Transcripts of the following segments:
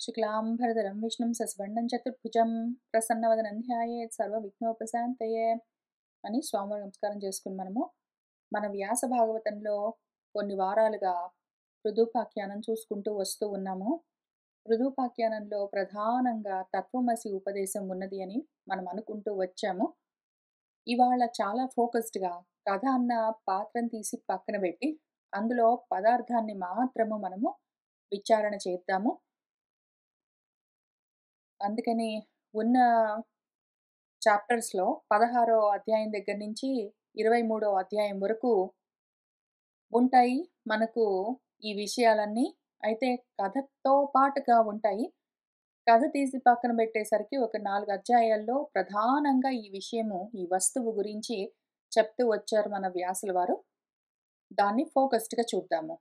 శుక్లాంబరధరం విష్ణుం శశివర్ణం చతుర్భుజం ప్రసన్నవదనం ధ్యాయేత్ సర్వవిఘ్నోపశాంతయే అని స్వామివారి నమస్కారం చేసుకుని మన వ్యాస భాగవతంలో కొన్ని వారాలుగా ఋతుపాఖ్యానం చూసుకుంటూ వస్తూ ఉన్నాము. ఋతుపాఖ్యానంలో ప్రధానంగా తత్వమసి ఉపదేశం ఉన్నది అని మనం అనుకుంటూ వచ్చాము. ఇవాళ చాలా ఫోకస్డ్గా కథ అన్న పాత్రను తీసి పక్కన పెట్టి అందులో పదార్థాన్ని మాత్రము మనము విచారణ చేద్దాము. అందుకని ఉన్న చాప్టర్స్లో 16వ అధ్యాయం దగ్గర నుంచి 23వ అధ్యాయం వరకు ఉంటాయి మనకు ఈ విషయాలన్నీ. అయితే కథతో పాటుగా ఉంటాయి. కథ తీసి పక్కన పెట్టేసరికి ఒక 4 అధ్యాయాల్లో ప్రధానంగా ఈ విషయము, ఈ వస్తువు గురించి చెప్తూ వచ్చారు మన వ్యాసుల వారు. దాన్ని ఫోకస్డ్గా చూద్దాము.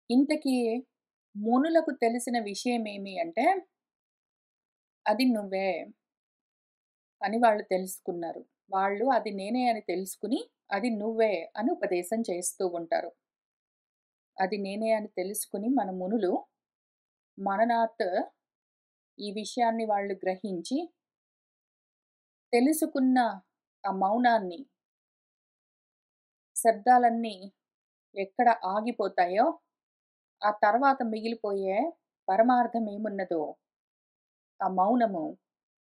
ఇంతకీ మునులకు తెలిసిన విషయం ఏమి అంటే, అది నువ్వే అని వాళ్ళు తెలుసుకున్నారు. వాళ్ళు అది నేనే అని తెలుసుకుని అది నువ్వే అని ఉపదేశం చేస్తూ ఉంటారు. అది నేనే అని తెలుసుకుని మన మునులు మననాత్ ఈ విషయాన్ని వాళ్ళు గ్రహించి తెలుసుకున్న ఆ మౌనాన్ని, శబ్దాలన్నీ ఎక్కడ ఆగిపోతాయో ఆ తర్వాత మిగిలిపోయే పరమార్థం ఏమున్నదో ఆ మౌనము,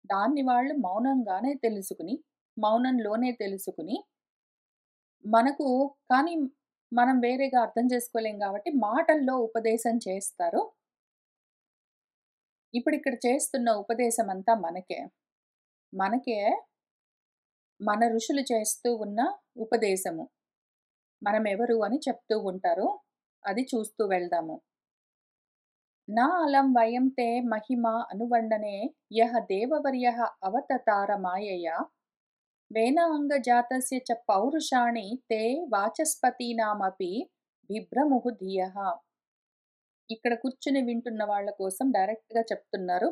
దాన్ని వాళ్ళు మౌనంగానే తెలుసుకుని, మౌనంలోనే తెలుసుకుని మనకు కానీ మనం వేరేగా అర్థం చేసుకోలేం కాబట్టి మాటల్లో ఉపదేశం చేస్తారు. ఇప్పుడు ఇక్కడ చేస్తున్న ఉపదేశం అంతా మనకే మన ఋషులు చేస్తూ ఉన్న ఉపదేశము. మనం ఎవరు అని చెప్తూ ఉంటారు. అది చూస్తూ వెళ్దాము. నా అలం వయం తే మహిమ అనువర్ణనే యః దేవవర్యః అవతతార మాయయా వేనాంగజాతస్య చ పౌరుషాణి తే వాచస్పతీనామపి బిభ్రముః ధియః. ఇక్కడ కూర్చుని వింటున్న వాళ్ళ కోసం డైరెక్ట్గా చెప్తున్నారు.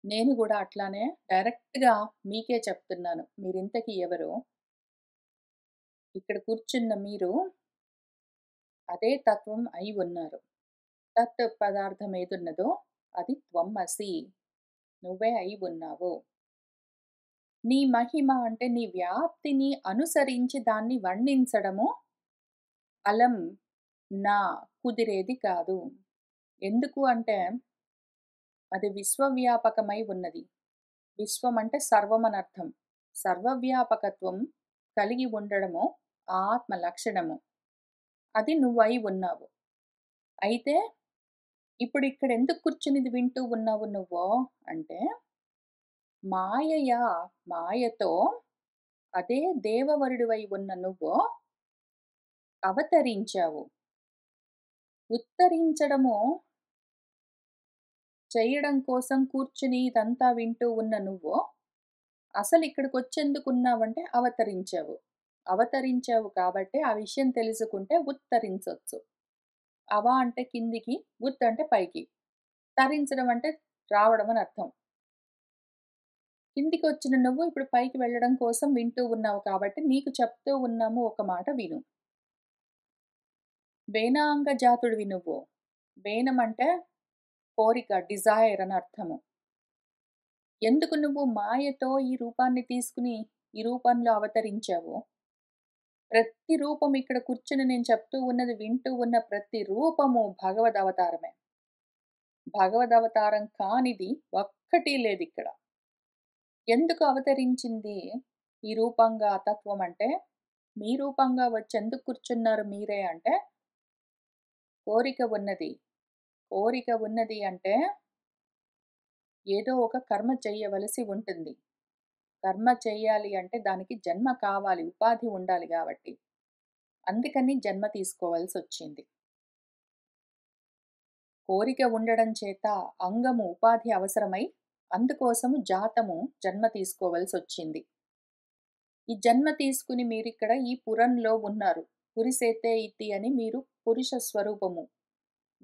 నేను కూడా అట్లానే డైరెక్ట్గా మీకే చెప్తున్నాను. మీరింతకీ ఎవరు? ఇక్కడ కూర్చున్న మీరు అదే తత్వం అయి ఉన్నారు. తత్ పదార్థం ఏదున్నదో అది త్వం అసి, నువ్వే అయి ఉన్నావు. నీ మహిమ అంటే నీ వ్యాప్తిని అనుసరించి దాన్ని వర్ణించడము అలం నా కుదిరేది కాదు. ఎందుకు అంటే అది విశ్వవ్యాపకమై ఉన్నది. విశ్వం అంటే సర్వం అని అర్థం. సర్వవ్యాపకత్వం కలిగి ఉండడము ఆత్మ లక్షణము. అది నువ్వై ఉన్నావు. అయితే ఇప్పుడు ఇక్కడ ఎందుకు కూర్చునిది వింటూ ఉన్నావు నువ్వు అంటే, మాయతో అదే దేవవరుడివై ఉన్న నువ్వు అవతరించావు. ఉత్తరించడము చేయడం కోసం కూర్చుని ఇదంతా వింటూ ఉన్న నువ్వు అసలు ఇక్కడికి వచ్చేందుకున్నావంటే అవతరించావు. అవతరించావు కాబట్టి ఆ విషయం తెలుసుకుంటే ఉత్తరించవచ్చు. అవ అంటే కిందికి, ఉత్ అంటే పైకి. తరించడం అంటే రావడం అని అర్థం. కిందికి వచ్చిన నువ్వు ఇప్పుడు పైకి వెళ్ళడం కోసం వింటూ ఉన్నావు కాబట్టి నీకు చెప్తూ ఉన్నాము, ఒక మాట విను. వేనాంగ జాతుడివి నువ్వు. వేనం అంటే కోరిక, డిజైర్ అని అర్థము. ఎందుకు నువ్వు మాయతో ఈ రూపాన్ని తీసుకుని ఈ రూపంలో అవతరించావు? ప్రతి రూపం ఇక్కడ కూర్చుని నేను చెప్తూ ఉన్నది వింటూ ఉన్న ప్రతి రూపము భగవద్ అవతారమే. భగవద్ అవతారం కానిది ఒక్కటి లేదు ఇక్కడ. ఎందుకు అవతరించింది ఈ రూపంగా తత్వం అంటే, మీ రూపంగా వచ్చి ఎందుకు కూర్చున్నారు మీరే అంటే, కోరిక ఉన్నది. కోరిక ఉన్నది అంటే ఏదో ఒక కర్మ చెయ్యవలసి ఉంటుంది. కర్మ చెయ్యాలి అంటే దానికి జన్మ కావాలి, ఉపాధి ఉండాలి కాబట్టి. అందుకని జన్మ తీసుకోవాల్సి వచ్చింది. కోరిక ఉండడం చేత అంగము, ఉపాధి అవసరమై అందుకోసము జాతము జన్మ తీసుకోవాల్సి వచ్చింది. ఈ జన్మ తీసుకుని మీరిక్కడ ఈ పురంలో ఉన్నారు. పురిసేతే ఇతి అని మీరు పురుష స్వరూపము,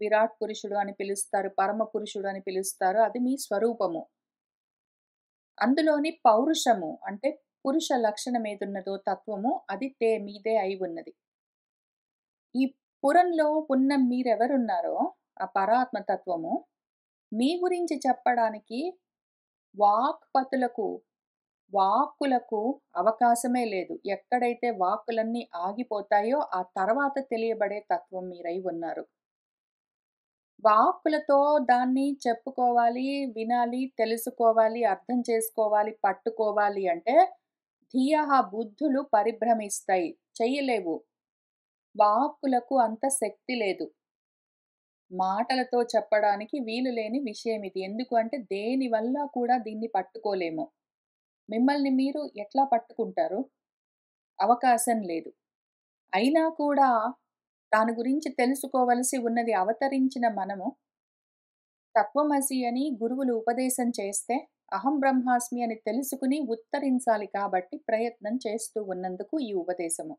విరాట్ పురుషుడు అని పిలుస్తారు, పరమ పురుషుడు అని పిలుస్తారు. అది మీ స్వరూపము. అందులోని పౌరుషము అంటే పురుష లక్షణం ఏదున్నదో తత్వము అది మీదే అయి ఉన్నది. ఈ పురంలో ఉన్న మీరెవరున్నారో ఆ పరాత్మతత్వము మీ గురించి చెప్పడానికి వాక్పతులకు, వాక్కులకు అవకాశమే లేదు. ఎక్కడైతే వాక్కులన్నీ ఆగిపోతాయో ఆ తర్వాత తెలియబడే తత్వం మీరై ఉన్నారు. వాక్కులతో దాన్ని చెప్పుకోవాలి, వినాలి, తెలుసుకోవాలి, అర్థం చేసుకోవాలి, పట్టుకోవాలి అంటే ధియః బుద్ధులు పరిభ్రమిస్తాయి. చెయ్యలేవు. వాక్కులకు అంత శక్తి లేదు. మాటలతో చెప్పడానికి వీలు లేని విషయమిది. ఎందుకు అంటే దేనివల్ల కూడా దీన్ని పట్టుకోలేము. మిమ్మల్ని మీరు ఎట్లా పట్టుకుంటారు? అవకాశం లేదు. అయినా కూడా దాని గురించి తెలుసుకోవలసి ఉన్నది. అవతరించిన మనము తత్వమసి అని గురువులు ఉపదేశం చేస్తే, అహం బ్రహ్మాస్మి అని తెలుసుకుని ఉత్తరించాలి కాబట్టి ప్రయత్నం చేస్తూ ఉన్నందుకు ఈ ఉపదేశము.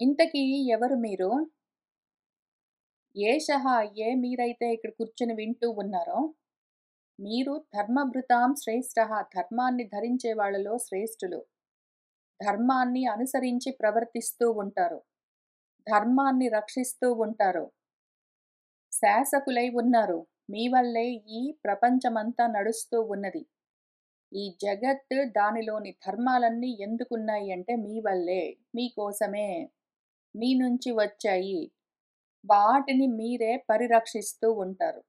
ఇంతకీ ఎవరు మీరు? ఏషః మీరైతే ఇక్కడ కూర్చొని వింటూ ఉన్నారో, మీరు ధర్మభృతాం శ్రేష్ఠః ధర్మాన్ని ధరించే వాళ్ళలో శ్రేష్ఠులు. ధర్మాన్ని అనుసరించి ప్రవర్తిస్తూ ఉంటారు. ధర్మాన్ని రక్షిస్తూ ఉంటారు. శాసకులై ఉన్నారు. మీ వల్లే ఈ ప్రపంచమంతా నడుస్తూ ఉన్నది. ఈ జగత్ దానిలోని ధర్మాలన్నీ ఎందుకున్నాయి అంటే మీ వల్లే, మీకోసమే, మీ నుంచి వచ్చాయి. వాటిని మీరే పరిరక్షిస్తూ ఉంటారు.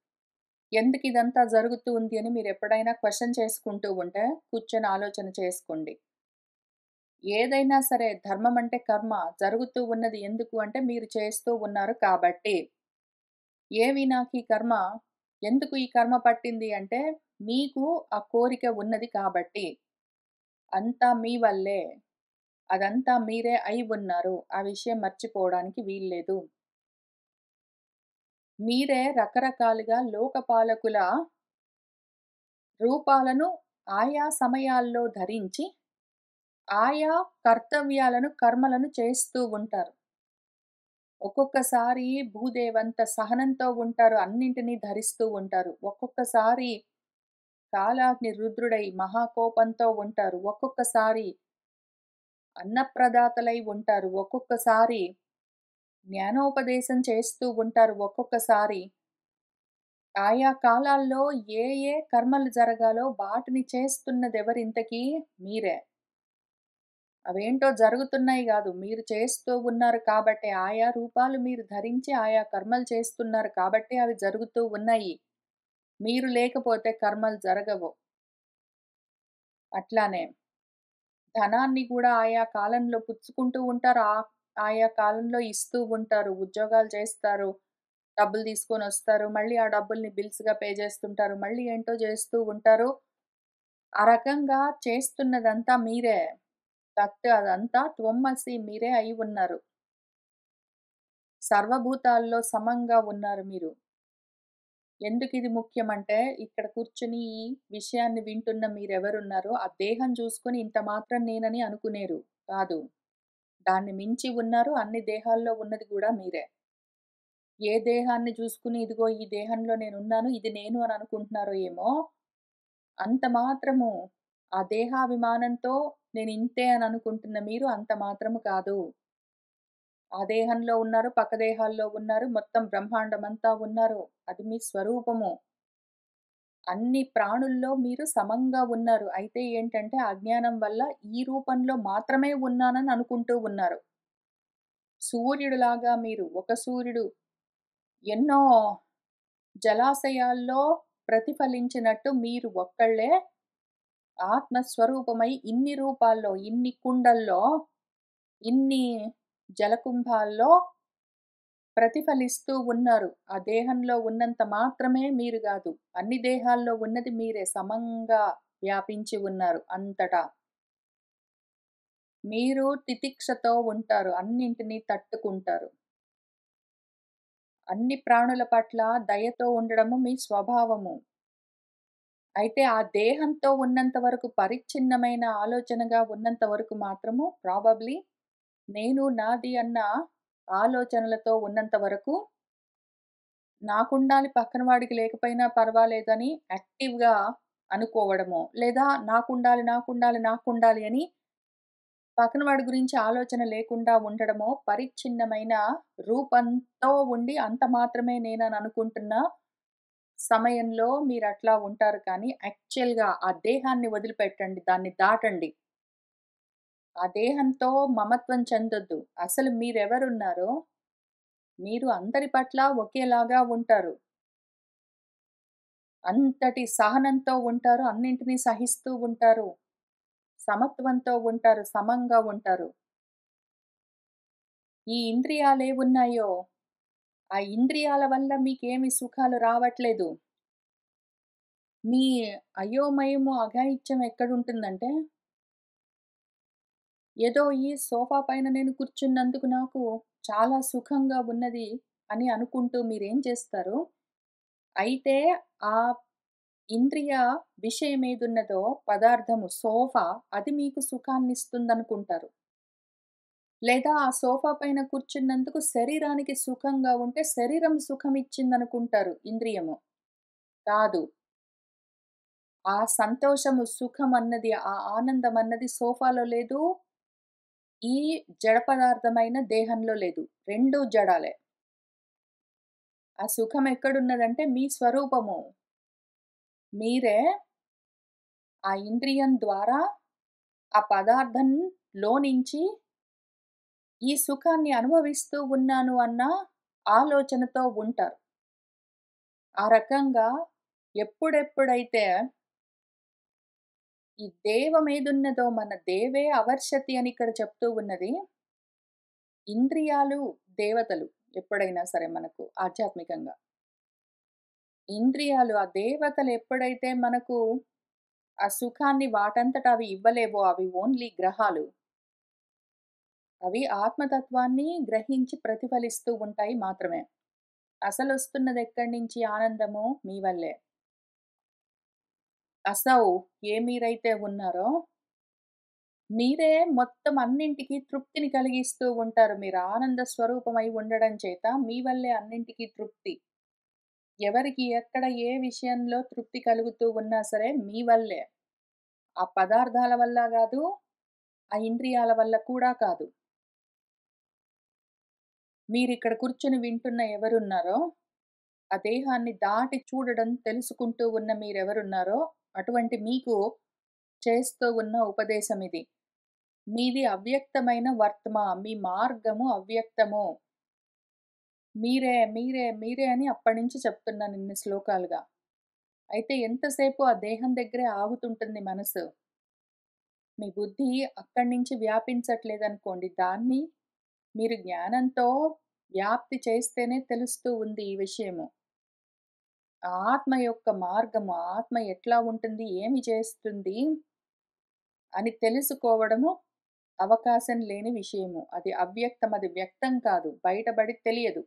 ఎందుకిదంతా జరుగుతూ ఉంది అని మీరెప్పుడైనా క్వెషన్ చేసుకుంటూ ఉంటే కూర్చొని ఆలోచన చేసుకోండి. ఏదైనా సరే ధర్మం అంటే కర్మ జరుగుతూ ఉన్నది ఎందుకు అంటే మీరు చేస్తూ ఉన్నారు కాబట్టి. ఏవి నాకీ కర్మ? ఎందుకు ఈ కర్మ పట్టింది అంటే మీకు ఆ కోరిక ఉన్నది కాబట్టి. అంతా మీ వల్లే. అదంతా మీరే అయి ఉన్నారు. ఆ విషయం మర్చిపోవడానికి వీల్లేదు. మీరే రకరకాలుగా లోకపాలకుల రూపాలను ఆయా సమయాల్లో ధరించి, ఆయా కర్తవ్యాలను, కర్మలను చేస్తూ ఉంటారు. ఒక్కొక్కసారి భూదేవంత సహనంతో ఉంటారు. అన్నింటిని ధరిస్తూ ఉంటారు. ఒక్కొక్కసారి కాలాగ్ని రుద్రుడై మహాకోపంతో ఉంటారు. ఒక్కొక్కసారి అన్నప్రదాతలై ఉంటారు. ఒక్కొక్కసారి జ్ఞానోపదేశం చేస్తూ ఉంటారు. ఒక్కొక్కసారి ఆయా కాలాల్లో ఏ ఏ కర్మలు జరగాలో వాటిని చేస్తున్నదెవరింతకీ? మీరే. అవేంటో జరుగుతున్నాయి గాదు. మీరు చేస్తూ ఉన్నారు కాబట్టే, ఆయా రూపాలు మీరు ధరించి ఆయా కర్మలు చేస్తున్నారు కాబట్టే అవి జరుగుతూ ఉన్నాయి. మీరు లేకపోతే కర్మలు జరగవు. అట్లానే ధనాన్ని గూడా ఆయా కాలంలో పుచ్చుకుంటూ ఉంటారు. ఆయా కాలంలో ఇస్తూ ఉంటారు. ఉద్యోగాలు చేస్తారు. డబ్బులు తీసుకొనొస్తారు. మళ్ళీ ఆ డబ్బుల్ని బిల్స్‌గా పే చేస్తుంటారు. మళ్ళీ ఏంటో చేస్తూ ఉంటారు. ఆ రకంగా చేస్తున్నదంతా మీరే. అదంతా త్వమసి మీరే అయి ఉన్నారు. సర్వభూతాల్లో సమంగా ఉన్నారు మీరు. ఎందుకిది ముఖ్యమంటే, ఇక్కడ కూర్చొని ఈ విషయాన్ని వింటున్న మీరెవరున్నారో, ఆ దేహం చూసుకొని ఇంత మాత్రం నేనని అనుకునేరు కాదు. దాన్ని మించి ఉన్నారు. అన్ని దేహాల్లో ఉన్నది గూడా మీరే. ఏ దేహాన్ని చూసుకుని ఇదిగో ఈ దేహంలో నేనున్నాను, ఇది నేను అని అనుకుంటున్నారో ఏమో, అంత మాత్రము ఆ దేహాభిమానంతో నేనింతే అని అనుకుంటున్న మీరు అంత మాత్రము కాదు. ఆ దేహంలో ఉన్నారు, పక్క దేహాల్లో ఉన్నారు, మొత్తం బ్రహ్మాండమంతా ఉన్నారు. అది మీ స్వరూపము. అన్ని ప్రాణుల్లో మీరు సమంగా ఉన్నారు. అయితే ఏంటంటే అజ్ఞానం వల్ల ఈ రూపంలో మాత్రమే ఉన్నానని అనుకుంటూ ఉన్నారు. సూర్యుడిలాగా మీరు ఒక సూర్యుడు ఎన్నో జలాశయాల్లో ప్రతిఫలించినట్టు మీరు ఒక్కళ్ళే ఆత్మస్వరూపమై ఇన్ని రూపాల్లో, ఇన్ని కుండల్లో, ఇన్ని జలకుంభాల్లో ప్రతిఫలిస్తూ ఉన్నారు. ఆ దేహంలో ఉన్నంత మాత్రమే మీరు గాదు. అన్ని దేహాల్లో ఉన్నది మీరే సమంగా వ్యాపించి ఉన్నారు అంతటా. మీరు తితిక్షతో ఉంటారు. అన్నింటిని తట్టుకుంటారు. అన్ని ప్రాణుల పట్ల దయతో ఉండడము మీ స్వభావము. అయితే ఆ దేహంతో ఉన్నంత వరకు పరిచ్ఛిన్నమైన ఆలోచనగా ఉన్నంత వరకు మాత్రము ప్రాబబ్లీ నేను, నాది అన్న ఆలోచనలతో ఉన్నంత వరకు నాకుండాలి పక్కన వాడికి లేకపోయినా పర్వాలేదని యాక్టివ్‌గా అనుకోవడమో, లేదా నాకుండాలి, నాకుండాలి, నాకుండాలి అని పక్కన వాడి గురించి ఆలోచన లేకుండా ఉండడమో, పరిచ్ఛిన్నమైన రూపంతో ఉండి అంత మాత్రమే నేనని అనుకుంటున్న సమయంలో మీరట్లా ఉంటారు కానీ, యాక్చువల్‌గా ఆ దేహాన్ని వదిలిపెట్టండి. దాన్ని దాటండి. ఆ దేహంతో మమత్వం చెందొద్దు. అసలు మీరెవరున్నారో, మీరు అందరి పట్ల ఒకేలాగా ఉంటారు. అంతటి సహనంతో ఉంటారు. అన్నింటిని సహిస్తూ ఉంటారు. సమత్వంతో ఉంటారు. సమంగా ఉంటారు. ఈ ఇంద్రియాలేవున్నాయో, ఆ ఇంద్రియాల వల్ల మీకేమి సుఖాలు రావట్లేదు. మీ అయోమయము, అఘాయిత్యం ఎక్కడుంటుందంటే, ఏదో ఈ సోఫా పైన నేను కూర్చున్నందుకు నాకు చాలా సుఖంగా ఉన్నది అని అనుకుంటూ మీరేం చేస్తారు, అయితే ఆ ఇంద్రియ విషయమేదున్నదో పదార్థము సోఫా అది మీకు సుఖాన్నిస్తుందనుకుంటారు. లేదా ఆ సోఫా పైన కూర్చున్నందుకు శరీరానికి సుఖంగా ఉంటే శరీరం సుఖమిచ్చిందనుకుంటారు ఇంద్రియము. కాదు. ఆ సంతోషము, సుఖమన్నది, ఆ ఆనందమన్నది సోఫాలో లేదు. ఈ జడ పదార్థమైన దేహంలో లేదు. 2 జడాలే. ఆ సుఖం ఎక్కడున్నదంటే మీ స్వరూపము. మీరే ఆ ఇంద్రియం ద్వారా ఆ పదార్థంలో నుంచి ఈ సుఖాన్ని అనుభవిస్తూ ఉన్నాను అన్న ఆలోచనతో ఉంటారు. ఆ రకంగా ఎప్పుడెప్పుడైతే ఈ దేవమేదున్నదో మన దేవే అవర్షతి అని ఇక్కడ చెప్తూ ఉన్నది. ఇంద్రియాలు దేవతలు ఎప్పుడైనా సరే మనకు ఆధ్యాత్మికంగా. ఇంద్రియాలు ఆ దేవతలు ఎప్పుడైతే మనకు ఆ సుఖాన్ని వాటంతట అవి ఇవ్వలేవో అవి ఓన్లీ గ్రహాలు. అవి ఆత్మతత్వాన్ని గ్రహించి ప్రతిఫలిస్తూ ఉంటాయి మాత్రమే. అసలొస్తున్నదెక్కడి నుంచి ఆనందము మీ వల్లే. అసౌ ఏ మీరైతే ఉన్నారో మీరే మొత్తం అన్నింటికి తృప్తిని కలిగిస్తూ ఉంటారు. మీరు ఆనంద స్వరూపమై ఉండడం చేత మీ వల్లే అన్నింటికి తృప్తి. ఎవరికి ఎక్కడ ఏ విషయంలో తృప్తి కలుగుతూ ఉన్నా సరే మీ వల్లే. ఆ పదార్థాల వల్ల గాదు, ఆ ఇంద్రియాల వల్ల కూడా కాదు. మీరిక్కడ కూర్చొని వింటున్న ఎవరున్నారో, ఆ దేహాన్ని దాటి చూడడం తెలుసుకుంటూ ఉన్న మీరెవరున్నారో, అటువంటి మీకు చేస్తూ ఉన్న ఉపదేశమిది. మీది అవ్యక్తమైన వర్త్మ. మీ మార్గము అవ్యక్తము. మీరే, మీరే, మీరే అని అప్పటినుంచి చెప్తున్నాను ఇన్ని శ్లోకాలుగా. అయితే ఎంతసేపు ఆ దేహం దగ్గరే ఆగుతుంటుంది మనసు. మీ బుద్ధి అక్కడి నుంచి వ్యాపించట్లేదనుకోండి. దాన్ని మీరు జ్ఞానంతో వ్యాప్తి చేస్తేనే తెలుస్తూ ఉంది ఈ విషయము. ఆత్మ యొక్క మార్గము, ఆత్మ ఎట్లా ఉంటుంది, ఏమి చేస్తుంది అని తెలుసుకోవడము అవకాశం లేని విషయము. అది అవ్యక్తం, అది వ్యక్తం కాదు. బయటబడి తెలియదు.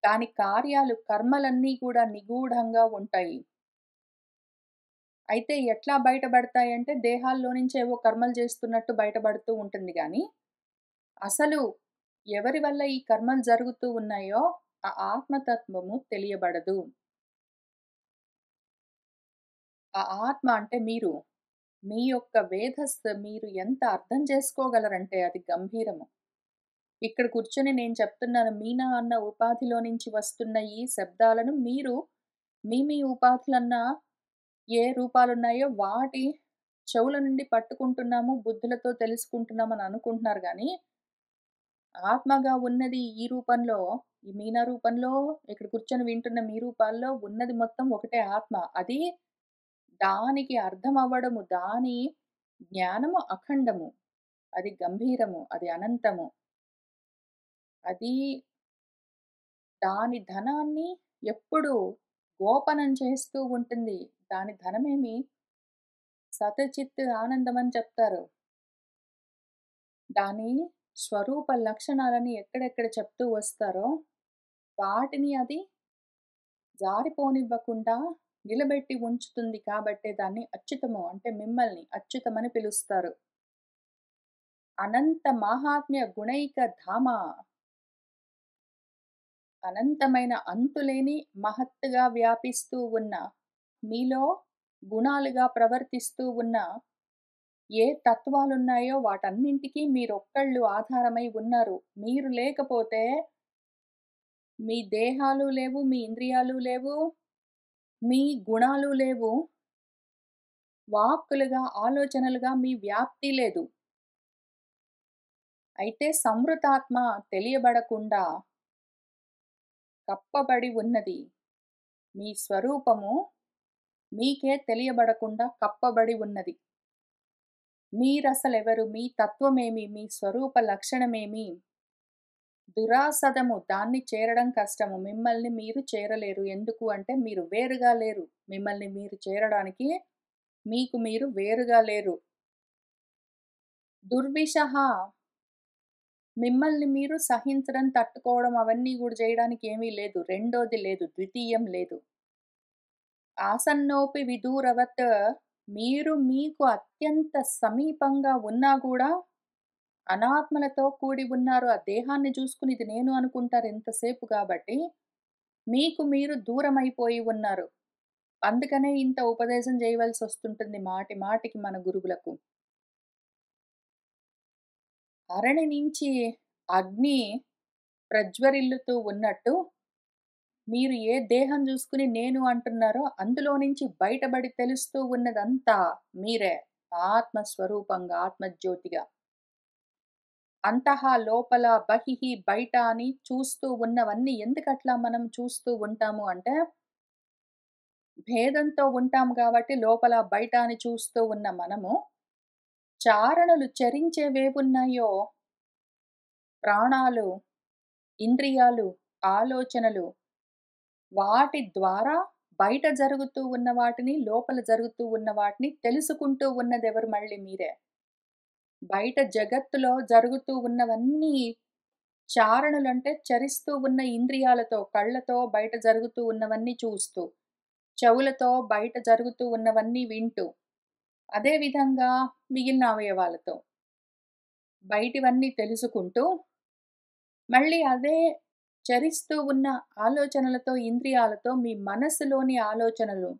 దాని కార్యాలు, కర్మలన్నీ కూడా నిగూఢంగా ఉంటాయి. అయితే ఎట్లా బయటబడతాయంటే దేహాల్లో నుంచి ఏవో కర్మలు చేస్తున్నట్టు బయటపడుతూ ఉంటుంది గానీ, అసలు ఎవరి వల్ల ఈ కర్మలు జరుగుతూ ఉన్నాయో ఆ ఆత్మతత్వము తెలియబడదు. ఆ ఆత్మ అంటే మీరు. మీ యొక్క మేధస్సు మీరు ఎంత అర్థం చేసుకోగలరంటే అది గంభీరము. ఇక్కడ కూర్చొని నేను చెప్తున్నాను మీనా అన్న ఉపాధిలో నుంచి వస్తున్న ఈ శబ్దాలను మీరు మీ మీ ఉపాధులన్న ఏ రూపాలున్నాయో వాటి చెవుల నుండి పట్టుకుంటున్నాము, బుద్ధులతో తెలుసుకుంటున్నామని అనుకుంటున్నారు గానీ, ఆత్మగా ఉన్నది ఈ రూపంలో, ఈ మీనా రూపంలో, ఇక్కడ కూర్చొని వింటున్న మీ రూపాల్లో ఉన్నది మొత్తం ఒకటే ఆత్మ. అది దానికి అర్థమవ్వడము, దాని జ్ఞానము అఖండము. అది గంభీరము. అది అనంతము. అది దాని ధనాన్ని ఎప్పుడూ గోపనం చేస్తూ ఉంటుంది. దాని ధనమేమి సతచిత్ ఆనందమని చెప్తారు. దాని స్వరూప లక్షణాలని ఎక్కడెక్కడ చెప్తూ వస్తారో, వాటిని అది జారిపోనివ్వకుండా నిలబెట్టి ఉంచుతుంది కాబట్టే దాన్ని అచ్యుతము అంటే మిమ్మల్ని అచ్యుతమని పిలుస్తారు. అనంత మాహాత్మ్య గుణైక ధామ అనంతమైన అంతులేని మహత్తుగా వ్యాపిస్తూ ఉన్న, మీలో గుణాలుగా ప్రవర్తిస్తూ ఉన్న ఏ తత్వాలున్నాయో వాటన్నింటికి మీరొక్కళ్ళు ఆధారమై ఉన్నారు. మీరు లేకపోతే మీ దేహాలు లేవు, మీ ఇంద్రియాలు లేవు, మీ గుణాలు లేవు, వాక్కులుగా, ఆలోచనలుగా మీ వ్యాప్తి లేదు. అయితే సంవృతాత్మ తెలియబడకుండా కప్పబడి ఉన్నది. మీ స్వరూపము మీకే తెలియబడకుండా కప్పబడి ఉన్నది. మీరసలెవరు? మీ తత్వమేమి? మీ స్వరూప లక్షణమేమి? దురాసదము దాన్ని చేరడం కష్టము. మిమ్మల్ని మీరు చేరలేరు. ఎందుకు అంటే మీరు వేరుగా లేరు. మిమ్మల్ని మీరు చేరడానికి మీకు మీరు వేరుగా లేరు. దుర్విషహ మిమ్మల్ని మీరు సహించడం, తట్టుకోవడం అవన్నీ గూడా జేయడానికి ఏమీ లేదు. రెండోది లేదు. ద్వితీయం లేదు. ఆసన్నోపి విదూరవత్ మీరు మీకు అత్యంత సమీపంగా ఉన్నా గూడా అనాత్మలతో కూడి ఉన్నారు. ఆ దేహాన్ని జూసుకుని ఇది నేను అనుకుంటారు ఎంతసేపు గాబట్టి, మీకు మీరు దూరమైపోయి ఉన్నారు. అందుకనే ఇంత ఉపదేశం జేయవలసొస్తుంటుంది మాటి మాటికి మన గురువులకు. అరణి నుంచి అగ్ని ప్రజ్వరిల్లుతూ ఉన్నట్టు, మీరు ఏ దేహం జూసుకుని నేను అంటున్నారో, అందులో నుంచి బయటబడి తెలుస్తూ ఉన్నదంతా మీరే. ఆత్మస్వరూపంగా, ఆత్మజ్యోతిగా. అంతహ, లోపల, బహిః, బయట అని చూస్తూ ఉన్నవన్నీ ఎందుకట్లా మనం చూస్తూ ఉంటాము అంటే, భేదంతో ఉంటాం గాబట్టి లోపల, బయట అని చూస్తూ ఉన్న మనము, చారణలు చరించేవేవున్నాయో ప్రాణాలు, ఇంద్రియాలు, ఆలోచనలు వాటి ద్వారా బయట జరుగుతూ ఉన్న వాటిని, లోపల జరుగుతూ ఉన్న వాటిని తెలుసుకుంటూ ఉన్నదెవరు మళ్ళీ మీరే. బయట జగత్తులో జరుగుతూ ఉన్నవన్నీ చారణులంటే చరిస్తూ ఉన్న ఇంద్రియాలతో, కళ్ళతో బయట జరుగుతూ ఉన్నవన్నీ చూస్తూ, చెవులతో బయట జరుగుతూ ఉన్నవన్నీ వింటూ, అదే విధంగా మిగిలిన అవయవాలతో బయటివన్నీ తెలుసుకుంటూ, మళ్ళీ అదే చరిస్తూ ఉన్న ఆలోచనలతో, ఇంద్రియాలతో మీ మనస్సులోని ఆలోచనలు,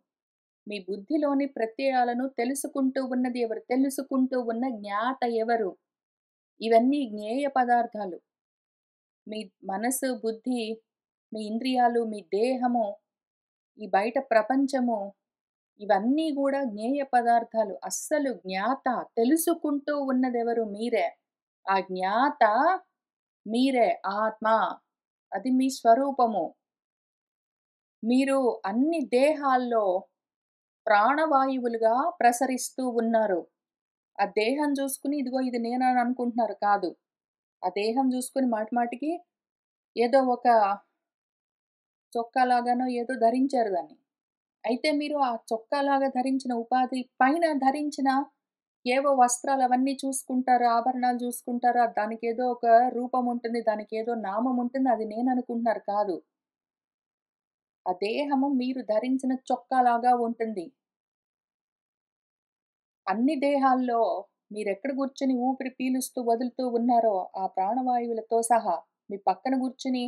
మీ బుద్ధిలోని ప్రత్యయాలను తెలుసుకుంటూ ఉన్నది ఎవరు? తెలుసుకుంటూ ఉన్న జ్ఞాత ఎవరు? ఇవన్నీ జ్ఞేయ పదార్థాలు. మీ మనసు, బుద్ధి, మీ ఇంద్రియాలు, మీ దేహము, ఈ బయట ప్రపంచము, ఇవన్నీ గూడా జ్ఞేయ పదార్థాలు. అస్సలు జ్ఞాత తెలుసుకుంటూ ఉన్నదెవరు? మీరే. ఆ జ్ఞాత మీరే. ఆత్మ. అది మీ స్వరూపము. మీరు అన్ని దేహాల్లో ప్రాణవాయువులుగా ప్రసరిస్తూ ఉన్నారు. ఆ దేహం జూసుకుని ఇదిగో ఇది నేనని అనుకుంటున్నారు కాదు. ఆ దేహం జూసుకొని మాటిమాటికి ఏదో ఒక చొక్కాలాగానో ఏదో ధరించారు దాన్ని. అయితే మీరు ఆ చొక్కాలాగా ధరించిన ఉపాధి పైన ధరించిన ఏవో వస్త్రాలవన్నీ చూసుకుంటారు, ఆభరణాలు జూసుకుంటారు. దానికేదో ఒక రూపం ఉంటుంది. దానికేదో నామం ఉంటుంది. అది నేననుకుంటున్నారు కాదు. ఆ దేహము మీరు ధరించిన చొక్కాలాగా ఉంటుంది. అన్ని దేహాల్లో మీరెక్కడ గూర్చొని ఊపిరి పీలుస్తూ, వదులుతూ ఉన్నారో ఆ ప్రాణవాయువులతో సహా, మీ పక్కన గూర్చొని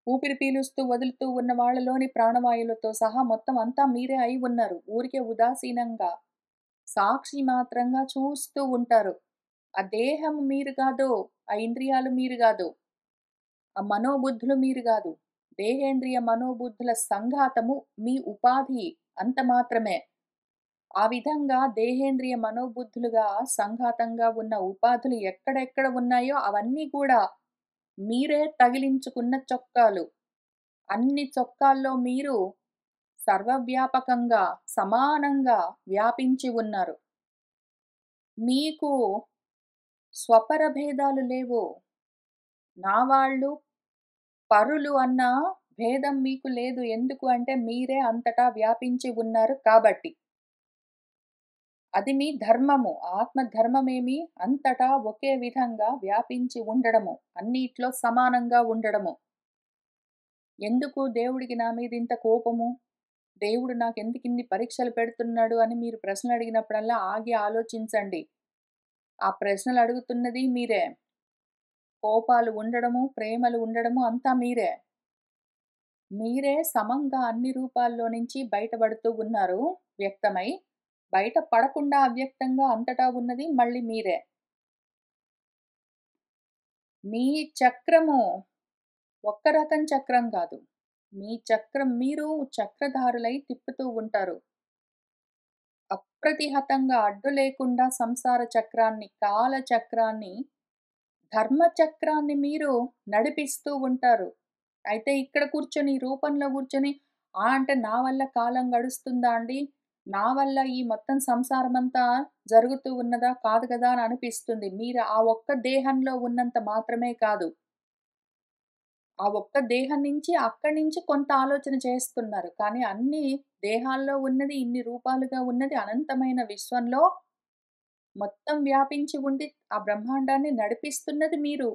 ఊపిరి పీలుస్తూ, వదులుతూ ఉన్న వాళ్ళలోని ప్రాణవాయువులతో సహా మొత్తం అంతా మీరే అయి ఉన్నారు. ఊరికే ఉదాసీనంగా, సాక్షి మాత్రంగా చూస్తూ ఉంటారు. ఆ దేహం మీరు గాదు. ఆ ఇంద్రియాలు మీరు గాదు. ఆ మనోబుద్ధులు మీరు గాదు. దేహేంద్రియ మనోబుద్ధుల సంఘాతము మీ ఉపాధి అంత మాత్రమే. ఆ విధంగా దేహేంద్రియ మనోబుద్ధులుగా సంఘాతంగా ఉన్న ఉపాధులు ఎక్కడెక్కడ ఉన్నాయో అవన్నీ కూడా మీరే తగిలించుకున్న చొక్కాలు. అన్ని చొక్కాల్లో మీరు సర్వవ్యాపకంగా, సమానంగా వ్యాపించి ఉన్నారు. మీకు స్వపర భేదాలు లేవు. నా వాళ్ళు, పరులు అన్న భేదం మీకు లేదు. ఎందుకు అంటే మీరే అంతటా వ్యాపించి ఉన్నారు కాబట్టి. అది మీ ధర్మము. ఆత్మ ధర్మమేమి అంతటా ఒకే విధంగా వ్యాపించి ఉండడము. అన్నిట్లో సమానంగా ఉండడము. ఎందుకు దేవుడికి నా మీద ఇంత కోపము? దేవుడు నాకెందుకిన్ని పరీక్షలు పెడుతున్నాడు అని మీరు ప్రశ్నలడిగినప్పుడల్లా ఆగి ఆలోచించండి. ఆ ప్రశ్నలు అడుగుతున్నది మీరే. కోపాలు ఉండడము, ప్రేమలు ఉండడము అంతా మీరే. మీరే సమంగా అన్ని రూపాల్లో నుంచి బయటపడుతూ ఉన్నారు వ్యక్తమై. బయట పడకుండా అవ్యక్తంగా అంతటా ఉన్నది మళ్ళీ మీరే. మీ చక్రము ఒక్క రకం చక్రం కాదు. మీ చక్రం మీరు చక్రధారులై తిప్పుతూ ఉంటారు. అప్రతిహతంగా అడ్డు లేకుండా సంసార చక్రాన్ని, కాల చక్రాన్ని, ధర్మ చక్రాన్ని మీరు నడిపిస్తూ ఉంటారు. అయితే ఇక్కడ కూర్చొని, ఈ రూపంలో కూర్చొని అంటే నా వల్ల కాలం గడుస్తుందా అండి? నా వల్ల ఈ మొత్తం సంసారమంతా జరుగుతూ ఉన్నదా? కాదు గదా! అని అనిపిస్తుంది. మీరు ఆ ఒక్క దేహంలో ఉన్నంత మాత్రమే కాదు. ఆ ఒక్క దేహం నుంచి అక్కడి నుంచి కొంత ఆలోచన చేస్తున్నారు. కానీ అన్ని దేహాల్లో ఉన్నది, ఇన్ని రూపాలుగా ఉన్నది అనంతమైన విశ్వంలో మొత్తం వ్యాపించి ఉండి ఆ బ్రహ్మాండాన్ని నడిపిస్తున్నది మీరు.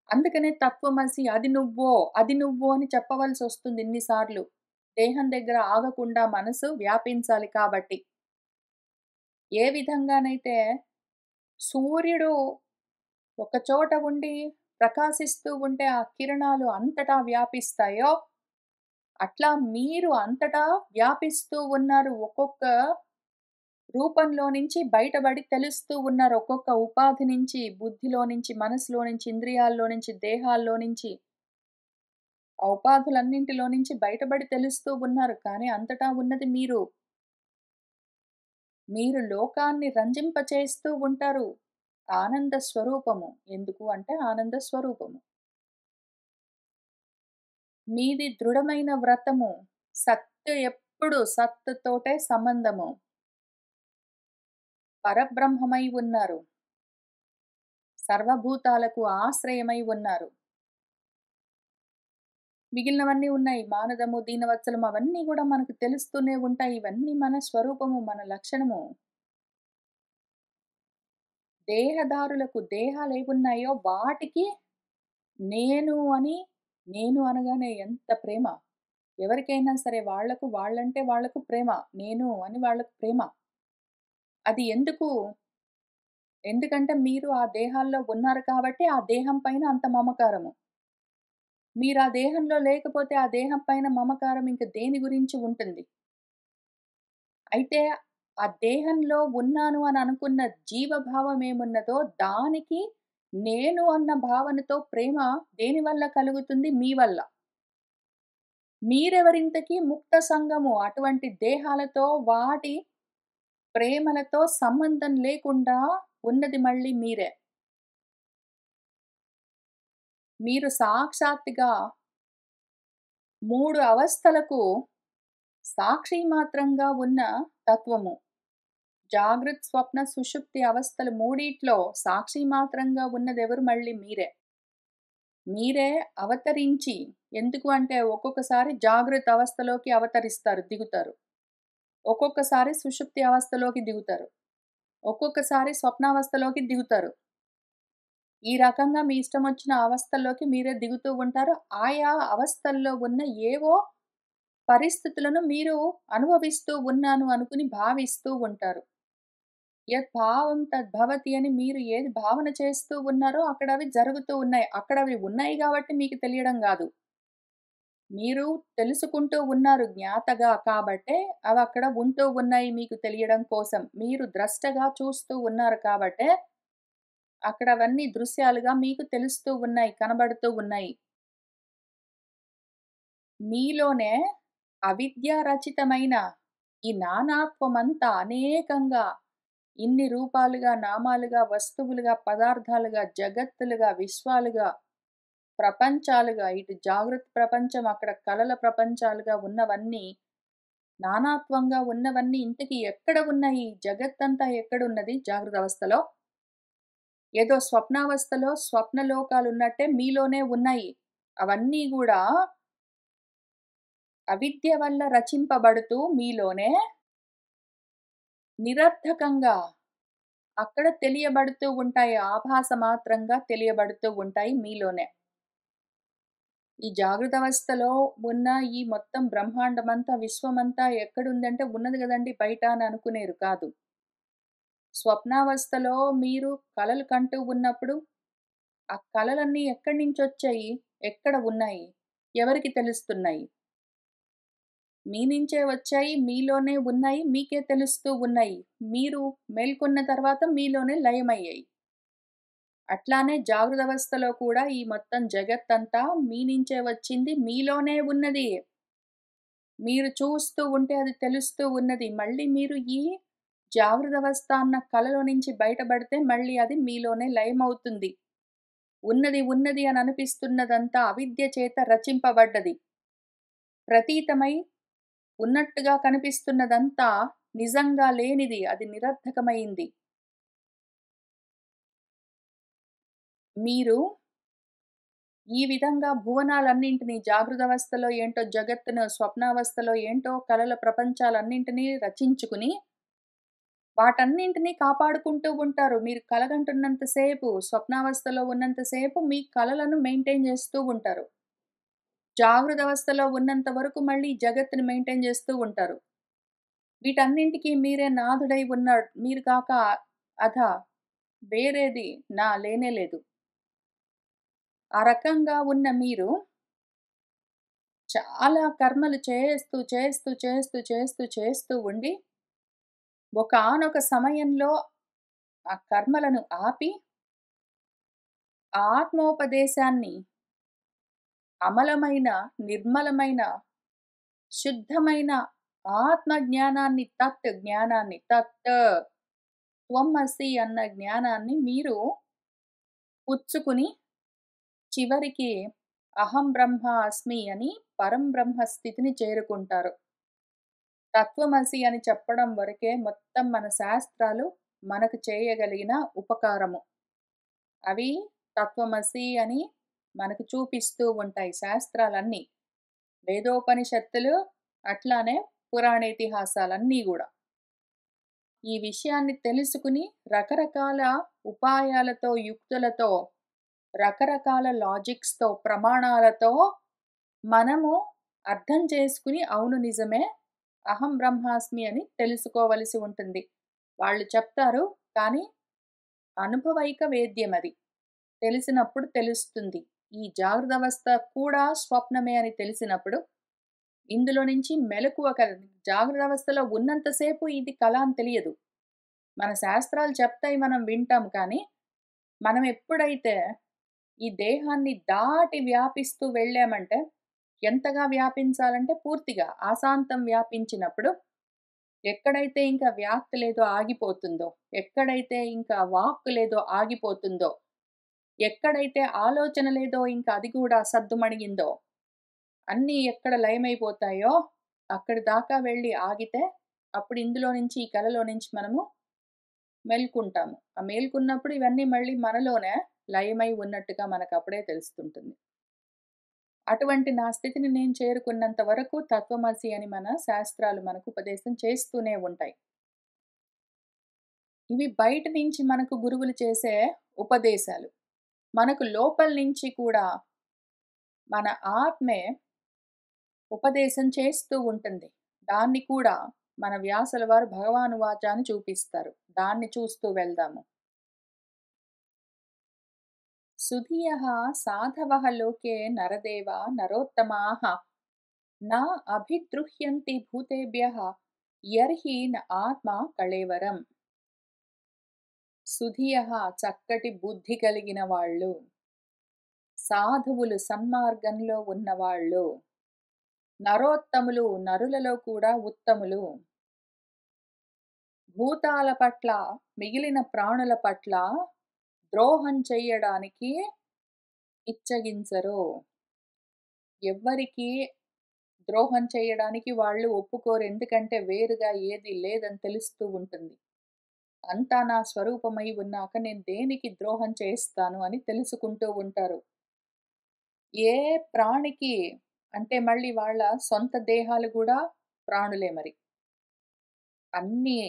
అందుకనే తత్వమసి అది నువ్వో, అది నువ్వో అని చెప్పవలసొస్తుంది ఇన్ని సార్లు. దేహం దగ్గర ఆగకుండా మనసు వ్యాపించాలి కాబట్టి. ఏ విధంగానైతే సూర్యుడు ఒక చోట ఉండి ప్రకాశిస్తూ ఉంటే ఆ కిరణాలు అంతటా వ్యాపిస్తాయో, అట్లా మీరు అంతటా వ్యాపిస్తూ ఉన్నారు. ఒక్కొక్క రూపంలో నుంచి బయటబడి తెలుస్తూ ఉన్నారు. ఒక్కొక్క ఉపాధి నుంచి, బుద్ధిలో నుంచి, మనసులో నుంచి, ఇంద్రియాల్లో నుంచి, దేహాల్లో నుంచి, ఆ ఉపాధులన్నింటిలో నుంచి బయటబడి తెలుస్తూ ఉన్నారు. కానీ అంతటా ఉన్నది మీరు. మీరు లోకాన్ని రంజింపచేస్తూ ఉంటారు. ఆనంద స్వరూపము. ఎందుకు అంటే ఆనంద స్వరూపము. మీది దృఢమైన వ్రతము. సత్తు ఎప్పుడు సత్తుతోటే సంబంధము. పరబ్రహ్మమై ఉన్నారు. సర్వభూతాలకు ఆశ్రయమై ఉన్నారు. మిగిలినవన్నీ ఉన్నాయి. మానదము, దీనవత్సలము అవన్నీ గూడా మనకు తెలుస్తూనే ఉంటాయి. ఇవన్నీ మన స్వరూపము, మన లక్షణము. దేహదారులకు దేహాలేవున్నాయో వాటికి నేను అని నేను అనగానే ఎంత ప్రేమ. ఎవరికైనా సరే వాళ్ళకు వాళ్ళంటే వాళ్ళకు ప్రేమ. నేను అని వాళ్ళకు ప్రేమ. అది ఎందుకు? ఎందుకంటే మీరు ఆ దేహాల్లో ఉన్నారు కాబట్టి ఆ దేహం పైన అంత మమకారము. మీరా దేహంలో లేకపోతే ఆ దేహం పైన మమకారం ఇంక దేని గురించి ఉంటుంది? అయితే ఆ దేహంలో ఉన్నాను అని అనుకున్న జీవభావం ఏమున్నదో దానికి నేను అన్న భావనతో ప్రేమ దేనివల్ల కలుగుతుంది? మీ వల్ల. మీరెవరింతకీ ముక్త సంఘము. అటువంటి దేహాలతో వాటి ప్రేమలతో సంబంధం లేకుండా ఉన్నది మళ్ళీ మీరే. మీరు సాక్షాత్తుగా 3 అవస్థలకు సాక్షి మాత్రంగా ఉన్న తత్వము. జాగ్రత్త, స్వప్న, సుషుప్తి అవస్థలు మూడిట్లో సాక్షి మాత్రంగా ఉన్నదెవరు మళ్ళీ మీరే. మీరే అవతరించి ఎందుకు అంటే ఒక్కొక్కసారి జాగ్రత్త అవస్థలోకి అవతరిస్తారు, దిగుతారు. ఒక్కొక్కసారి సుషుప్తి అవస్థలోకి దిగుతారు. ఒక్కొక్కసారి స్వప్నావస్థలోకి దిగుతారు. ఈ రకంగా మీ ఇష్టమొచ్చిన అవస్థల్లోకి మీరే దిగుతూ ఉంటారు. ఆయా అవస్థల్లో ఉన్న ఏవో పరిస్థితులను మీరు అనుభవిస్తూ ఉన్నాను అనుకుని భావిస్తూ ఉంటారు. యద్భావం తద్భవతి అని మీరు ఏది భావన చేస్తూ ఉన్నారో అక్కడవి జరుగుతూ ఉన్నాయి. అక్కడవి ఉన్నాయి గాబట్టి మీకు తెలియడం గాదు. మీరు తెలుసుకుంటూ ఉన్నారు జ్ఞాతగా కాబట్టే అవక్కడ ఉంటూ ఉన్నాయి మీకు తెలియడం కోసం. మీరు ద్రష్టగా చూస్తూ ఉన్నారు కాబట్టే అక్కడవన్నీ దృశ్యాలుగా మీకు తెలుస్తూ ఉన్నాయి, కనబడుతూ ఉన్నాయి. మీలోనే అవిద్యా రచితమైన ఈ నానాత్వమంతా అనేకంగా ఇన్ని రూపాలుగా, నామాలుగా, వస్తువులుగా, పదార్థాలుగా, జగత్తులుగా, విశ్వాలుగా, ప్రపంచాలుగా ఇటు జాగ్రత్త ప్రపంచం, అక్కడ కలల ప్రపంచాలుగా ఉన్నవన్నీ, నానాత్వంగా ఉన్నవన్నీ ఇంతకీ ఎక్కడ ఉన్నాయి? జగత్తంతా ఎక్కడున్నది జాగ్రత్త అవస్థలో? ఏదో స్వప్నావస్థలో స్వప్నలోకాలున్నట్టే మీలోనే ఉన్నాయి. అవన్నీ గూడా అవిద్య వల్ల రచింపబడుతూ మీలోనే నిరర్థకంగా అక్కడ తెలియబడుతూ ఉంటాయి. ఆభాస మాత్రంగా తెలియబడుతూ ఉంటాయి మీలోనే. ఈ జాగృత అవస్థలో ఉన్న ఈ మొత్తం బ్రహ్మాండమంతా, విశ్వమంతా ఎక్కడుందంటే ఉన్నది గదండీ బయట అని అనుకునేరు కాదు. స్వప్నావస్థలో మీరు కలలు కంటూ ఉన్నప్పుడు, ఆ కలలన్నీ ఎక్కడి నుంచొచ్చాయి? ఎక్కడ ఉన్నాయి? ఎవరికి తెలుస్తున్నాయి? మీ నుంచే వచ్చాయి, మీలోనే ఉన్నాయి, మీకే తెలుస్తూ ఉన్నాయి. మీరు మేల్కొన్న తర్వాత మీలోనే లయమయ్యాయి. అట్లానే జాగృదవస్థలో కూడా ఈ మొత్తం జగత్తంతా మీ నుంచే వచ్చింది, మీలోనే ఉన్నది. మీరు చూస్తూ ఉంటే అది తెలుస్తూ ఉన్నది. మళ్ళీ మీరు ఈ జాగృదవస్థ అన్న కలలో నుంచి బయటపడితే మళ్ళీ అది మీలోనే లయమవుతుంది. ఉన్నది ఉన్నది అని అనిపిస్తున్నదంతా అవిద్య చేత రచింపబడ్డది. ప్రతీతమై ఉన్నట్టుగా కనిపిస్తున్నదంతా నిజంగా లేనిది. అది నిరర్థకమైంది. మీరు ఈ విధంగా భువనాలన్నింటినీ జాగృతావస్థలో ఏంటో జగత్తును, స్వప్నావస్థలో ఏంటో కలల ప్రపంచాలన్నింటినీ రచించుకుని, వాటన్నింటినీ కాపాడుకుంటూ ఉంటారు. మీరు కలగంటున్నంత సేపు, స్వప్నావస్థలో ఉన్నంత సేపు మీ కలలను మెయింటైన్ చేస్తూ ఉంటారు. జాగృతావస్థలో ఉన్నంత వరకు మళ్ళీ జగత్తుని మెయింటైన్ చేస్తూ ఉంటారు. వీటన్నింటికి మీరే నాథుడై ఉన్నాడు. మీరు కాక అధ వేరేది లేనే లేదు. ఆ రకంగా ఉన్న మీరు చాలా కర్మలు చేస్తూ ఉండి, ఒకానొక సమయంలో ఆ కర్మలను ఆపి, ఆత్మోపదేశాన్ని అమలమైన, నిర్మలమైన, శుద్ధమైన ఆత్మ జ్ఞానాన్ని, తత్ త్వమసి అన్న జ్ఞానాన్ని మీరు పుచ్చుకుని, చివరికి అహం బ్రహ్మ అస్మి అని పరంబ్రహ్మ స్థితిని చేరుకుంటారు. తత్వమసి అని చెప్పడం వరకే మొత్తం మన శాస్త్రాలు మనకు చేయగలిగిన ఉపకారము. అవి తత్వమసి అని మనకు చూపిస్తూ ఉంటాయి శాస్త్రాలన్నీ. వేదోపనిషత్తులు, అట్లానే పురాణేతిహాసాలన్నీ గూడా. ఈ విషయాన్ని తెలుసుకుని రకరకాల ఉపాయాలతో, యుక్తులతో, రకరకాల లాజిక్స్‌తో, ప్రమాణాలతో మనము అర్థం చేసుకుని అవును నిజమే, అహం బ్రహ్మాస్మి అని తెలుసుకోవలసి ఉంటుంది. వాళ్ళు చెప్తారు, కానీ అనుభవైక వేద్యమది. తెలిసినప్పుడు తెలుస్తుంది. ఈ జాగ్రత్తవస్థ కూడా స్వప్నమే అని తెలిసినప్పుడు, ఇందులో నుంచి మెలకువ జాగ్రత్తవస్థలో ఉన్నంత సేపు ఇది కల అని తెలియదు. మన శాస్త్రాలు చెప్తాయి, మనం వింటాం కానీ, మనం ఎప్పుడైతే ఈ దేహాన్ని దాటి వ్యాపిస్తూ వెళ్ళామంటే, ఎంతగా వ్యాపించాలంటే పూర్తిగా ఆశాంతం వ్యాపించినప్పుడు, ఎక్కడైతే ఇంకా వ్యాప్తి లేదో ఆగిపోతుందో, ఎక్కడైతే ఇంకా వాక్కు లేదో ఆగిపోతుందో, ఎక్కడైతే ఆలోచన లేదో ఇంకా అది కూడా సద్దుమణిగిందో, అన్నీ ఎక్కడ లయమైపోతాయో అక్కడి దాకా వెళ్ళి ఆగితే, అప్పుడు ఇందులో నుంచి ఈ కలలో నుంచి మనము మేల్కుంటాము. ఆ మేల్కున్నప్పుడు ఇవన్నీ మళ్ళీ మనలోనే లయమై ఉన్నట్టుగా మనకప్పుడే తెలుస్తుంటుంది. అటువంటి నా స్థితిని నేను చేరుకున్నంత వరకు తత్వమసి అని మన శాస్త్రాలు మనకు ఉపదేశం చేస్తూనే ఉంటాయి. ఇవి బయట నుంచి మనకు గురువులు చేసే ఉపదేశాలు. మనకు లోపల నుంచి కూడా మన ఆత్మే ఉపదేశం చేస్తూ ఉంటుంది. దాన్ని కూడా మన వ్యాసుల వారు భగవానువాచ అని చూపిస్తారు. దాన్ని చూస్తూ వెళ్దాము. సుధియః సాధవః లోకే నరదేవా నరోత్తమాః న అభిద్రుహ్యంతి భూతేభ్యః యర్హి న ఆత్మ కళేవరం. సుధియః చక్కటి బుద్ధి కలిగిన వాళ్ళు, సాధువులు సన్మార్గంలో ఉన్నవాళ్ళు, నరోత్తములు నరులలో కూడా ఉత్తములు, భూతాల పట్ల, మిగిలిన ప్రాణుల పట్ల ద్రోహం చెయ్యడానికి ఇచ్చగించరు. ఎవ్వరికీ ద్రోహం చేయడానికి వాళ్ళు ఒప్పుకోరు. ఎందుకంటే వేరుగా ఏది లేదని తెలుస్తూ ఉంటుంది. అంతా నా స్వరూపమై ఉన్నాక నేను దేనికి ద్రోహం చేస్తాను అని తెలుసుకుంటూ ఉంటారు. ఏ ప్రాణికి అంటే మళ్ళీ వాళ్ళ సొంత దేహాలు గూడా ప్రాణులే మరి. అన్నీ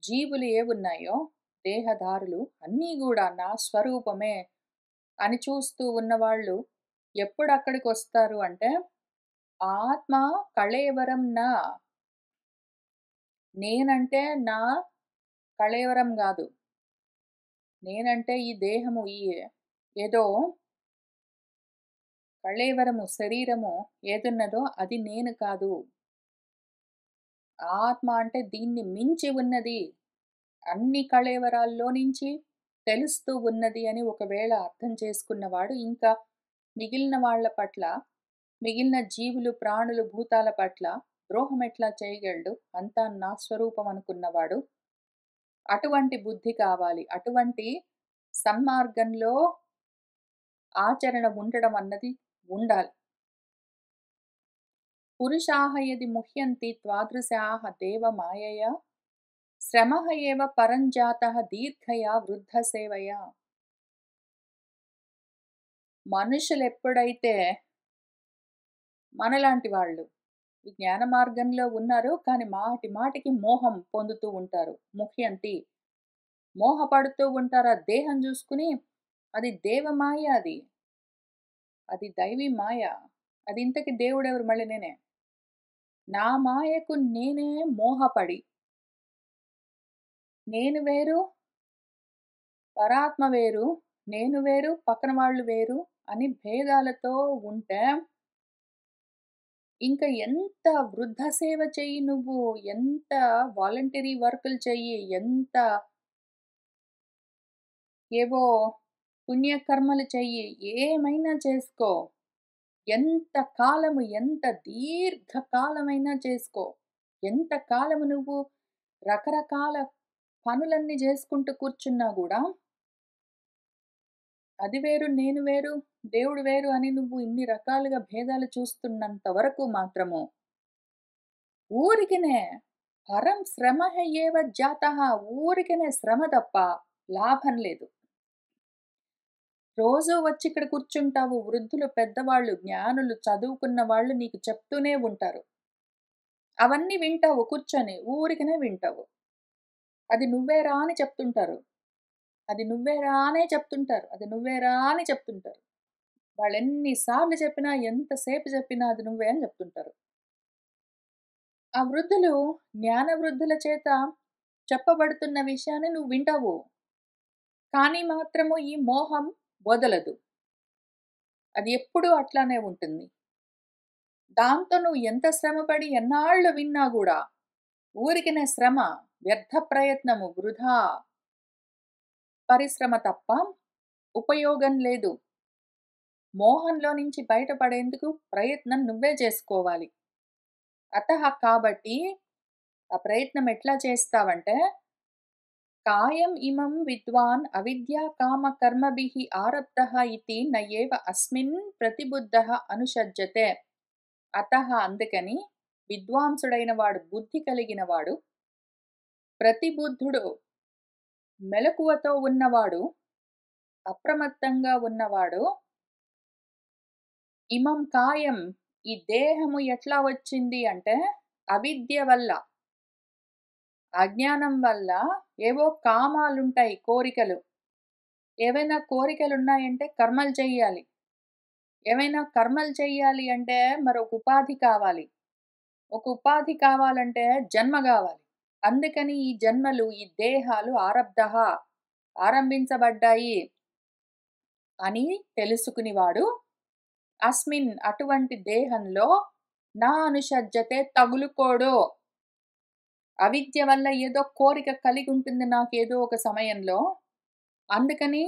జీవులు ఏవున్నాయో దేహధారులు అన్నీ గూడా నా స్వరూపమే అని చూస్తూ ఉన్నవాళ్ళు ఎప్పుడక్కడికొస్తారు అంటే, ఆత్మ కళేవరం నా. నేనంటే నా కళేవరం గాదు. నేనంటే ఈ దేహము ఏదో కళేవరము శరీరము ఏదున్నదో అది నేను కాదు. ఆత్మ అంటే దీన్ని మించి ఉన్నది. అన్ని కళేవరాల్లో నుంచి తెలుస్తూ ఉన్నది అని ఒకవేళ అర్థం చేసుకున్నవాడు ఇంకా మిగిలిన వాళ్ళ పట్ల, మిగిలిన జీవులు, ప్రాణులు, భూతాల పట్ల ద్రోహం ఎట్లా చేయగలడు? అంతా నా స్వరూపం అనుకున్నవాడు. అటువంటి బుద్ధి కావాలి. అటువంటి సన్మార్గంలో ఆచరణ ఉండడం అన్నది ఉండాలి. పురుషాః యది ముహ్యంతి త్వాదృశాః దేవ మాయయా శ్రమః ఏవ పరంజాతః దీర్ఘయా వృద్ధ సేవయా. మనుషులెప్పుడైతే మనలాంటి వాళ్ళు ఈ జ్ఞాన మార్గంలో ఉన్నారు, కానీ మాటి మాటికి మోహం పొందుతూ ఉంటారు. ముహ్యంతి మోహపడుతూ ఉంటారు. ఆ దేహం చూసుకుని అది దేవమాయ, అది దైవీ మాయ. అది ఇంతకి దేవుడెవరు? మళ్ళీ నేనే. నా మాయకు నేనే మోహపడి నేను వేరు, పరాత్మ వేరు, నేను వేరు, పక్కన వాళ్ళు వేరు అని భేదాలతో ఉంటే ఇంక ఎంత వృద్ధ సేవ చెయ్యి నువ్వు, ఎంత వాలంటరీ వర్కులు చెయ్యి, ఎంత ఏవో పుణ్యకర్మలు చెయ్యి, ఏమైనా చేసుకో. ఎంత కాలము, ఎంత దీర్ఘకాలమైనా చేసుకో. ఎంత కాలము నువ్వు రకరకాల పనులన్నీ చేసుకుంటూ కూర్చున్నా గూడా అది వేరు, నేను వేరు, దేవుడు వేరు అని నువ్వు ఇన్ని రకాలుగా భేదాలు చూస్తున్నంత వరకు మాత్రము ఊరికినే పరం శ్రమః ఏవ జాతః, ఊరికినే శ్రమ తప్ప లాభం లేదు. రోజూ వచ్చి ఇక్కడ కూర్చుంటావు. వృద్ధులు, పెద్దవాళ్ళు, జ్ఞానులు, చదువుకున్న వాళ్ళు నీకు చెప్తూనే ఉంటారు. అవన్నీ వింటావు కూర్చొని, ఊరికినే వింటావు. అది నువ్వేరా అని చెప్తుంటారు. అది నువ్వేరా అనే చెప్తుంటారు. అది నువ్వేరా అని చెప్తుంటారు. వాళ్ళెన్ని సార్లు చెప్పినా, ఎంతసేపు చెప్పినా అది నువ్వే అని చెప్తుంటారు. ఆ వృద్ధులు, జ్ఞాన వృద్ధుల చేత చెప్పబడుతున్న విషయాన్ని నువ్వు వింటావు. కానీ మాత్రము ఈ మోహం వదలదు. అది ఎప్పుడూ అట్లానే ఉంటుంది. దాంతో నువ్వు ఎంత శ్రమపడి ఎన్నాళ్ళు విన్నా గూడా ఊరికినే శ్రమ, వ్యర్థ ప్రయత్నము, వృధా పరిశ్రమ తప్ప ఉపయోగం లేదు. మోహంలో నుంచి బయటపడేందుకు ప్రయత్నం నువ్వే చేసుకోవాలి. కాబట్టి ఆ ప్రయత్నం ఎట్లా చేస్తావంటే, కాయం ఇమం విద్వాన్ అవిద్యా కామ కర్మభిః ఆరబ్ధః ఇతి నయేవ అస్మిన్ ప్రతిబుద్ధః అనుషజ్యతే. అందుకని విద్వాంసుడైన వాడు, బుద్ధి కలిగిన వాడు, ప్రతిబుద్ధుడు, మెలకువతో ఉన్నవాడు, అప్రమత్తంగా ఉన్నవాడు, ఇమం కాయం, ఈ దేహము ఎట్లా వచ్చింది అంటే అవిద్య వల్ల, అజ్ఞానం వల్ల ఏవో కామాలుంటాయి, కోరికలు. ఏవైనా కోరికలున్నాయంటే కర్మలు చెయ్యాలి. ఏవైనా కర్మలు చెయ్యాలి అంటే మరొక ఉపాధి కావాలి. ఒక ఉపాధి కావాలంటే జన్మ గావాలి. అందుకని ఈ జన్మలు, ఈ దేహాలు ఆరబ్ధః, ఆరంభించబడ్డాయి అని తెలుసుకునివాడు అస్మిన్, అటువంటి దేహంలో నా అనుషజ్యతే, తగులుకోడు. అవిద్య వల్ల ఏదో కోరిక కలిగి ఉంటుంది నాకేదో ఒక సమయంలో. అందుకని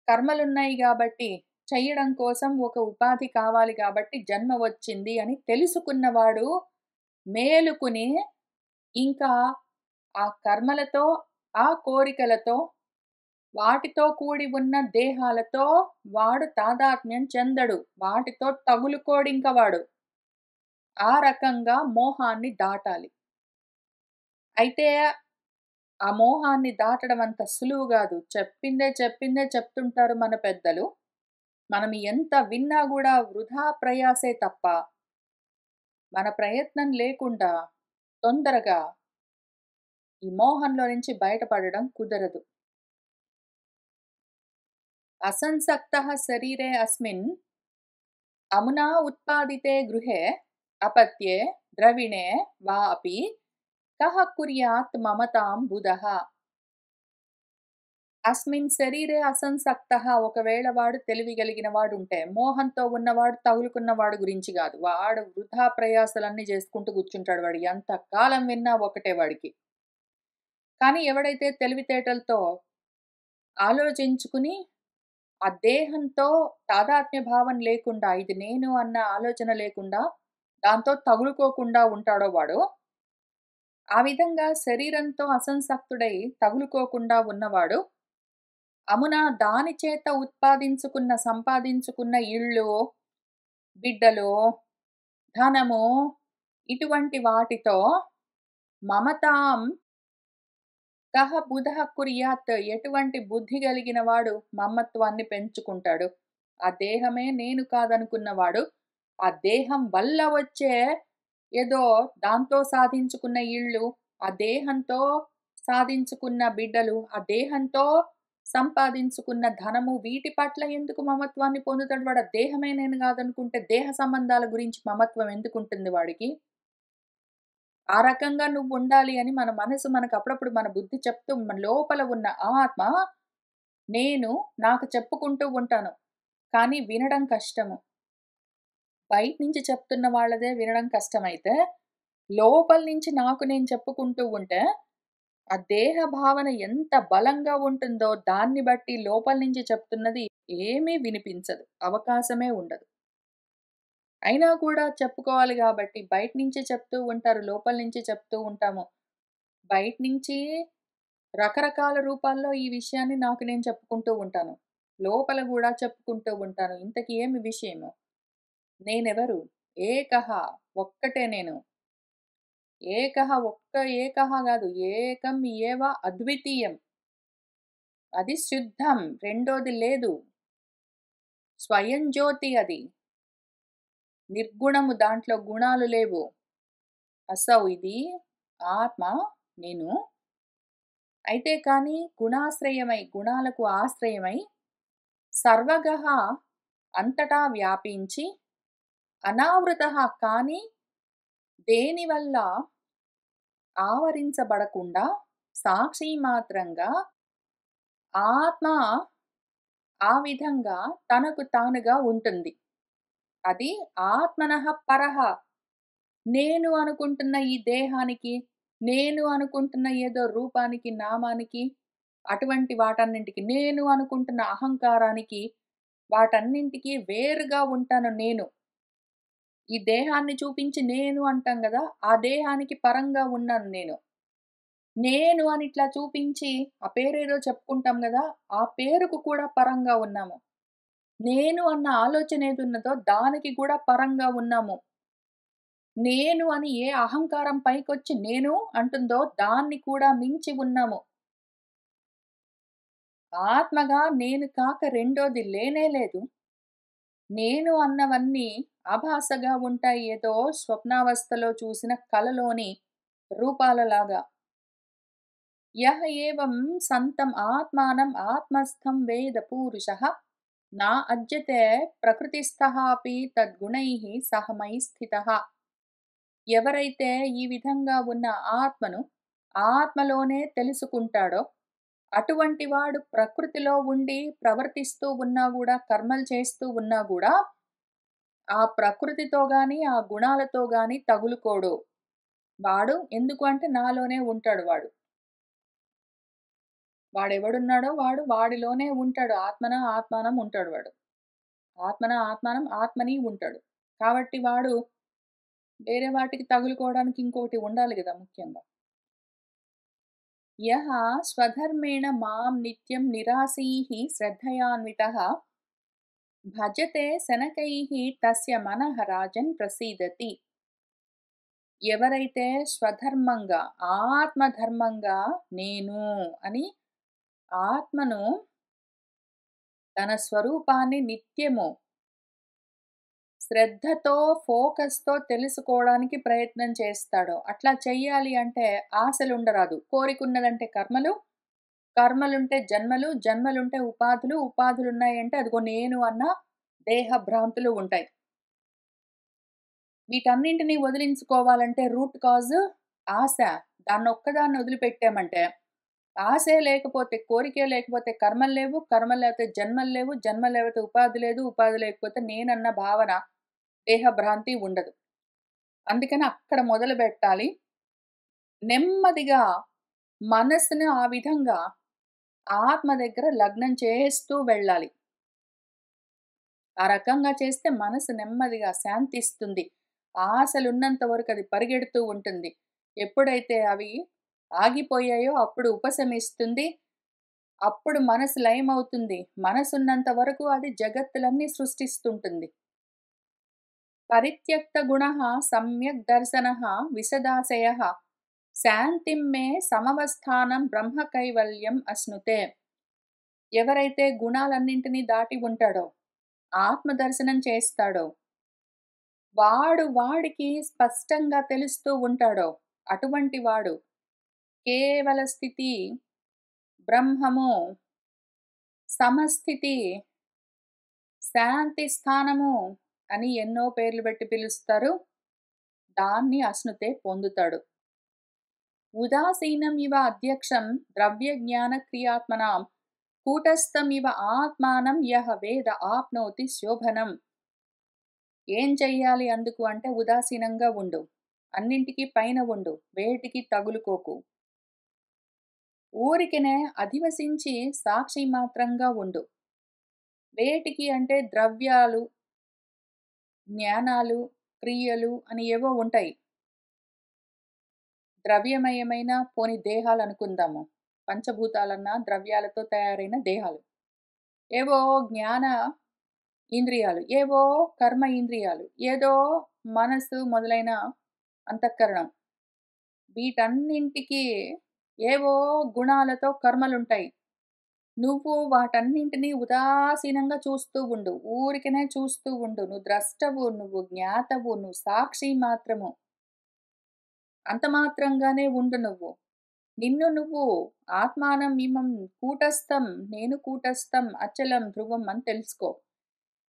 కర్మలున్నాయి గాబట్టి, చెయ్యడం కోసం ఒక ఉపాధి కావాలి గాబట్టి జన్మ వచ్చింది అని తెలుసుకున్నవాడు మేలుకుని ఇంకా ఆ కర్మలతో, ఆ కోరికలతో, వాటితో కూడి ఉన్న దేహాలతో వాడు తాదాత్మ్యం చెందడు. వాటితో తగులుకోడింక వాడు. ఆ రకంగా మోహాన్ని దాటాలి. అయితే ఆ మోహాన్ని దాటడం అంత సులువు గాదు. చెప్పిందే చెప్పిందే చెప్తుంటారు మన పెద్దలు. మనం ఎంత విన్నా గూడా వృధా ప్రయాసే తప్ప, మన ప్రయత్నం లేకుండా తొందరగా ఈ మోహంలో నుంచి బయటపడడం కుదరదు. అసంసక్తః శరీరే అస్మిన్ అమునా ఉత్పాదితే గృహే అపత్యే ద్రవిణే వా అపి కః కుర్యాత్ మమతాం బుధః. అస్మిన్ శరీరే అసంసక్తః ఒకవేళ వాడు తెలివి కలిగిన వాడుంటే, మోహంతో ఉన్నవాడు తగులుకున్న వాడు గురించి గాదు. వాడు వృథా ప్రయాసలన్నీ జేసుకుంటూ కూర్చుంటాడు వాడు. ఎంత కాలం విన్నా ఒకటే వాడికి. కానీ ఎవడైతే తెలివితేటలతో ఆలోచించుకుని, ఆ దేహంతో తాదాత్మ్య భావం లేకుండా, ఇది నేను అన్న ఆలోచన లేకుండా, దాంతో తగులుకోకుండా ఉంటాడో వాడు, ఆ విధంగా శరీరంతో అసంసక్తుడై తగులుకోకుండా ఉన్నవాడు, అమున దాని చేత సంపాదించుకున్న ఇళ్ళు, బిడ్డలు, ధనము ఇటువంటి వాటితో మమతాం కహ బుధః కుర్యాత్ ఎటువంటి బుద్ధి కలిగిన వాడు మమత్వాన్ని పెంచుకుంటాడు. ఆ దేహమే నేను కాదనుకున్నవాడు, ఆ దేహం వల్ల వచ్చే ఏదో దాంతో సాధించుకున్న ఇళ్ళు, ఆ దేహంతో సాధించుకున్న బిడ్డలు, ఆ దేహంతో సంపాదించుకున్న ధనము వీటి పట్ల ఎందుకు మమత్వాన్ని పొందుతాడు వాడు? ఆ దేహమే నేను కాదనుకుంటే దేహ సంబంధాల గురించి మమత్వం ఎందుకుంటుంది వాడికి? ఆ రకంగా నువ్వుండాలి అని మన మనసు మనకప్పుడప్పుడు మన బుద్ధి చెప్తూ మన లోపల ఉన్న ఆత్మ నేను నాకు చెప్పుకుంటూ ఉంటాను. కానీ వినడం కష్టము. బయట నుంచి చెప్తున్న వాళ్ళదే వినడం కష్టమైతే, లోపల నుంచి నాకు నేను చెప్పుకుంటూ ఉంటే, ఆ దేహ భావన ఎంత బలంగా ఉంటుందో దాన్ని బట్టి లోపల నుంచి చెప్తున్నది ఏమీ వినిపించదు. అవకాశమే ఉండదు. అయినా కూడా చెప్పుకోవాలి గాబట్టి బయట నుంచి చెప్తూ ఉంటారు. లోపల నుంచి చెప్తూ ఉంటాము. బయట నుంచి రకరకాల రూపాల్లో ఈ విషయాన్ని నాకు నేను చెప్పుకుంటూ ఉంటాను. లోపల గూడా చెప్పుకుంటూ ఉంటాను. ఇంతకి ఏమి విషయము? నేనెవరు? ఏకహ ఒక్కటే నేను. ఏకహ ఒక్క ఏకహ గాదు. ఏకం ఏవ అద్వితీయం. అది శుద్ధం. రెండోది లేదు. స్వయం జ్యోతి అది. నిర్గుణము దాంట్లో గుణాలు లేవు. అసౌ ఇది ఆత్మ నేను. అయితే కానీ గుణాశ్రయమై, గుణాలకు ఆశ్రయమై సర్వగః అంతటా వ్యాపించి అనావృతః కానీ దేనివల్ల ఆవరించబడకుండా సాక్షి మాత్రంగా ఆత్మ ఆ విధంగా తనకు తానుగా ఉంటుంది. అది ఆత్మనః పరః. నేను అనుకుంటున్న ఈ దేహానికి, నేను అనుకుంటున్న ఏదో రూపానికి, నామానికి, అటువంటి వాటన్నింటికి, నేను అనుకుంటున్న అహంకారానికి, వాటన్నింటికి వేరుగా ఉంటాను నేను. ఈ దేహాన్ని చూపించి నేను అంటాం గదా! ఆ దేహానికి పరంగా ఉన్నాను నేను. నేను అని ఇట్లా చూపించి, ఆ పేరేదో చెప్పుకుంటాం గదా! ఆ పేరుకు కూడా పరంగా ఉన్నాము. నేను అన్న ఆలోచన ఏదున్నదో దానికి కూడా పరంగా ఉన్నాము. నేను అని ఏ అహంకారం పైకొచ్చి నేను అంటుందో దాన్ని కూడా మించి ఉన్నాము. ఆత్మగా నేను కాక రెండోది లేనే లేదు. నేను అన్నవన్నీ ఆభాసగా ఉంటాయి. ఏదో స్వప్నావస్థలో చూసిన కలలోని రూపాలలాగా. యః ఏవం సంతం ఆత్మానం ఆత్మస్థం వేద పూరుషః నా అజ్యతే ప్రకృతిస్థః అపి తద్గుణైః సహ మయి స్థితః. ఎవరైతే ఈ విధంగా ఉన్న ఆత్మను ఆత్మలోనే తెలుసుకుంటాడో, అటువంటి వాడు ప్రకృతిలో ఉండి ప్రవర్తిస్తూ ఉన్నా గూడా, కర్మలు చేస్తూ ఉన్నా గూడా, ఆ ప్రకృతితో గాని, ఆ గుణాలతో గాని తగులుకోడు. వాడు ఎందుకు అంటే నాలోనే ఉంటాడు వాడు. వాడెవడున్నాడో వాడు వాడిలోనే ఉంటాడు. ఆత్మన ఆత్మానం ఉంటాడు వాడు. ఆత్మన ఆత్మానం ఆత్మని ఉంటాడు. కాబట్టి వాడు వేరే వాటికి తగులుకోవడానికి ఇంకోటి ఉండాలి గదా ముఖ్యంగా. యః స్వధర్మేణ మాం నిత్యం నిరాసీః శ్రద్ధయాన్వితః భజతే శనకైః తస్య మనః రాజన్ ప్రసీదతి. ఎవరైతే స్వధర్మంగా, ఆత్మధర్మంగా నేను అని ఆత్మను తన స్వరూపాన్ని నిత్యము శ్రద్ధతో, ఫోకస్‌తో తెలుసుకోవడానికి ప్రయత్నం చేస్తాడో, అట్లా చెయ్యాలి అంటే ఆశలుండరాదు. కోరికున్నదంటే కర్మలు, కర్మలుంటే జన్మలు, జన్మలుంటే ఉపాధులు, ఉపాధులున్నాయంటే అదిగో నేను అన్న దేహ భ్రాంతులు ఉంటాయి. వీటన్నింటిని వదిలించుకోవాలంటే రూట్ కాజ్ ఆశ. దాన్నొక్కదాన్ని వదిలిపెట్టామంటే ఆశే లేకపోతే, కోరికే లేకపోతే కర్మలు లేవు, కర్మలు లేకపోతే జన్మలు లేవు, జన్మలు లేకపోతే ఉపాధి లేదు, ఉపాధి లేకపోతే నేనన్న భావన, దేహభ్రాంతి ఉండదు. అందుకని అక్కడ మొదలుబెట్టాలి. నెమ్మదిగా మనసుని ఆ విధంగా ఆత్మ దగ్గర లగ్నం చేస్తూ వెళ్ళాలి. ఆ రకంగా చేస్తే మనసు నెమ్మదిగా శాంతిస్తుంది. ఆశలున్నంత వరకు అది పరిగెడుతూ ఉంటుంది. ఎప్పుడైతే అవి ఆగిపోయాయో అప్పుడు ఉపశమిస్తుంది. అప్పుడు మనసు లయమవుతుంది. మనసున్నంత వరకు అది జగత్తులన్నీ సృష్టిస్తుంటుంది. పరిత్యక్త గుణః సమ్యక్ దర్శనః విశదాశయః శాంతిం మే సమవస్థానం బ్రహ్మ కైవల్యం అశ్నుతే. ఎవరైతే గుణాలన్నింటినీ దాటి ఉంటాడో, ఆత్మ దర్శనం చేస్తాడో, వాడికి స్పష్టంగా తెలుస్తూ ఉంటాడో, అటువంటి వాడు కేవల స్థితి, బ్రహ్మము, సమస్థితి, శాంతి స్థానము అని ఎన్నో పేర్లు పెట్టి పిలుస్తారు. దాన్ని అశ్నుతే పొందుతాడు. ఉదాసీనం ఇవ అధ్యక్షం ద్రవ్య జ్ఞాన క్రియాత్మనాం కూటస్థం ఇవ ఆత్మానం యః వేద ఆప్నోతి శోభనం. ఏం చెయ్యాలి అందుకు అంటే ఉదాసీనంగా ఉండు. అన్నింటికి పైన ఉండు. వేటికి తగులుకోకు. ఊరికినే అధివసించి సాక్షి మాత్రంగా ఉండు. వేటికి అంటే ద్రవ్యాలు, జ్ఞానాలు, క్రియలు అని ఏవో ఉంటాయి. ద్రవ్యమయమైన పోని దేహాలు అనుకుందాము. పంచభూతాలన్నా ద్రవ్యాలతో తయారైన దేహాలు. ఏవో జ్ఞాన ఇంద్రియాలు, ఏవో కర్మ ఇంద్రియాలు, ఏదో మనసు మొదలైన అంతఃకరణం. వీటన్నింటికి ఏవో గుణాలతో కర్మలుంటాయి. నువ్వు వాటన్నింటినీ ఉదాసీనంగా చూస్తూ ఉండు. ఊరికనే చూస్తూ ఉండు. నువ్వు ద్రష్టవు, నువ్వు జ్ఞాతవు, నువ్వు సాక్షి మాత్రము. అంత మాత్రంగానే ఉండు నువ్వు. నిన్ను నువ్వు ఆత్మానం ఇమం కూటస్థం, నేను కూటస్థం, అచలం, ధ్రువం అని తెలుసుకో.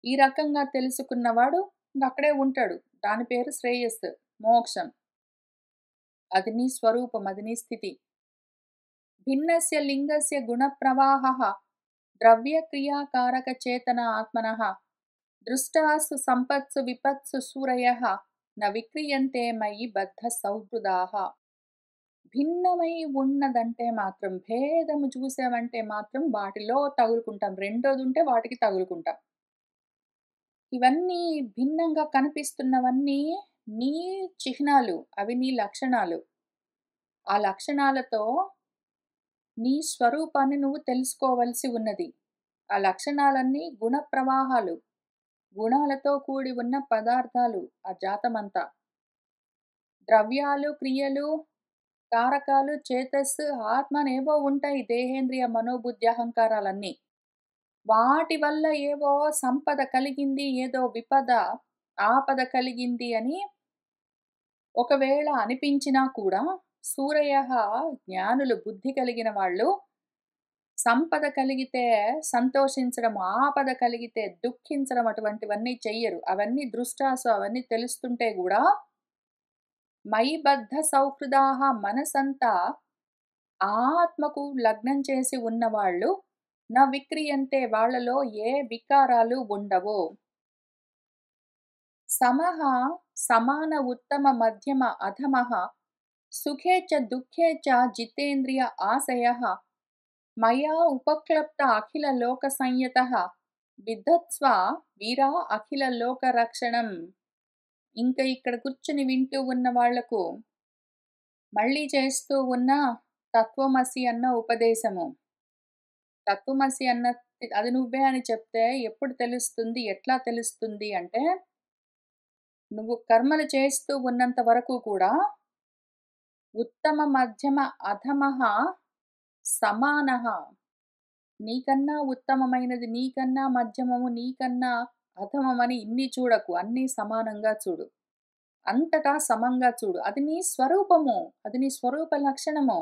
ఈ రకంగా తెలుసుకున్నవాడు అక్కడే ఉంటాడు. దాని పేరు శ్రేయస్సు, మోక్షం. అది నీ స్వరూపం, అది నీ స్థితి. భిన్నస్య లింగస్య గుణప్రవాహః ద్రవ్యక్రియాకారకచేతన ఆత్మనః దృష్టాసు సంపత్సు విపత్సు సూరయః న విక్రియంతే మయి బద్ధ సౌహృదాః. భిన్నమై ఉన్నదంటే మాత్రం, భేదము చూసామంటే మాత్రం వాటిలో తగులుకుంటాం. రెండోది ఉంటే వాటికి తగులుకుంటాం. ఇవన్నీ భిన్నంగా కనిపిస్తున్నవన్నీ నీ చిహ్నాలు, అవి నీ లక్షణాలు. ఆ లక్షణాలతో నీ స్వరూపాన్ని నువ్వు తెలుసుకోవలసి ఉన్నది. ఆ లక్షణాలన్నీ గుణ ప్రవాహాలు. గుణాలతో కూడి ఉన్న పదార్థాలు ఆ జాతమంతా. ద్రవ్యాలు, క్రియలు, కారకాలు, చేతస్సు, ఆత్మ అనేవో ఉంటాయి. దేహేంద్రియ మనోబుద్ధి అహంకారాలన్నీ. వాటి వల్ల ఏవో సంపద కలిగింది, ఏదో విపద, ఆపద కలిగింది అని ఒకవేళ అనిపించినా కూడా సూరయః జ్ఞానులు, బుద్ధి కలిగిన వాళ్ళు సంపద కలిగితే సంతోషించడం, ఆపద కలిగితే దుఃఖించడం అటువంటివన్నీ చెయ్యరు. అవన్నీ దృష్టాసు, అవన్నీ తెలుస్తుంటే గూడా మయి బద్ధ సౌహృదాః మనసంతా ఆత్మకు లగ్నం చేసి ఉన్నవాళ్ళు న విక్రియంతే వాళ్ళలో ఏ వికారాలు ఉండవు. సమః సమాన ఉత్తమ మధ్యమ అధమః సుఖే చ దుఃఖే చ జితేంద్రియ ఆశయః మయా ఉపక్లప్త అఖిల లోక సంయతః విద్ధత్స్వ వీరా అఖిల లోక రక్షణం. ఇంకా ఇక్కడ కూర్చుని వింటూ ఉన్న వాళ్లకు మళ్ళీ చేస్తూ ఉన్న తత్వమసి అన్న ఉపదేశము. తత్వమసి అన్న అది నువ్వే అని చెప్తే ఎప్పుడు తెలుస్తుంది, ఎట్లా తెలుస్తుంది అంటే, నువ్వు కర్మలు చేస్తూ ఉన్నంత వరకు కూడా ఉత్తమ మధ్యమ అధమః సమానః. నీకన్నా ఉత్తమమైనది, నీకన్నా మధ్యమము, నీకన్నా అధమమని ఇన్ని చూడకు. అన్నీ సమానంగా చూడు. అంతటా సమంగా చూడు. అది నీ స్వరూపము. అది నీ స్వరూప లక్షణము.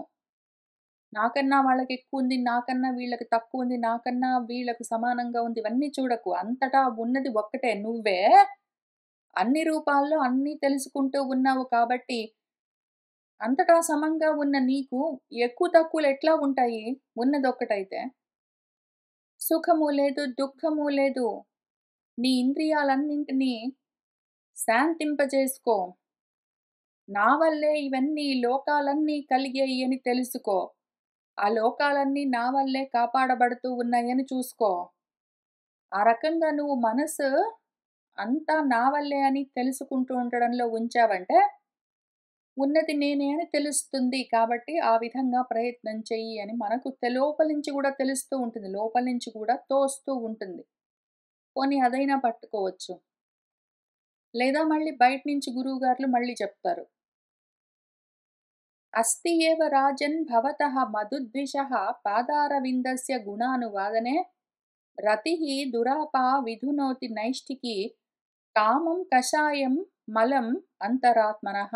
నాకన్నా వాళ్ళకి ఎక్కువుంది, నాకన్నా వీళ్ళకి తక్కువుంది, నాకన్నా వీళ్ళకు సమానంగా ఉంది, ఇవన్నీ చూడకు. అంతటా ఉన్నది ఒక్కటే. నువ్వే అన్ని రూపాల్లో అన్నీ తెలుసుకుంటూ ఉన్నావు కాబట్టి అంతటా సమంగా ఉన్న నీకు ఎక్కువ తక్కువలు ఎట్లా ఉంటాయి? ఉన్నదొక్కటైతే. సుఖము లేదు, దుఃఖము లేదు. నీ ఇంద్రియాలన్నింటినీ శాంతింపజేసుకో. నా వల్లే ఇవన్నీ లోకాలన్నీ కలిగాయి అని తెలుసుకో. ఆ లోకాలన్నీ నా వల్లే కాపాడబడుతూ ఉన్నాయని చూసుకో. ఆ రకంగా నువ్వు మనసు అంతా నా వల్లే అని తెలుసుకుంటూ ఉండడంలో ఉంచావంటే, ఉన్నది నేనే అని తెలుస్తుంది. కాబట్టి ఆ విధంగా ప్రయత్నం చెయ్యి అని మనకు లోపల నుంచి గూడా తెలుస్తూ ఉంటుంది. లోపల నుంచి కూడా తోస్తూ ఉంటుంది. పోనీ అదైనా పట్టుకోవచ్చు. లేదా మళ్ళీ బయట నుంచి గురువుగార్లు మళ్ళీ చెప్తారు. అస్తి ఏవ రాజన్ భవతః మధుద్విషః పాదారవిందస్య గుణానువాదనే రతిః దురాపా విధునోతి నైష్ఠికీ కామం కషాయం మలం అంతరాత్మనః.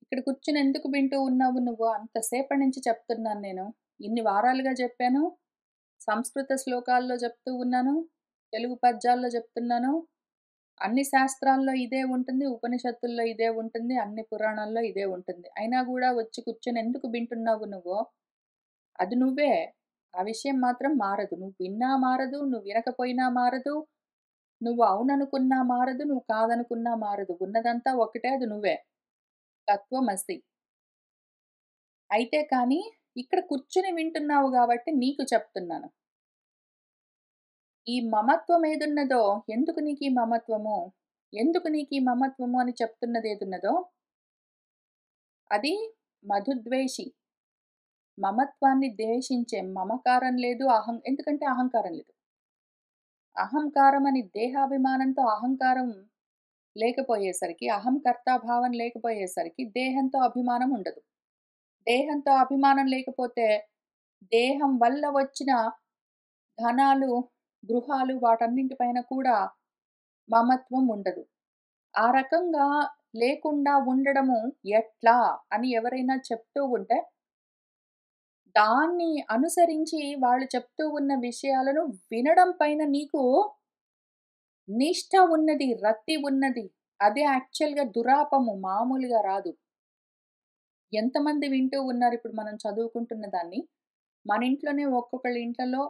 ఇక్కడ కూర్చొని ఎందుకు వింటూ ఉన్నావు నువ్వు? అంతసేపటి నుంచి చెప్తున్నాను నేను. ఇన్ని వారాలుగా చెప్పాను. సంస్కృత శ్లోకాల్లో చెప్తూ ఉన్నాను. తెలుగు పద్యాల్లో చెప్తున్నాను. అన్ని శాస్త్రాల్లో ఇదే ఉంటుంది. ఉపనిషత్తుల్లో ఇదే ఉంటుంది. అన్ని పురాణాల్లో ఇదే ఉంటుంది. అయినా గూడా వచ్చి కూర్చొని ఎందుకు వింటున్నావు నువ్వు? అది నువ్వే. ఆ విషయం మాత్రం మారదు. నువ్వు విన్నా మారదు. నువ్వు వినకపోయినా మారదు. నువ్వు అవుననుకున్నా మారదు. నువ్వు కాదనుకున్నా మారదు. ఉన్నదంతా ఒకటే, అది నువ్వే. తత్వమసి. అయితే కానీ ఇక్కడ కూర్చొని వింటున్నావు గాబట్టి నీకు చెప్తున్నాను. ఈ మమత్వం ఏదున్నదో, ఎందుకు నీకీ మమత్వము? ఎందుకు నీకీ మమత్వము అని చెప్తున్నదేదున్నదో, అది మధుద్వేషి. మమత్వాన్ని ద్వేషించే మమకారం లేదు, ఎందుకంటే అహంకారం లేదు. అహంకారం అని దేహాభిమానంతో అహంకారం లేకపోయేసరికి, అహంకర్తాభావం లేకపోయేసరికి దేహంతో అభిమానం ఉండదు. దేహంతో అభిమానం లేకపోతే, దేహం వల్ల వచ్చిన ధనాలు, గృహాలు వాటన్నింటి పైన కూడా మమత్వం ఉండదు. ఆ రకంగా లేకుండా ఉండడము ఎట్లా అని ఎవరైనా చెప్తూ ఉంటే, దాన్ని అనుసరించి వాళ్ళు చెప్తూ ఉన్న విషయాలను వినడం పైన నీకు నిష్ఠ ఉన్నది, రతి ఉన్నది. అదే యాక్చువల్‌గా దురాపము మామూలుగా రాదు. ఎంతమంది వింటూ ఉన్నారు ఇప్పుడు మనం చదువుకుంటున్న దాన్ని. మన ఇంట్లోనే ఒక్కొక్కళ్ళ ఇంట్లలో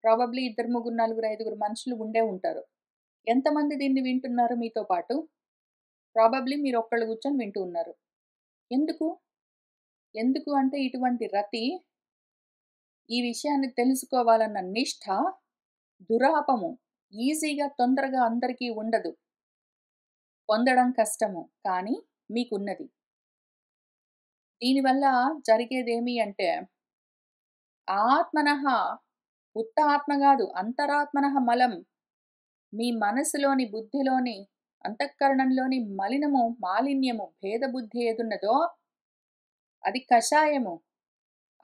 ప్రాబబ్లీ ఇద్దరు, ముగ్గురు, నలుగురు, ఐదుగురు మనుషులు ఉండే ఉంటారు. ఎంతమంది దీన్ని వింటున్నారు మీతో పాటు? ప్రాబబ్లీ మీరొక్కళ్ళు కూర్చొని వింటూ ఉన్నారు. ఎందుకు? ఎందుకు అంటే ఇటువంటి రతి, ఈ విషయాన్ని తెలుసుకోవాలన్న నిష్ఠ, దురాపము ఈజీగా తొందరగా అందరికీ ఉండదు. పొందడం కష్టము. కానీ మీకున్నది. దీనివల్ల జరిగేదేమి అంటే, ఆత్మనః ఉత్త ఆత్మ గాదు, అంతరాత్మనః మలం. మీ మనసులోని, బుద్ధిలోని, అంతఃకరణంలోని మాలిన్యము, భేదబుద్ధి ఏదున్నదో అది కషాయము.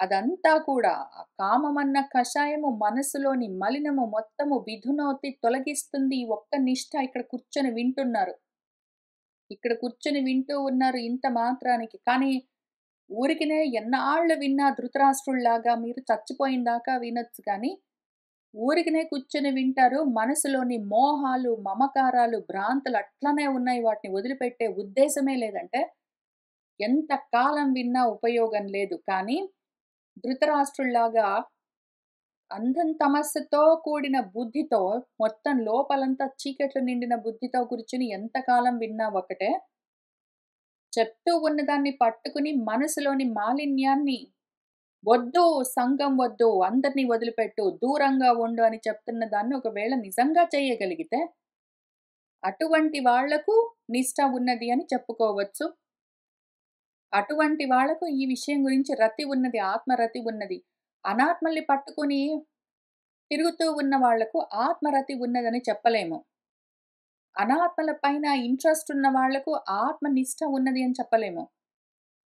అదంతా కూడా ఆ కామమన్న కషాయము మనసులోని మలినము మొత్తము విధునోతి తొలగిస్తుంది. ఈ ఒక్క నిష్ఠ ఇక్కడ కూర్చొని వింటున్నారు. ఇక్కడ కూర్చొని వింటూ ఉన్నారు ఇంత మాత్రానికి. కానీ ఊరికినే ఎన్నాళ్ళు విన్నా ధృతరాష్ట్రుల్లాగా మీరు చచ్చిపోయిందాకా వినొచ్చు కానీ, ఊరికినే కూర్చొని వింటారు. మనసులోని మోహాలు, మమకారాలు, భ్రాంతులు అట్లనే ఉన్నాయి. వాటిని వదిలిపెట్టే ఉద్దేశమే లేదంటే, ఎంత కాలం విన్నా ఉపయోగం లేదు. కానీ ధృతరాష్ట్రుల్లాగా అంధం తమస్సుతో కూడిన బుద్ధితో, మొత్తం లోపలంతా చీకట్లు నిండిన బుద్ధితో కూర్చొని ఎంతకాలం విన్నా ఒకటే. చెప్తూ ఉన్నదాన్ని పట్టుకుని మనసులోని మాలిన్యాన్ని వద్దు, సంఘం వద్దు, అందరిని వదిలిపెట్టు, దూరంగా ఉండు అని చెప్తున్న దాన్ని ఒకవేళ నిజంగా చేయగలిగితే, అటువంటి వాళ్లకు నిష్ఠ ఉన్నది అని చెప్పుకోవచ్చు. అటువంటి వాళ్లకు ఈ విషయం గురించి రతి ఉన్నది, ఆత్మరతి ఉన్నది. అనాత్మల్ని పట్టుకొని తిరుగుతూ ఉన్న వాళ్లకు ఆత్మరతి ఉన్నదని చెప్పలేము. అనాత్మల పైన ఇంట్రెస్ట్ ఉన్న వాళ్లకు ఆత్మనిష్ట ఉన్నది అని చెప్పలేము.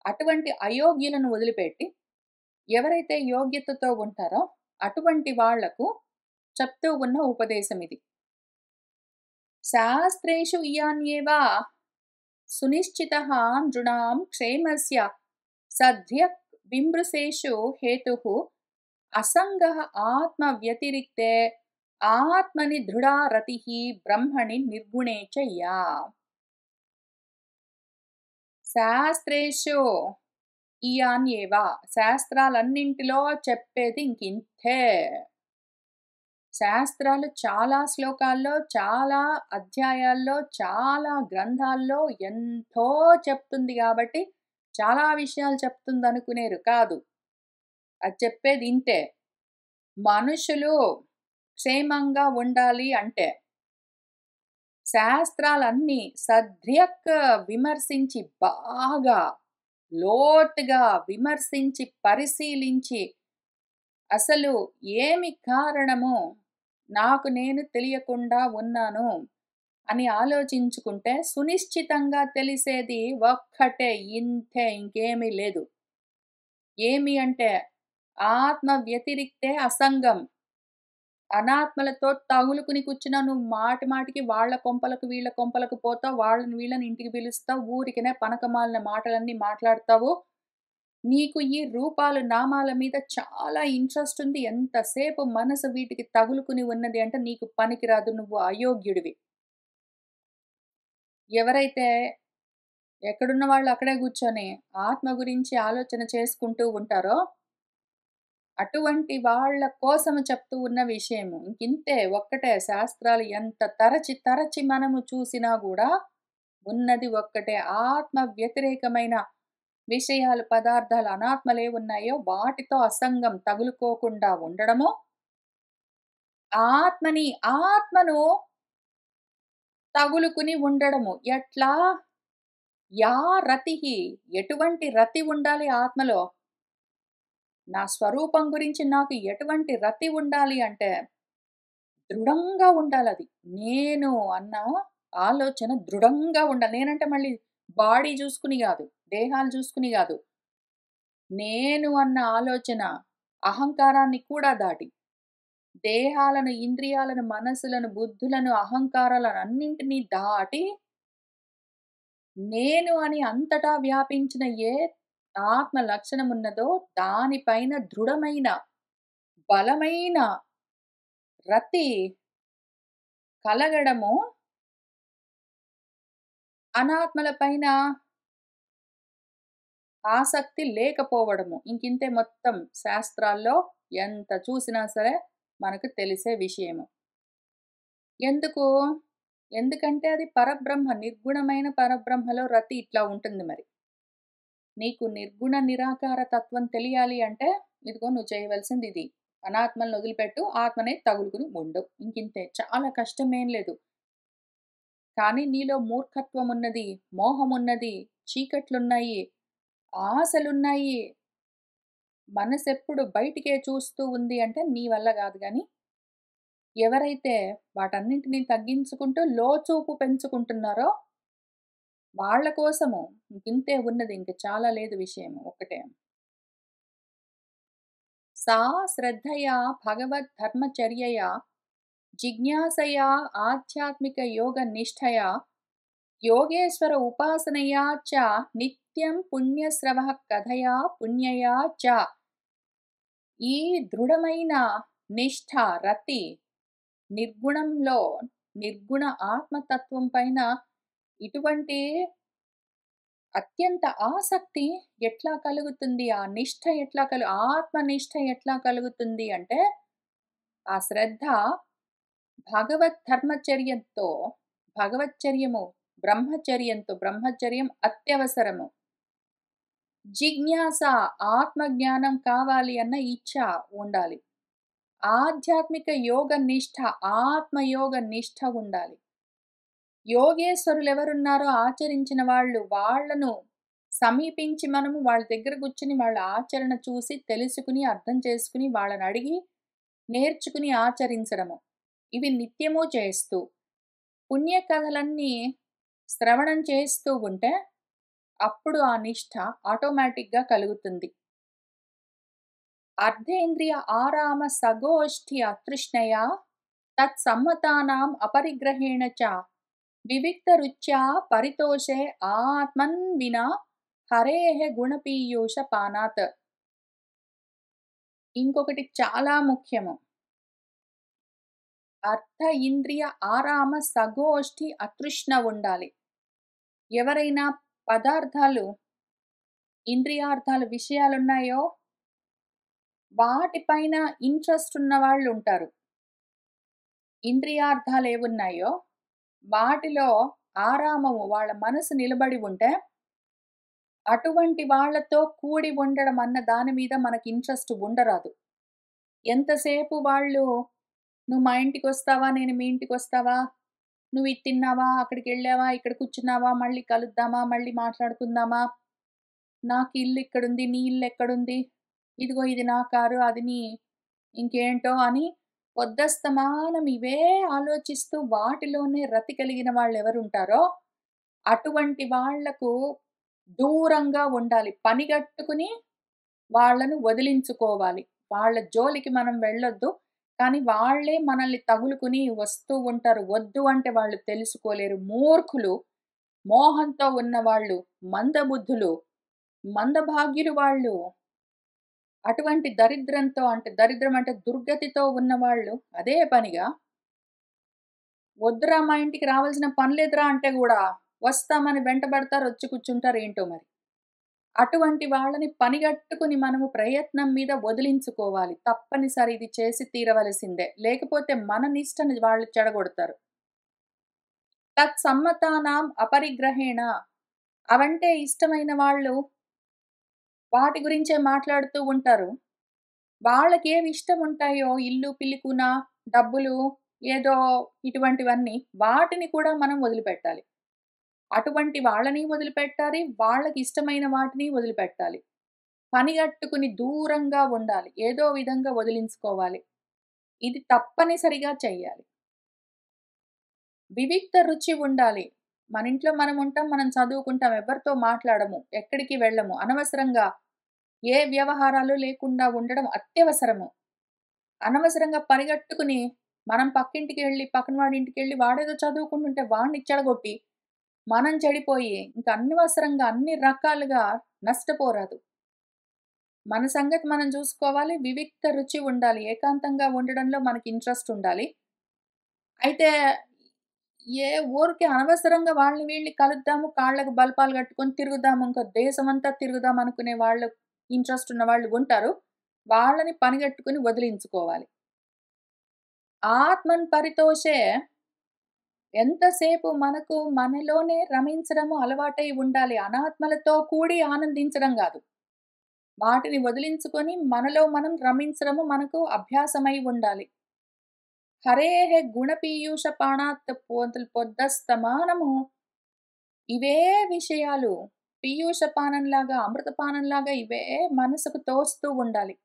అటువంటి అయోగ్యులను వదిలిపెట్టి, ఎవరైతే యోగ్యతతో ఉంటారో అటువంటి వాళ్లకు చెప్తూ ఉన్న ఉపదేశం ఇది. శాస్త్రేషు ఇయాన్యేవ సునిశ్చితః నృణాం క్షేమస్య సద్యక్ విమృశేషు హేతుః అసంగః ఆత్మ వ్యతిరిక్తే ఆత్మని దృఢా రతిః బ్రహ్మణి నిర్గుణే చ యా. శాస్త్రేషు ఇయాన్యేవ. శాస్త్రాలన్నింటిలో చెప్పేది ఇంకింతే. శాస్త్రాలు చాలా శ్లోకాల్లో, చాలా అధ్యాయాల్లో, చాలా గ్రంథాల్లో ఎంతో చెప్తుంది గాబట్టి, చాలా విషయాలు చెప్తుందనుకునేరు కాదు. అది చెప్పేది ఇంతే. మనుషులు క్షేమంగా ఉండాలి అంటే, శాస్త్రాలన్నీ సద్రియక్ విమర్శించి, బాగా లోతుగా విమర్శించి, పరిశీలించి, అసలు ఏమి కారణము నాకు నేను తెలియకుండా ఉన్నాను అని ఆలోచించుకుంటే సునిశ్చితంగా తెలిసేది ఒక్కటే, ఇంతే, ఇంకేమీ లేదు. ఏమి అంటే ఆత్మ వ్యతిరిక్తే అసంగం. అనాత్మలతో తగులుకుని కూర్చున్నావు. నువ్వు మాటి మాటికి వాళ్ళ కొంపలకు, వీళ్ళ కొంపలకు పోతావు. వాళ్ళని వీళ్ళని ఇంటికి పిలుస్తావు. ఊరికనే పనకమాలిన మాటలన్నీ మాట్లాడతావు. నీకు ఈ రూపాలు, నామాల మీద చాలా ఇంట్రెస్ట్ ఉంది. ఎంతసేపు మనసు వీటికి తగులుకుని ఉన్నది అంటే నీకు పనికిరాదు. నువ్వు అయోగ్యుడివి. ఎవరైతే ఎక్కడున్న వాళ్ళు అక్కడే కూర్చొని ఆత్మ గురించి ఆలోచన చేసుకుంటూ ఉంటారో, అటువంటి వాళ్ళ కోసము చెప్తూ ఉన్న విషయము. ఇంకింతే, ఒక్కటే. శాస్త్రాలు ఎంత తరచి తరచి మనము చూసినా గూడా ఉన్నది ఒక్కటే. ఆత్మ వ్యతిరేకమైన విషయాలు, పదార్థాలు, అనాత్మలే ఉన్నాయో వాటితో అసంగం తగులుకోకుండా ఉండడము, ఆత్మను తగులుకుని ఉండడము. ఎట్లా? యా రతిః, ఎటువంటి రతి ఉండాలి ఆత్మలో? నా స్వరూపం గురించి నాకు ఎటువంటి రతి ఉండాలి అంటే, దృఢంగా ఉండాలది. నేను అన్న ఆలోచన దృఢంగా ఉండాలి. నేనంటే మళ్ళీ బాడీ చూసుకుని గాదు, దేహాలు చూసుకుని గాదు. నేను అన్న ఆలోచన అహంకారాన్ని కూడా దాటి, దేహాలను, ఇంద్రియాలను, మనసులను, బుద్ధులను, అహంకారాలను అన్నింటినీ దాటి, నేను అని అంతటా వ్యాపించిన ఏ ఆత్మ లక్షణమున్నదో దానిపైన దృఢమైన, బలమైన రతి కలగడము, అనాత్మల పైన ఆసక్తి లేకపోవడము. ఇంకింతే మొత్తం శాస్త్రాల్లో ఎంత చూసినా సరే మనకు తెలిసే విషయము. ఎందుకు? ఎందుకంటే అది పరబ్రహ్మ. నిర్గుణమైన పరబ్రహ్మలో రతి ఇట్లా ఉంటుంది మరి. నీకు నిర్గుణ నిరాకార తత్వం తెలియాలి అంటే, ఇదిగో నువ్వు చేయవలసింది ఇది. అనాత్మలను వదిలిపెట్టు, ఆత్మనే తగులుకుని ఉండు. ఇంకింతే. చాలా కష్టమేం లేదు. కానీ నీలో మూర్ఖత్వం ఉన్నది, మోహమున్నది, చీకట్లున్నాయి, ఆశలున్నాయి. మనసెప్పుడు బయటికే చూస్తూ ఉంది అంటే నీ వల్ల గాదు గానీ, ఎవరైతే వాటన్నింటిని తగ్గించుకుంటూ లోచూపు పెంచుకుంటున్నారో వాళ్ళ కోసము ఇంకింతే ఉన్నది. ఇంక చాలా లేదు విషయము. ఒక్కటే. సా శ్రద్ధయా భగవద్ధర్మచర్యయా జిజ్ఞాసయా ఆధ్యాత్మిక యోగ నిష్ఠయా యోగేశ్వర ఉపాసనయా చ నిత్యం పుణ్యశ్రవః కథయా పుణ్యయా చ. ఈ దృఢమైన నిష్ఠ, రతి, నిర్గుణంలో, నిర్గుణ ఆత్మతత్వం పైన ఇటువంటి అత్యంత ఆసక్తి ఎట్లా కలుగుతుంది? ఆ నిష్ఠ ఎట్లా ఆత్మనిష్ఠ ఎట్లా కలుగుతుంది అంటే, ఆ శ్రద్ధ భగవత్ ధర్మచర్యంతో, భగవచ్చర్యము, బ్రహ్మచర్యంతో, బ్రహ్మచర్యం అత్యవసరము. జిజ్ఞాస, ఆత్మజ్ఞానం కావాలి అన్న ఇచ్ఛ ఉండాలి. ఆధ్యాత్మిక యోగ నిష్ఠ, ఆత్మయోగ నిష్ఠ ఉండాలి. యోగేశ్వరులెవరున్నారో ఆచరించిన వాళ్ళు, వాళ్ళను సమీపించి మనము వాళ్ళ దగ్గర కూర్చొని వాళ్ళ ఆచరణ చూసి, తెలుసుకుని, అర్థం చేసుకుని, వాళ్ళనడిగి, నేర్చుకుని ఆచరించడము. ఇవి నిత్యము చేస్తూ, పుణ్యకథలన్నీ శ్రవణం చేస్తూ ఉంటే, అప్పుడు ఆ నిష్ఠ ఆటోమేటిక్‌గా కలుగుతుంది. అర్ధేంద్రియ ఆరామ సగోష్ఠి అతృష్ణయా తత్సమ్మతానాం అపరిగ్రహేణ చ వివిక్తరుచ్యా పరితోషే ఆత్మన్ వినా హరేః గుణపీయూష పానాత్. ఇంకొకటి చాలా ముఖ్యము. అర్థ ఇంద్రియ ఆరామ సగోష్ఠి అతృష్ణ ఉండాలి. ఎవరైనా పదార్థాలు, ఇంద్రియార్థాల విషయాలున్నాయో వాటిపైన ఇంట్రెస్ట్ ఉన్న వాళ్ళుంటారు. ఇంద్రియార్థాలేవున్నాయో వాటిలో ఆరామము వాళ్ళ మనసు నిలబడి ఉంటే, అటువంటి వాళ్ళతో కూడి ఉండడం అన్న దాని మీద మనకి ఇంట్రెస్ట్ ఉండరాదు. ఎంతసేపు వాళ్ళు "నువ్వు మా ఇంటికొస్తావా? నేను మీ ఇంటికొస్తావా? నువ్వు ఇది తిన్నావా? అక్కడికెళ్ళావా? ఇక్కడ కూర్చున్నావా? మళ్ళీ కలుద్దామా? మళ్ళీ మాట్లాడుకుందామా? నాకు ఇల్లు ఇక్కడుంది. నీ ఇల్లెక్కడుంది? ఇదిగో ఇది నా కారు. అది నీ ఇంకేంటో" అని పొద్దస్తమానం ఇవే ఆలోచిస్తూ వాటిలోనే రతి కలిగిన వాళ్ళెవరుంటారో, అటువంటి వాళ్లకు దూరంగా ఉండాలి. పనిగట్టుకుని వాళ్ళను వదిలించుకోవాలి. వాళ్ళ జోలికి మనం వెళ్ళొద్దు. కానీ వాళ్ళే మనల్ని తగులుకుని వస్తూ ఉంటారు. వద్దు అంటే వాళ్ళు తెలుసుకోలేరు. మూర్ఖులు, మోహంతో ఉన్నవాళ్ళు, మందబుద్ధులు, మందభాగ్యులు వాళ్ళు. అటువంటి దరిద్రంతో అంటే దరిద్రం అంటే దుర్గతితో ఉన్నవాళ్ళు అదే పనిగా "వద్దురా మా ఇంటికి రావాల్సిన పనిలేదురా" అంటే గూడా వస్తామని వెంటబడతారు, వచ్చి కూర్చుంటారు ఏంటో మరి. అటువంటి వాళ్ళని పనిగట్టుకుని మనము ప్రయత్నం మీద వదిలించుకోవాలి. తప్పనిసరి ఇది చేసి తీరవలసిందే. లేకపోతే మన నిష్టని వాళ్ళు చెడగొడతారు. తత్సమ్మతానాం అపరిగ్రహేణ అవంటే ఇష్టమైన వాళ్ళు వాటి గురించే మాట్లాడుతూ ఉంటారు. వాళ్ళకేవి ఇష్టముంటాయో ఇల్లు, పిల్లికూన, డబ్బులు ఏదో ఇటువంటివన్నీ వాటిని కూడా మనం వదిలిపెట్టాలి. అటువంటి వాళ్ళని వదిలిపెట్టాలి. వాళ్ళకిష్టమైన వాటిని వదిలిపెట్టాలి. పనిగట్టుకుని దూరంగా ఉండాలి. ఏదో విధంగా వదిలించుకోవాలి. ఇది తప్పనిసరిగా చెయ్యాలి. వివిక్త రుచి ఉండాలి. మనింట్లో మనముంటాం, మనం చదువుకుంటాం. ఎవరితో మాట్లాడము. ఎక్కడికి వెళ్ళము. అనవసరంగా ఏ వ్యవహారాలు లేకుండా ఉండడం అత్యవసరము. అనవసరంగా పరిగెట్టుకుని మనం పక్కింటికి వెళ్లి, పక్కన వాడి ఇంటికెళ్ళి వాడేదో చదువుకుంటుంటే వాడిని చెడగొట్టి, మనం చెడిపోయి ఇంక అనవసరంగా అన్ని రకాలుగా నష్టపోరాదు. మన సంగతి మనం చూసుకోవాలి. వివిక్త రుచి ఉండాలి. ఏకాంతంగా ఉండడంలో మనకి ఇంట్రెస్ట్ ఉండాలి. అయితే ఏ ఊరికే అనవసరంగా వాళ్ళని వీళ్ళని కలుద్దాము, కాళ్ళకి బలపాలు కట్టుకొని తిరుగుదాము, ఇంక దేశమంతా తిరుగుదాం అనుకునే వాళ్ళు ఇంట్రెస్ట్ ఉన్న వాళ్ళు ఉంటారు. వాళ్ళని పనిగట్టుకొని వదిలించుకోవాలి. ఆత్మన్ పరితోషే ఎంతసేపు మనకు మనలోనే రమించడము అలవాటై ఉండాలి. అనాత్మలతో కూడి ఆనందించడం గాదు. వాటిని వదిలించుకొని మనలో మనం రమించడము మనకు అభ్యాసమై ఉండాలి. హరేః గుణపీయూషపాణాత్ పొద్దస్తమానము ఇవే విషయాలు పీయూషపానంలాగా, అమృతపానంలాగా ఇవే మనసుకు తోస్తూ ఉండాలి.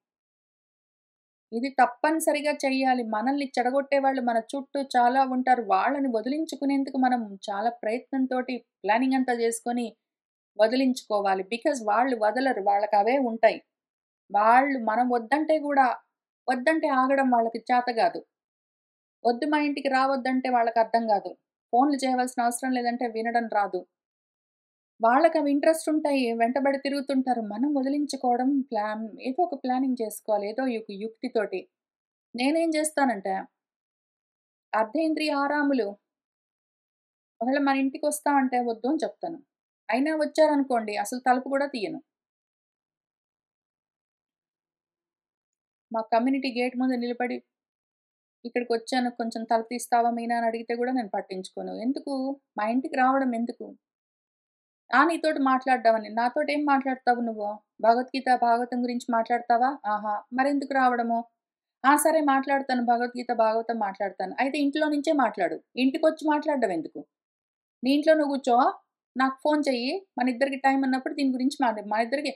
ఇది తప్పనిసరిగా చెయ్యాలి. మనల్ని చెడగొట్టేవాళ్ళు మన చుట్టూ చాలా ఉంటారు. వాళ్ళని వదిలించుకునేందుకు మనం చాలా ప్రయత్నంతోటి ప్లానింగ్ అంతా చేసుకొని వదిలించుకోవాలి. బికాజ్ వాళ్ళు వదలరు. వాళ్ళకవే ఉంటాయి. వాళ్ళు మనం వద్దంటే గూడా వద్దంటే ఆగడం వాళ్ళకి చేత గాదు. వద్దు మా ఇంటికి రావద్దంటే వాళ్ళకర్థం గాదు. ఫోన్‌లు చేయవలసిన అవసరం లేదంటే వినడం రాదు. వాళ్ళకవి ఇంట్రెస్ట్ ఉంటాయి. వెంటబడి తిరుగుతుంటారు. మనం వదిలించుకోవడం ఏదో ఒక ప్లానింగ్ చేసుకోవాలి. ఏదో యుక్తితోటి. నేనేం జేస్తానంటే, అర్ధేంద్రియ ఆరాములు ఒకవేళ మన ఇంటికొస్తా అంటే వద్దు అని చెప్తాను. అయినా వచ్చారనుకోండి అసలు తలుపు గూడా తీయను. మా కమ్యూనిటీ గేట్ ముందు నిలబడి, "ఇక్కడికొచ్చాను కొంచెం తలుపు తీస్తావా మీనా" అని అడిగితే గూడా నేను పట్టించుకోను. ఎందుకు? మా ఇంటికి రావడం ఎందుకు? నీతోటి మాట్లాడదామని. నాతోటేం మాట్లాడతావు నువ్వు? భగవద్గీత, భాగవతం గురించి మాట్లాడతావా? ఆహా! మరెందుకు రావడము? సరే మాట్లాడతాను. భగవద్గీత, భాగవతం మాట్లాడతాను. అయితే ఇంట్లో నుంచే మాట్లాడు. ఇంటికొచ్చి మాట్లాడడం ఎందుకు? నీ ఇంట్లో నువ్వు కూర్చో. నాకు ఫోను చెయ్యి. మనిద్దరికి టైం ఉన్నప్పుడు దీని గురించి మనిద్దరికి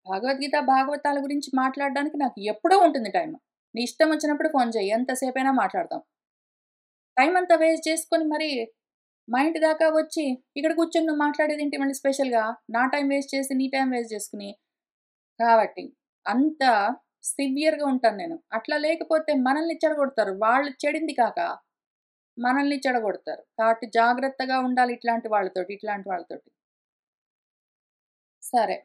భగవద్గీత, భాగవతాల గురించి మాట్లాడడానికి నాకు ఎప్పుడూ ఉంటుంది టైము. నీ ఇష్టం వచ్చినప్పుడు ఫోను చెయ్యి. ఎంతసేపైనా మాట్లాడదాం. టైమంతా వేస్ట్ చేసుకొని మరి మా ఇంటి దాకా వచ్చి, ఇక్కడ కూర్చొని నువ్వు మాట్లాడేదేంటి మళ్ళీ స్పెషల్‌గా? నా టైం వేస్ట్ చేసి, నీ టైం వేస్ట్ చేసుకొని. కాబట్టి అంత సివియర్‌గా ఉంటాను నేను. అట్లా లేకపోతే మనల్ని చెడగొడతారు. వాళ్ళు చెడింది కాక, మనల్ని చెడగొడతారు. కాబట్టి జాగ్రత్తగా ఉండాలి ఇట్లాంటి వాళ్ళతోటి. సరే.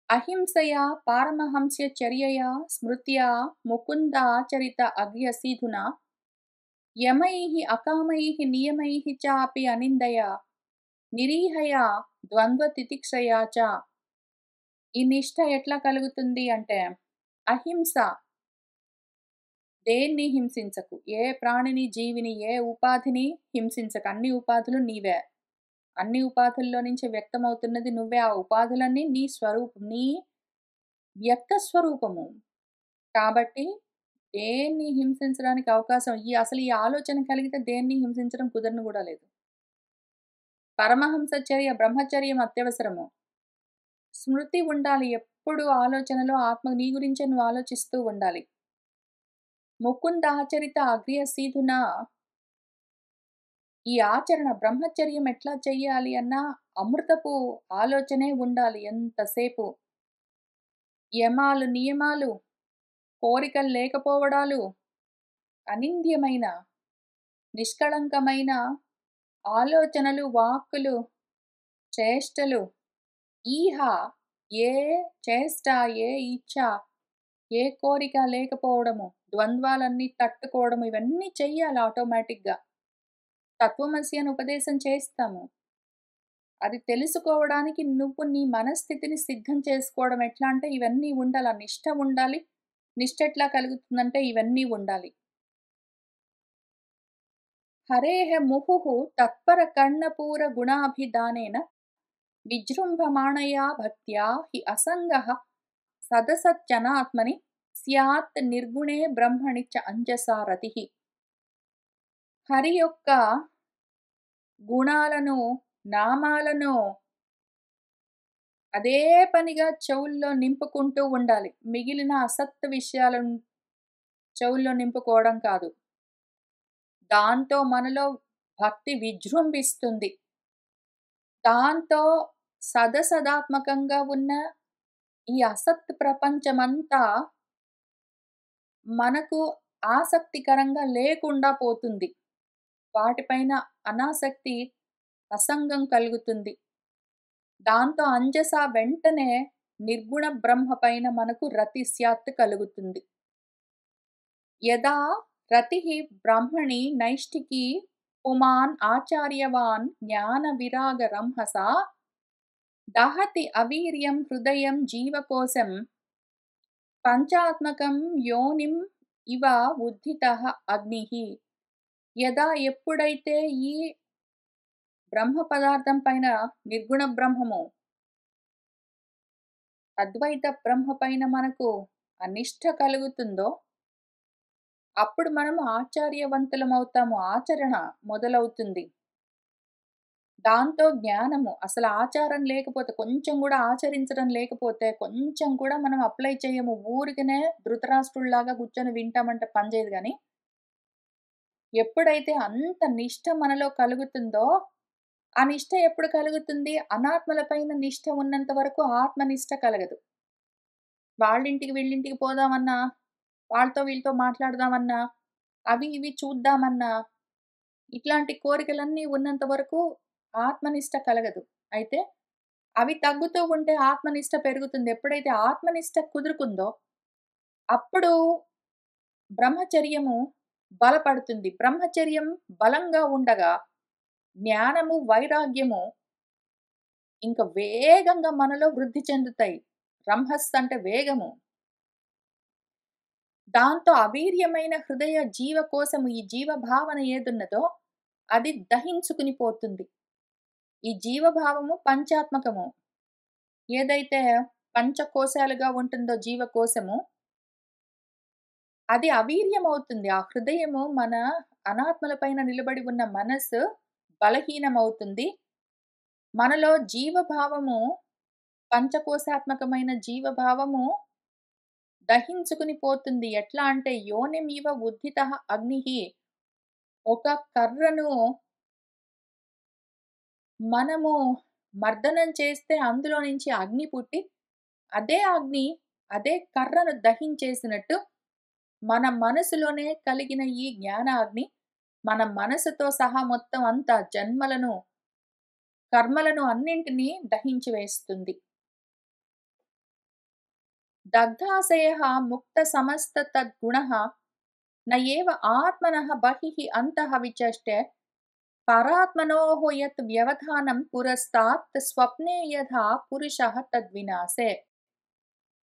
అహింసయా పారమహంస్య చర్యయా స్మృత్యా ముకుందాచరిత అగ్ర్యసీధునా యమైః అకామైః నియమైః చాపి అనిందయా నిరీహయ ద్వంద్వ తితిక్షయా చ. ఈ నిష్ఠ ఎట్లా కలుగుతుంది అంటే, అహింస, దేన్ని హింసించకు, ఏ ప్రాణిని, జీవిని, ఏ ఉపాధిని హింసించకు. అన్ని ఉపాధులు నీవే. అన్ని ఉపాధుల్లో నుంచి వ్యక్తమవుతున్నది నువ్వే. ఆ ఉపాధులన్నీ నీ స్వరూపం, నీ వ్యక్త స్వరూపము. కాబట్టి దేన్ని హింసించడానికి అవకాశం అసలు ఈ ఆలోచన కలిగితే దేన్ని హింసించడం కుదరను గూడా లేదు. పరమహంసచర్య, బ్రహ్మచర్యం అత్యవసరము. స్మృతి ఉండాలి. ఎప్పుడు ఆలోచనలో నీ గురించే నువ్వు ఆలోచిస్తూ ఉండాలి. ముకుందాచరిత అగ్ర్యసీధునా. ఈ ఆచరణ బ్రహ్మచర్యం ఎట్లా చెయ్యాలి అన్న అమృతపు ఆలోచనే ఉండాలి ఎంతసేపు. యమాలు, నియమాలు, కోరికలు లేకపోవడాలు, అనింద్యమైన, నిష్కళంకమైన ఆలోచనలు, వాక్కులు, చేష్టలు, ఈహ, ఏ చేష్ట, ఏ ఇచ్ఛ, ఏ కోరిక లేకపోవడము, ద్వంద్వాలన్నీ తట్టుకోవడము, ఇవన్నీ చెయ్యాలి ఆటోమేటిక్‌గా. తత్వమసి అని ఉపదేశం చేస్తాము. అది తెలుసుకోవడానికి నువ్వు నీ మనస్థితిని సిద్ధం చేసుకోవడం ఎట్లా అంటే ఇవన్నీ ఉండాలి. ఆ నిష్ఠ ఉండాలి. నిష్ఠ ఎట్లా కలుగుతుందంటే ఇవన్నీ ఉండాలి. హరేః ముహుః తత్పర కర్ణపూర గుణాభిధానేన విజృంభమాణయా భక్త్యా హి అసంగః సదసత్యనాత్మని స్యాత్ నిర్గుణే బ్రహ్మణి చ అంజసా రతిః. హరి యొక్క గుణాలను, నామాలను అదే పనిగా చెవుల్లో నింపుకుంటూ ఉండాలి. మిగిలిన అసత్ విషయాలను చెవుల్లో నింపుకోవడం కాదు. దాంతో మనలో భక్తి విజృంభిస్తుంది. దాంతో సదసదాత్మకంగా ఉన్న ఈ అసత్ ప్రపంచమంతా మనకు ఆసక్తికరంగా లేకుండా పోతుంది. వాటిపైన అనాసక్తి, అసంగం కలుగుతుంది. దాంతో అంజస వెంటనే నిర్గుణ బ్రహ్మ పైన మనకు రతి స్యాత్ కలుగుతుంది. యదా రతిః బ్రాహ్మణి నైష్ఠికీ పుమాన్ ఆచార్యవాన్ జ్ఞాన విరాగ రంహసా దహతి అవీర్యం హృదయం జీవకోశం పంచాత్మకం యోనిం ఇవ ఉద్ధితః అగ్నిః. ఎప్పుడైతే ఈ బ్రహ్మ పదార్థం పైన, నిర్గుణ బ్రహ్మము, అద్వైత బ్రహ్మ పైన మనకు అనిష్ట కలుగుతుందో అప్పుడు మనము ఆచార్యవంతులమవుతాము. ఆచరణ మొదలవుతుంది. దాంతో జ్ఞానము, అసలు ఆచారం లేకపోతే, కొంచెం కూడా ఆచరించడం లేకపోతే, కొంచెం కూడా మనం అప్లై చేయము. ఊరికనే ధృతరాష్ట్రుల్లాగా కూర్చొని వింటామంటే పనిచేయదు గాని, ఎప్పుడైతే అంత నిష్ఠ మనలో కలుగుతుందో, ఆ నిష్ఠ ఎప్పుడు కలుగుతుంది? అనాత్మల పైన నిష్ఠ ఉన్నంత వరకు ఆత్మనిష్ఠ కలగదు. వాళ్ళింటికి వీళ్ళింటికి పోదామన్నా, వాళ్ళతో వీళ్ళతో మాట్లాడదామన్నా, అవి ఇవి చూద్దామన్నా, ఇట్లాంటి కోరికలన్నీ ఉన్నంత వరకు ఆత్మనిష్ట కలగదు. అయితే అవి తగ్గుతూ ఉంటే ఆత్మనిష్ట పెరుగుతుంది. ఎప్పుడైతే ఆత్మనిష్ట కుదురుకుందో అప్పుడు బ్రహ్మచర్యము బలపడుతుంది. బ్రహ్మచర్యం బలంగా ఉండగా జ్ఞానము, వైరాగ్యము ఇంక వేగంగా మనలో వృద్ధి చెందుతాయి. రంహస్ అంటే వేగము. దాంతో అవీర్యమైన హృదయ జీవకోశము, ఈ జీవభావన ఏదున్నదో అది దహించుకుని పోతుంది. ఈ జీవభావము పంచాత్మకము. ఏదైతే పంచకోశాలుగా ఉంటుందో జీవకోశము, అది అవీర్యమవుతుంది. ఆ హృదయము, మన అనాత్మల పైన నిలబడి ఉన్న మనస్సు బలహీనమవుతుంది. మనలో జీవభావము, పంచకోశాత్మకమైన జీవభావము దహించుకుని పోతుంది. ఎట్లా అంటే యోనిమివ ఉద్ధితః అగ్నిః. ఒక కర్రను మనము మర్దనం చేస్తే అందులో నుంచి అగ్ని పుట్టి, అదే అగ్ని అదే కర్రను దహించేసినట్టు మన మనసులోనే కలిగిన ఈ జ్ఞాన అగ్ని మన మనసుతో సహా మొత్తం అంతా జన్మలను, కర్మలను అన్నింటినీ దహించి వేస్తుంది. దగ్ధాశయః ముక్త సమస్త తద్గుణః న ఏవ ఆత్మనః బహిః అంతః విచష్టే పరాత్మనోః యత్ వ్యవధానం పురస్తాత్ స్వప్నే యథా పురుషః తద్వినాశే.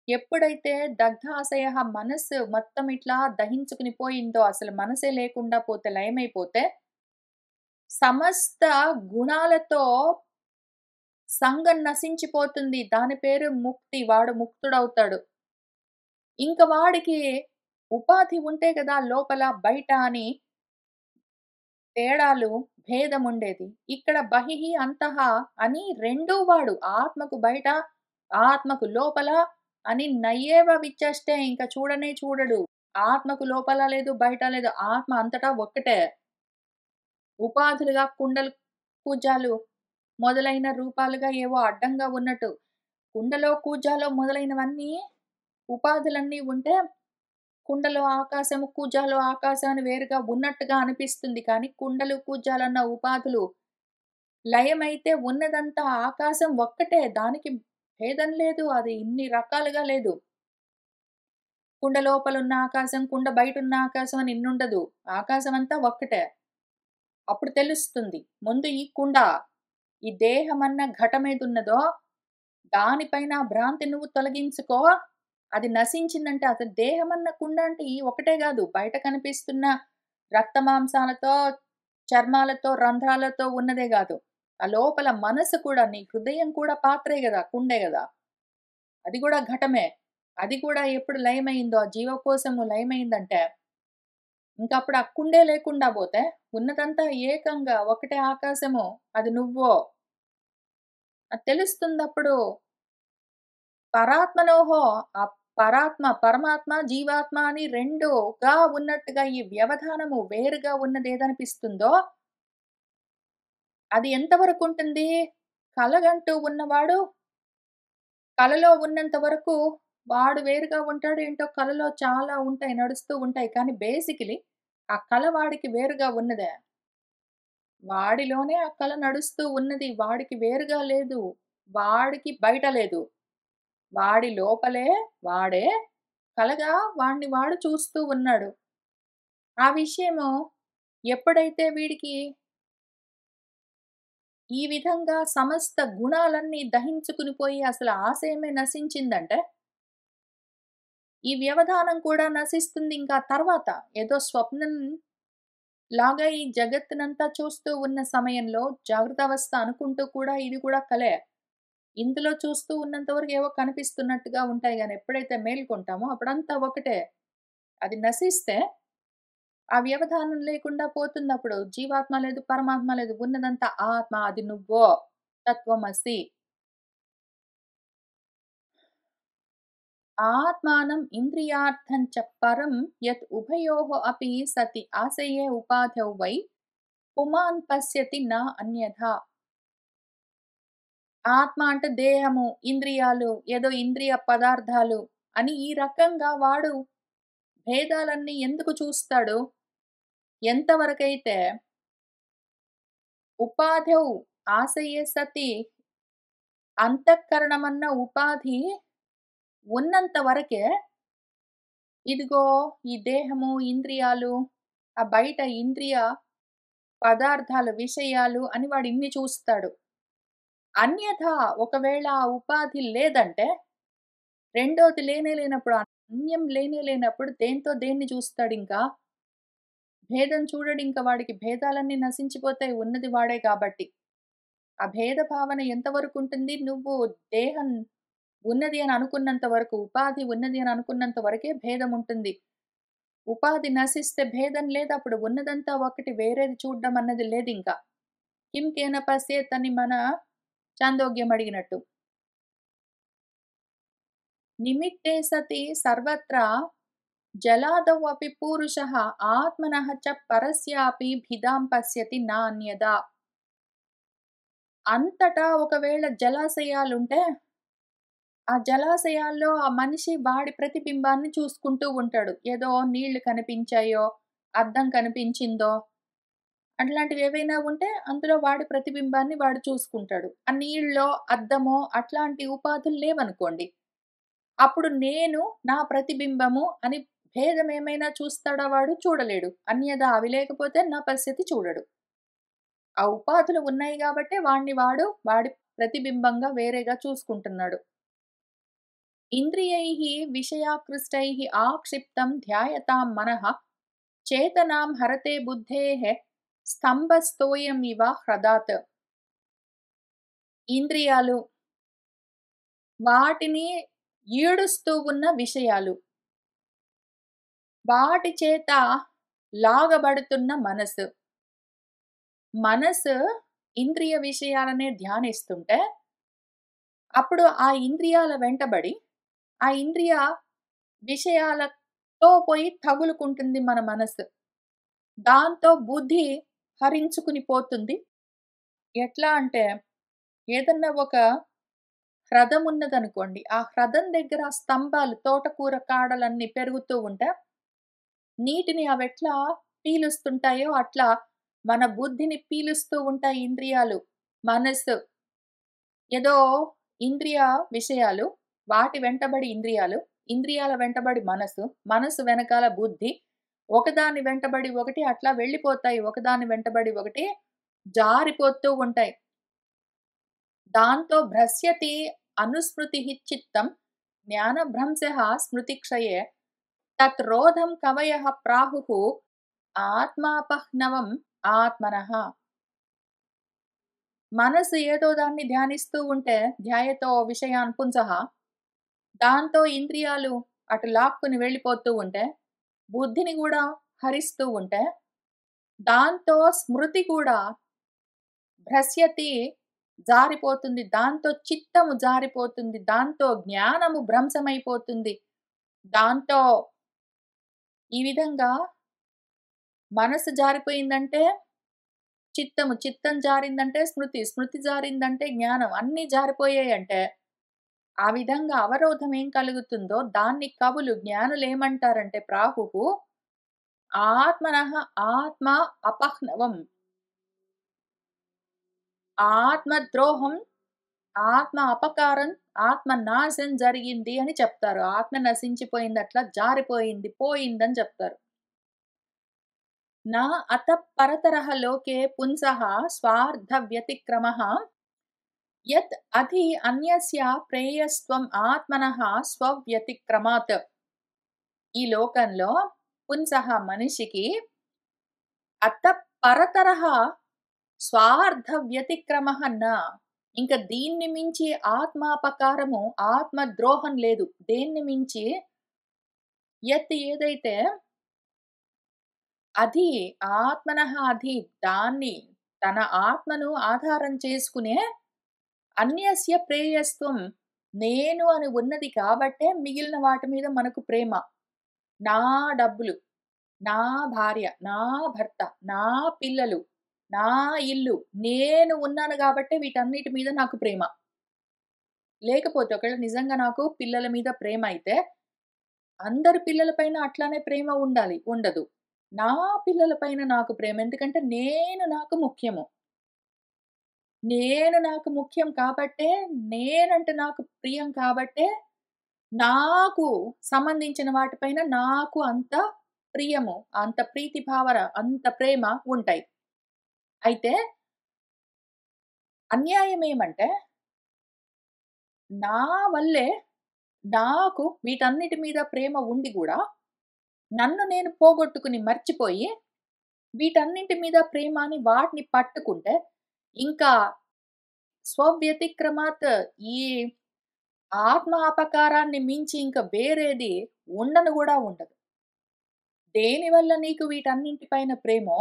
ఎప్పుడైతే దగ్ధాశయః మనస్సు మొత్తం ఇట్లా దహించుకుని పోయిందో, అసలు మనసే లేకుండా పోతే, లయమైపోతే, సమస్త గుణాలతో సంగం నశించిపోతుంది. దాని పేరు ముక్తి. వాడు ముక్తుడవుతాడు. ఇంక వాడికి ఉపాధి ఉంటే కదా లోపల, బయట అని తేడాలు, భేదముండేది. ఇక్కడ బహిః అంతః అని రెండూ వాడు. ఆత్మకు బయట, ఆత్మకు లోపల అని నయ్యేవ విచ్చష్టే, ఇంక చూడనే చూడడు. ఆత్మకు లోపల లేదు, బయట లేదు. ఆత్మ అంతటా ఒక్కటే. ఉపాధులుగా కుండలు, కూజాలు మొదలైన రూపాలుగా ఏవో అడ్డంగా ఉన్నట్టు. కుండలో, కూజాలో మొదలైనవన్నీ ఉపాధులన్నీ ఉంటే, కుండలో ఆకాశము, కూజాలో ఆకాశం అని వేరుగా ఉన్నట్టుగా అనిపిస్తుంది. కానీ కుండలు, కూజాలన్న ఉపాధులు లయమైతే ఉన్నదంతా ఆకాశం ఒక్కటే. దానికి భేదం లేదు. అది ఇన్ని రకాలుగా లేదు. కుండ లోపలున్న ఆకాశం, కుండ బయటున్న ఆకాశం అని ఇన్నుండదు. ఆకాశం అంతా ఒక్కటే. అప్పుడు తెలుస్తుంది. ముందు ఈ కుండ, ఈ దేహమన్న ఘటమేదున్నదో దానిపైన ఆ భ్రాంతి నువ్వు తొలగించుకో. అది నశించిందంటే అసలు దేహమన్న కుండ అంటే ఈ ఒకటే గాదు. బయట కనిపిస్తున్న రక్తమాంసాలతో, చర్మాలతో, రంధ్రాలతో ఉన్నదే గాదు. ఆ లోపల మనసు కూడా, నీ హృదయం కూడా పాత్రే గదా! కుండే గదా! అది గూడా ఘటమే. అది కూడా ఎప్పుడు లయమైందో, ఆ జీవకోశము లయమైందంటే, ఇంకప్పుడు ఆ కుండే లేకుండా బోతే, ఉన్నదంతా ఏకంగా ఒకటే ఆకాశము. అది నువ్వో. అది తెలుస్తుందప్పుడు. పరాత్మనోహో, ఆ పరమాత్మ, జీవాత్మ అని రెండుగా ఉన్నట్టుగా ఈ వ్యవధానము వేరుగా ఉన్నదేదనిపిస్తుందో, అది ఎంతవరకుంటుంది? కలగంటూ ఉన్నవాడు, కలలో ఉన్నంత వరకు వాడు వేరుగా ఉంటాడో ఏంటో, కలలో చాలా ఉంటాయి, నడుస్తూ ఉంటాయి. కానీ బేసికలీ ఆ కల వాడికి వేరుగా ఉన్నదే. వాడిలోనే ఆ కల నడుస్తూ ఉన్నది. వాడికి వేరుగా లేదు. వాడికి బయట లేదు. వాడి లోపలే వాడే కలగా వాడిని వాడు చూస్తూ ఉన్నాడు. ఆ విషయము ఎప్పుడైతే వీడికి ఈ విధంగా సమస్త గుణాలన్నీ దహించుకుని పోయి అసలు ఆశయమే నశించిందంటే, ఈ వ్యవధానం కూడా నశిస్తుంది ఇంకా తర్వాత. ఏదో స్వప్నం లాగా ఈ జగత్తునంతా చూస్తూ ఉన్న సమయంలో జాగృతావస్థ అనుకుంటూ కూడా ఇది కూడా కలే. ఇందులో చూస్తూ ఉన్నంత వరకు ఏవో కనిపిస్తున్నట్టుగా ఉంటాయి గానీ, ఎప్పుడైతే మేల్కొంటామో అప్పుడంతా ఒకటే. అది నశిస్తే ఆ వ్యవధానం లేకుండా పోతుందప్పుడు. జీవాత్మ లేదు, పరమాత్మ లేదు. ఉన్నదంతా ఆత్మ. అది నువ్వో. తత్వమసి. ఆత్మానం ఇంద్రియార్థం చ పరం యత్ ఉభయోః అపి సతి ఆశయే ఉపాధౌ వై పుమాన్ పశ్యతి న అన్యథా. ఆత్మ అంటే దేహము, ఇంద్రియాలు, ఏదో ఇంద్రియ పదార్థాలు అని ఈ రకంగా వాడు భేదాలన్నీ ఎందుకు చూస్తాడు? ఎంతవరకైతే ఉపాధౌ ఆశయే సతి, అంతఃకరణమన్న ఉపాధి ఉన్నంత వరకే ఇదిగో ఈ దేహము, ఇంద్రియాలు, ఆ బయట ఇంద్రియ పదార్థాలు, విషయాలు అని వాడు ఇన్ని చూస్తాడు. అన్యథా ఒకవేళ ఆ ఉపాధి లేదంటే, రెండోది లేనే లేనప్పుడు, అన్యం లేనే లేనప్పుడు దేనితో దేన్ని చూస్తాడింకా? భేదం చూడడింక. వాడికి భేదాలన్నీ నశించిపోతాయి ఉన్నది వాడే కాబట్టి. ఆ భేద భావన ఎంతవరకుంటుంది? నువ్వు దేహం ఉన్నది అని అనుకున్నంత వరకు, ఉపాధి ఉన్నది అని అనుకున్నంత వరకే భేదముంటుంది. ఉపాధి నశిస్తే భేదం లేదు. అప్పుడు ఉన్నదంతా ఒకటి, వేరేది చూడ్డం అన్నది లేదింక. కిం కేన పశ్యేత్ అని మన చాందోగ్యం అడిగినట్టు. నిమిత్తే సతి సర్వత్రా జలాదౌ అపి పూరుషః ఆత్మనః చ పరస్యాపి భిదాం పశ్యతి నాన్యదా. అంతటా ఒకవేళ జలాశయాలుంటే, ఆ జలాశయాల్లో ఆ మనిషి వాడి ప్రతిబింబాన్ని చూసుకుంటూ ఉంటాడు. ఏదో నీళ్లు కనిపించాయో, అద్దం కనిపించిందో, అట్లాంటివేవైనా ఉంటే అందులో వాడి ప్రతిబింబాన్ని వాడు చూసుకుంటాడు. ఆ నీళ్ళో, అద్దమో అట్లాంటి ఉపాధులు లేవనుకోండి. అప్పుడు నేను, నా ప్రతిబింబము అని భేదమేమైనా చూస్తాడా వాడు? చూడలేడు. అన్యదా అవి లేకపోతే నా పరిస్థితి చూడడు. ఆ ఉపాధులు ఉన్నాయి గాబట్టే వాడిని వాడి ప్రతిబింబంగా వేరేగా చూసుకుంటున్నాడు. ఇంద్రియైః విషయాకృష్టైః ఆక్షిప్తం ధ్యాయతాం మనః చేతనాం హరతే బుద్ధేః స్తంభస్తోయమివ హ్రదాత్. ఇంద్రియాలు, వాటిని ఈడుస్తూ ఉన్న విషయాలు, వాటి చేత లాగబడుతున్న మనసు. మనసు ఇంద్రియ విషయాలనే ధ్యానిస్తుంటే, అప్పుడు ఆ ఇంద్రియాల వెంటబడి, ఆ ఇంద్రియ విషయాలతో పోయి తగులుకుంటుంది మన మనసు. దాంతో బుద్ధి హరించుకుని పోతుంది. ఎట్లా అంటే, ఏదన్నా ఒక హ్రదం ఉన్నదనుకోండి. ఆ హ్రదం దగ్గర స్తంభాలు, తోటకూర కాడలన్నీ పెరుగుతూ ఉంటే, నీటిని అవెట్లా పీలుస్తుంటాయో అట్లా మన బుద్ధిని పీలుస్తూ ఉంటాయి ఇంద్రియాలు, మనస్సు. ఏదో ఇంద్రియ విషయాలు, వాటి వెంటబడి ఇంద్రియాలు, ఇంద్రియాల వెంటబడి మనసు, మనసు వెనకాల బుద్ధి, ఒకదాని వెంటబడి ఒకటి అట్లా వెళ్ళిపోతాయి. ఒకదాని వెంటబడి ఒకటి జారిపోతూ ఉంటాయి. దాంతో భ్రశ్యతి అనుస్మృతిః చిత్తం జ్ఞానభ్రంశః స్మృతిక్షయే తత్ రోధం కవయః ప్రాహుః ఆత్మాపహ్నవం ఆత్మనః. మనసు ఏదో దాన్ని ధ్యానిస్తూ ఉంటే ధ్యాయతో విషయాన్ పుంసః, దాంతో ఇంద్రియాలు అటు లాక్కుని వెళ్ళిపోతూ ఉంటే, బుద్ధిని గూడా హరిస్తూ ఉంటే, దాంతో స్మృతి కూడా భ్రశ్యతి జారిపోతుంది. దాంతో చిత్తము జారిపోతుంది. దాంతో జ్ఞానము భ్రంశమైపోతుంది. దాంతో ఈ విధంగా మనసు జారిపోయిందంటే చిత్తము, చిత్తం జారిందంటే స్మృతి, స్మృతి జారిందంటే జ్ఞానం, అన్నీ జారిపోయాయంటే, ఆ విధంగా అవరోధం ఏం కలుగుతుందో దాన్ని కవులు, జ్ఞానులేమంటారంటే ప్రాహుః ఆత్మనః ఆత్మ అపహ్నవం. ఆత్మద్రోహం, ఆత్మ అపకారం, ఆత్మ నాశం జరిగింది అని చెప్తారు. ఆత్మ నశించిపోయింది, అట్లా జారిపోయింది, పోయిందని చెప్తారు. నా అతః పరతరః లోకే పుంసః స్వార్థ వ్యతిక్రమః యత్ అధి అన్యస్య ప్రేయస్త్వం ఆత్మనః స్వవ్యతిక్రమాత్. ఈ లోకంలో పుంసః మనిషికి అతః పరతరః స్వార్థ వ్యతిక్రమః న. ఇంక దీన్ని మించి ఆత్మాపకారము, ఆత్మద్రోహం లేదు. దేన్ని మించి యత్ ఏదైతే అధి ఆత్మనః అధి, దాన్ని తన ఆత్మను ఆధారం చేసుకునే అన్యస్య ప్రేయస్త్వం, నేను అని ఉన్నది కాబట్టే మిగిలిన వాటి మీద మనకు ప్రేమ. నా డబ్బులు, నా భార్య, నా భర్త, నా పిల్లలు, నా ఇల్లు, నేను ఉన్నాను గాబట్టే వీటన్నిటి మీద నాకు ప్రేమ. లేకపోతే ఒకవేళ నిజంగా నాకు పిల్లల మీద ప్రేమ అయితే, అందరి పిల్లల పైన అట్లానే ప్రేమ ఉండాలి. ఉండదు. నా పిల్లల పైన నాకు ప్రేమ. ఎందుకంటే నేను నాకు ముఖ్యము. నేను నాకు ముఖ్యం కాబట్టే, నేనంటే నాకు ప్రియం కాబట్టే, నాకు సంబంధించిన వాటిపైన నాకు అంత ప్రియము, అంత ప్రీతి భావన, అంత ప్రేమ ఉంటాయి. అయితే అన్యాయం ఏమంటే, నా వల్లే నాకు వీటన్నిటి మీద ప్రేమ ఉండి గూడా, నన్ను నేను పోగొట్టుకుని మర్చిపోయి, వీటన్నింటి మీద ప్రేమ అని వాటిని పట్టుకుంటే, ఇంకా స్వవ్యతిక్రమాత్, ఈ ఆత్మ అపకారాన్ని మించి ఇంక వేరేది ఉండను గూడా ఉండదు. దేనివల్ల నీకు వీటన్నింటి పైన ప్రేమో,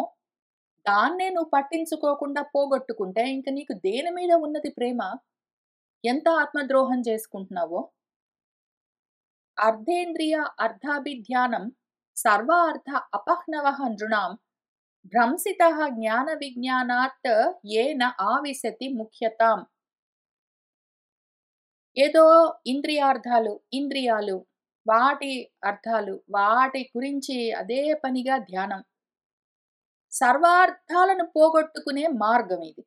దాన్నే నువ్వు పట్టించుకోకుండా పోగొట్టుకుంటే, ఇంక నీకు దేని మీద ఉన్నది ప్రేమ? ఎంత ఆత్మద్రోహం చేసుకుంటున్నావో. అర్ధేంద్రియ అర్ధాభిధ్యానం సర్వార్థ అపహ్నవః నృణాం భ్రంసితః జ్ఞాన విజ్ఞానాత్ ఏన ఆవిశతి ముఖ్యతాం. ఏదో ఇంద్రియార్థాలు, ఇంద్రియాలు, వాటి అర్థాలు, వాటి గురించి అదే పనిగా ధ్యానం. సర్వార్థాలను పోగొట్టుకునే మార్గం ఇది.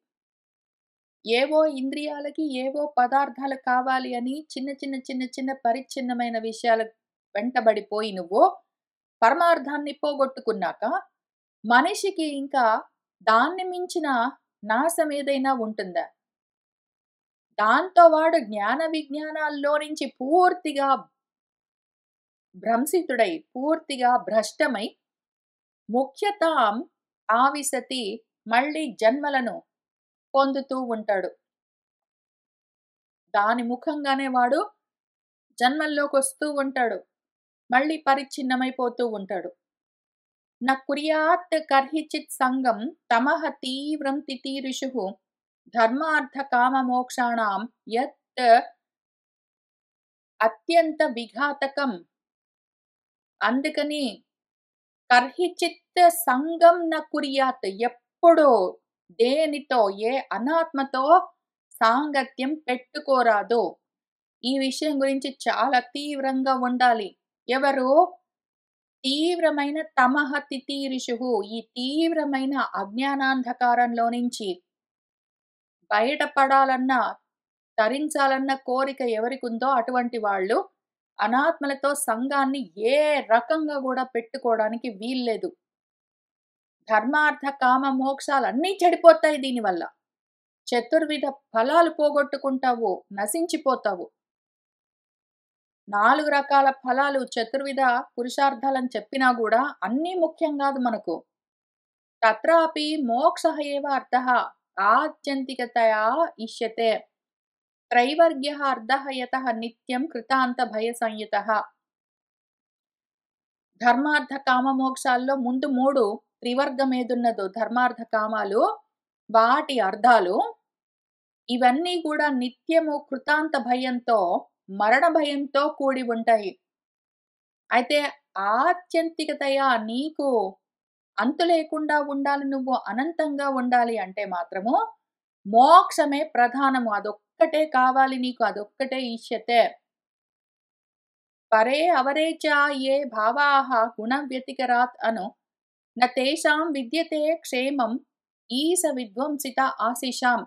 ఏవో ఇంద్రియాలకి ఏవో పదార్థాలు కావాలి అని చిన్న పరిచ్ఛిన్నమైన విషయాల వెంటబడిపోయి నువ్వు పరమార్థాన్ని పోగొట్టుకున్నాక, మనిషికి ఇంకా దాన్ని మించిన నాశం ఏదైనా ఉంటుందా? దాంతో వాడు జ్ఞాన విజ్ఞానాల్లో నుంచి పూర్తిగా భ్రంశితుడై, పూర్తిగా భ్రష్టమై, ముఖ్యతాం ఆవిశతి, మళ్ళీ జన్మలను పొందుతూ ఉంటాడు. దాని ముఖంగానే వాడు జన్మల్లోకొస్తూ ఉంటాడు. మళ్ళీ పరిచ్ఛిన్నమైపోతూ ఉంటాడు. న కుర్యాత్ కర్హిచిత్ సంగం తమః తీవ్రం తితీరిషుః ధర్మార్థ కామ మోక్షాణం యత్ అత్యంత విఘాతకం. అందుకని కర్హిచిత్ సంగం న కుర్యాత్, ఎప్పుడూ దేనితో, ఏ అనాత్మతో సాంగత్యం పెట్టుకోరాదు. ఈ విషయం గురించి చాలా తీవ్రంగా ఉండాలి. ఎవరు? తీవ్రమైన తమః తితీరిషుః, ఈ తీవ్రమైన అజ్ఞానాంధకారంలో నుంచి బయటపడాలన్న, తరించాలన్న కోరిక ఎవరికుందో అటువంటి వాళ్ళు అనాత్మలతో సంఘాన్ని ఏ రకంగా కూడా పెట్టుకోవడానికి వీల్లేదు. ధర్మార్థ కామ మోక్షాలన్నీ చెడిపోతాయి దీనివల్ల. చతుర్విధ ఫలాలు పోగొట్టుకుంటావు, నశించిపోతావు. 4 రకాల ఫలాలు చతుర్విధ పురుషార్థాలని చెప్పినా గూడా అన్నీ ముఖ్యం గాదు మనకు. తత్రాపి మోక్షః ఏవ అర్థః ఆత్యంతికతయా ఇష్యతే. త్రైవర్గ్యః అర్ధః యతః నిత్యం కృతాంత భయ సంయుతః. ధర్మార్థ కామ మోక్షాల్లో ముందు 3 త్రివర్గం ఏదున్నదో ధర్మార్థ కామాలు, వాటి అర్థాలు ఇవన్నీ కూడా నిత్యము కృతాంత భయంతో, మరణ భయంతో కూడి ఉంటాయి. అయితే ఆత్యంతికతయా నీకు అంతు లేకుండా ఉండాలి, నువ్వు అనంతంగా ఉండాలి అంటే మాత్రము మోక్షమే ప్రధానము. అదొక్కటే కావాలి నీకు, అదొక్కటే ఇష్యతే. పరే అవరే చ ఏ భావాః గుణ వ్యతికరాత్ అను న తేషాం విద్యతే క్షేమం ఈశ విధ్వంసిత ఆశిషాం.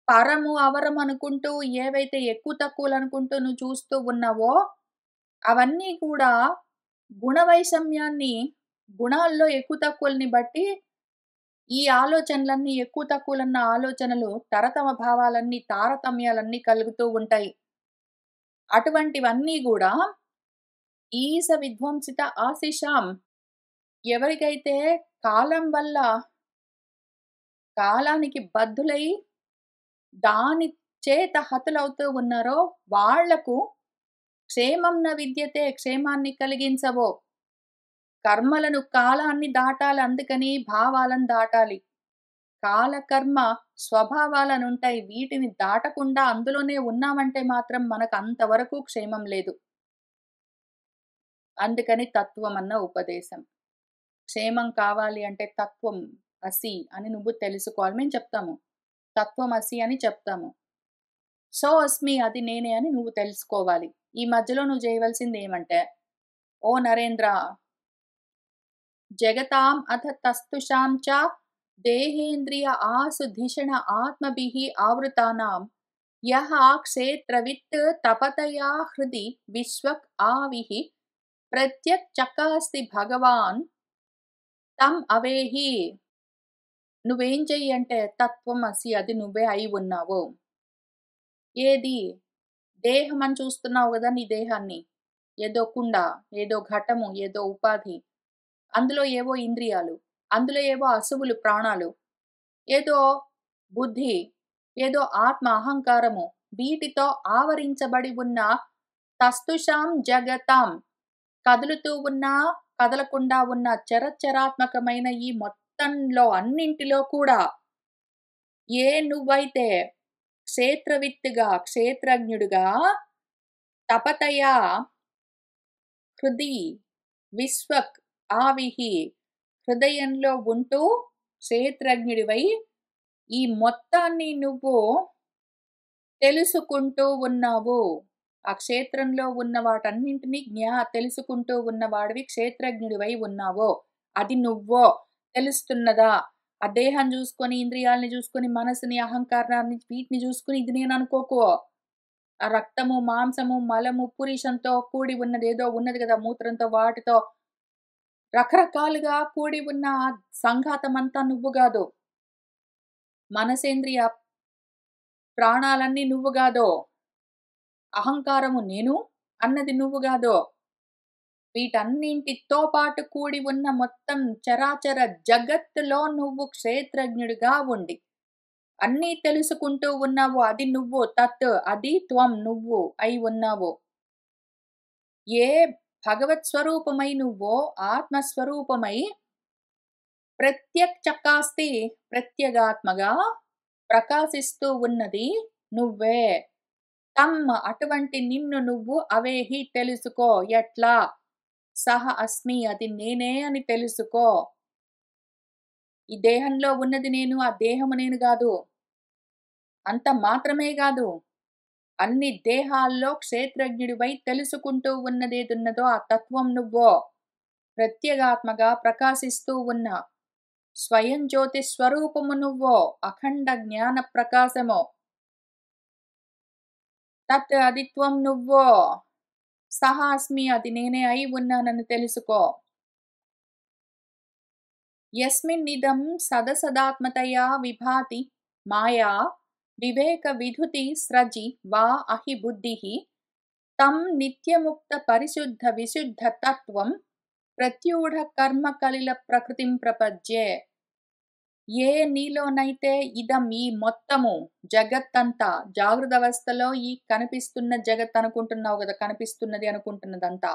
పరము అవరం అనుకుంటూ ఏవైతే ఎక్కువ తక్కువలు అనుకుంటూ నువ్వు చూస్తూ ఉన్నావో అవన్నీ కూడా గుణవైషమ్యాన్ని, గుణాల్లో ఎక్కువ తక్కువల్ని బట్టి ఈ ఆలోచనలన్నీ, ఎక్కువ తక్కువలన్న ఆలోచనలు, తరతమ భావాలన్నీ, తారతమ్యాలన్నీ కలుగుతూ ఉంటాయి. అటువంటివన్నీ గూడా ఈశ విధ్వంసిత ఆశిషాం, ఎవరికైతే కాలం వల్ల కాలానికి బద్ధులై దాని చేత హతులవుతూ ఉన్నారో వాళ్లకు క్షేమం న విద్యతే, క్షేమాన్ని కలిగించవో. కర్మలను, కాలాన్ని దాటాలి, అందుకని భావాలను దాటాలి. కాలకర్మ స్వభావాలనుంటాయి. వీటిని దాటకుండా అందులోనే ఉన్నామంటే మాత్రం మనకు అంతవరకు క్షేమం లేదు. అందుకని తత్వం అన్న ఉపదేశం. క్షేమం కావాలి అంటే తత్వం అసి అని నువ్వు తెలుసుకోవాలి. మేము చెప్తాము తత్వం అసి అని చెప్తాము. సో అస్మి, అది నేనే అని నువ్వు తెలుసుకోవాలి. ఈ మధ్యలో నువ్వు చేయవలసింది ఏమంటే, ఓ నరేంద్ర, జగతాం అథ తస్తుషాం చ దేహేంద్రియ ఆసు ధిషణ ఆత్మభిః ఆవృతానాం యః క్షేత్రవిత్ తపతయా హృది విశ్వక్ ఆవిః ప్రత్యక్షకాస్తి భగవాన్ తం అవేహి. నువ్వేం చెయ్యి అంటే తత్వం అసి, అది నువ్వే అయి ఉన్నావు. ఏది? దేహం అని చూస్తున్నావు కదా నీ దేహాన్ని. ఏదో కుండ, ఏదో ఘటము, ఏదో ఉపాధి, అందులో ఏవో ఇంద్రియాలు, అందులో ఏవో అసువులు ప్రాణాలు, ఏదో బుద్ధి, ఏదో ఆత్మ అహంకారము, వీటితో ఆవరించబడి ఉన్న తస్తుషాం జగతాం, కదులుతూ ఉన్నా కదలకుండా ఉన్న చరచరాత్మకమైన ఈ మొత్తంలో అన్నింటిలో కూడా ఏ నువ్వైతే క్షేత్రవిత్తుగా, క్షేత్రజ్ఞుడుగా, తపతయా హృది విశ్వక్ ఆవిహి, హృదయంలో ఉంటూ క్షేత్రజ్ఞుడివై ఈ మొత్తాన్ని నువ్వు తెలుసుకుంటూ ఉన్నావు. ఆ క్షేత్రంలో ఉన్న వాటన్నింటినీ తెలుసుకుంటూ ఉన్నవాడివి, క్షేత్రజ్ఞుడివై ఉన్నావో. అది నువ్వో తెలుస్తున్నదా? ఆ దేహం చూసుకొని, ఇంద్రియాలని చూసుకొని, మనసుని, అహంకారాన్ని, వీటిని చూసుకుని ఇది నేను అనుకోకో. ఆ రక్తము, మాంసము, మలము, పురీషంతో కూడి ఉన్నది ఏదో ఉన్నది కదా, మూత్రంతో, వాటితో రకరకాలుగా కూడి ఉన్న సంఘాతం అంతా నువ్వు కాదు. మనసేంద్రియ ప్రాణాలన్నీ నువ్వు గాదో, అహంకారము నేను అన్నది నువ్వు గాదో, వీటన్నింటితో పాటు కూడి ఉన్న మొత్తం చరాచర జగత్తులో నువ్వు క్షేత్రజ్ఞుడిగా ఉండి అన్నీ తెలుసుకుంటూ ఉన్నావు. అది నువ్వు తత్, అది త్వం నువ్వు అయి ఉన్నావు. ఏ భగవత్ స్వరూపమై నువ్వో ఆత్మస్వరూపమై ప్రత్యక్షకాస్తి ప్రత్యేగాత్మగా ప్రకాశిస్తూ ఉన్నది నువ్వే. తమ్ అటువంటి నిన్ను నువ్వు అవేహి తెలుసుకో. ఎట్లా? సహ అస్మి అది నేనే అని తెలుసుకో. ఈ దేహంలో ఉన్నది నేను, ఆ దేహము నేను గాదు. అంత మాత్రమే గాదు. అన్ని దేహాల్లో క్షేత్రజ్ఞుడివై తెలుసుకుంటూ ఉన్నదేదున్నదో ఆ తత్వం నువ్వో. ప్రత్యేగాత్మగా ప్రకాశిస్తూ ఉన్న స్వయం జ్యోతి స్వరూపము నువ్వో. అఖండ జ్ఞాన ప్రకాశము. తత్ అదిత్వం నువ్వో. సహ అస్మి అది నేనే అయి ఉన్నానని తెలుసుకో. యస్మిన్నిదం సదసదాత్మతయా విభాతి మాయా వివేక విధుతి స్రజి వా అహి బుద్ధిః తం నిత్యముక్త పరిశుద్ధ విశుద్ధ తత్వం ప్రత్యూఢ కర్మ కలిల ప్రకృతిం ప్రపజ్యే. ఏ నీలోనైతే ఇదం ఈ మొత్తము జగత్తంతా జాగృత అవస్థలో ఈ కనిపిస్తున్న జగత్ అనుకుంటున్నావు కదా, కనిపిస్తున్నది అనుకుంటున్నదంతా,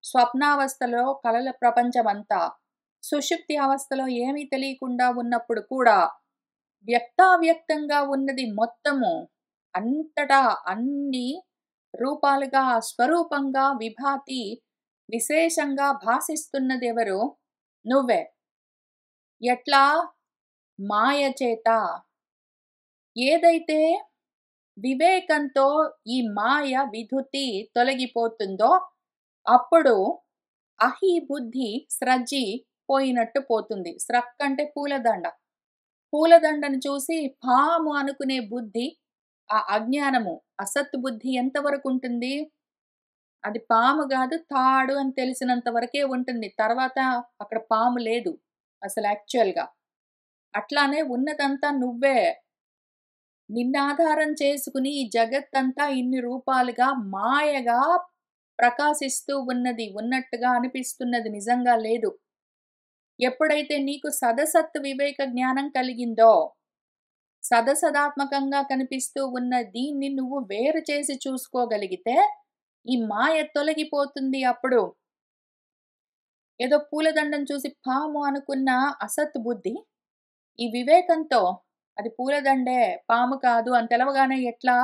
స్వప్నావస్థలో కలల ప్రపంచమంతా, సుషుప్తి అవస్థలో ఏమీ తెలియకుండా ఉన్నప్పుడు కూడా వ్యక్తావ్యక్తంగా ఉన్నది మొత్తము అంతటా అన్ని రూపాలుగా స్వరూపంగా విభాతి విశేషంగా భాసిస్తున్నది ఎవరు? నువ్వే. ఎట్లా? మాయ చేత. ఏదైతే వివేకంతో ఈ మాయ విధుతి తొలగిపోతుందో అప్పుడు అహి బుద్ధి స్రజ్జి పోయినట్టు పోతుంది. స్రక్ అంటే పూలదండ. పూలదండను చూసి పాము అనుకునే బుద్ధి, ఆ అజ్ఞానము అసత్ బుద్ధి ఎంతవరకు ఉంటుంది? అది పాము గాదు, తాడు అని తెలిసినంత వరకే ఉంటుంది. తర్వాత అక్కడ పాము లేదు అసలు యాక్చువల్‌గా. అట్లానే ఉన్నదంతా నువ్వే. నిన్నాధారం చేసుకుని ఈ జగత్తంతా ఇన్ని రూపాలుగా మాయగా ప్రకాశిస్తూ ఉన్నది. ఉన్నట్టుగా అనిపిస్తున్నది, నిజంగా లేదు. ఎప్పుడైతే నీకు సదసత్ వివేక జ్ఞానం కలిగిందో, సదసదాత్మకంగా కనిపిస్తూ ఉన్న దీన్ని నువ్వు వేరు చేసి చూసుకోగలిగితే ఈ మాయ తొలగిపోతుంది. అప్పుడు ఏదో పూలదండం చూసి పాము అనుకున్న అసత్ బుద్ధి ఈ వివేకంతో అది పూలదండే పాము కాదు అని తెలవగానే ఎట్లా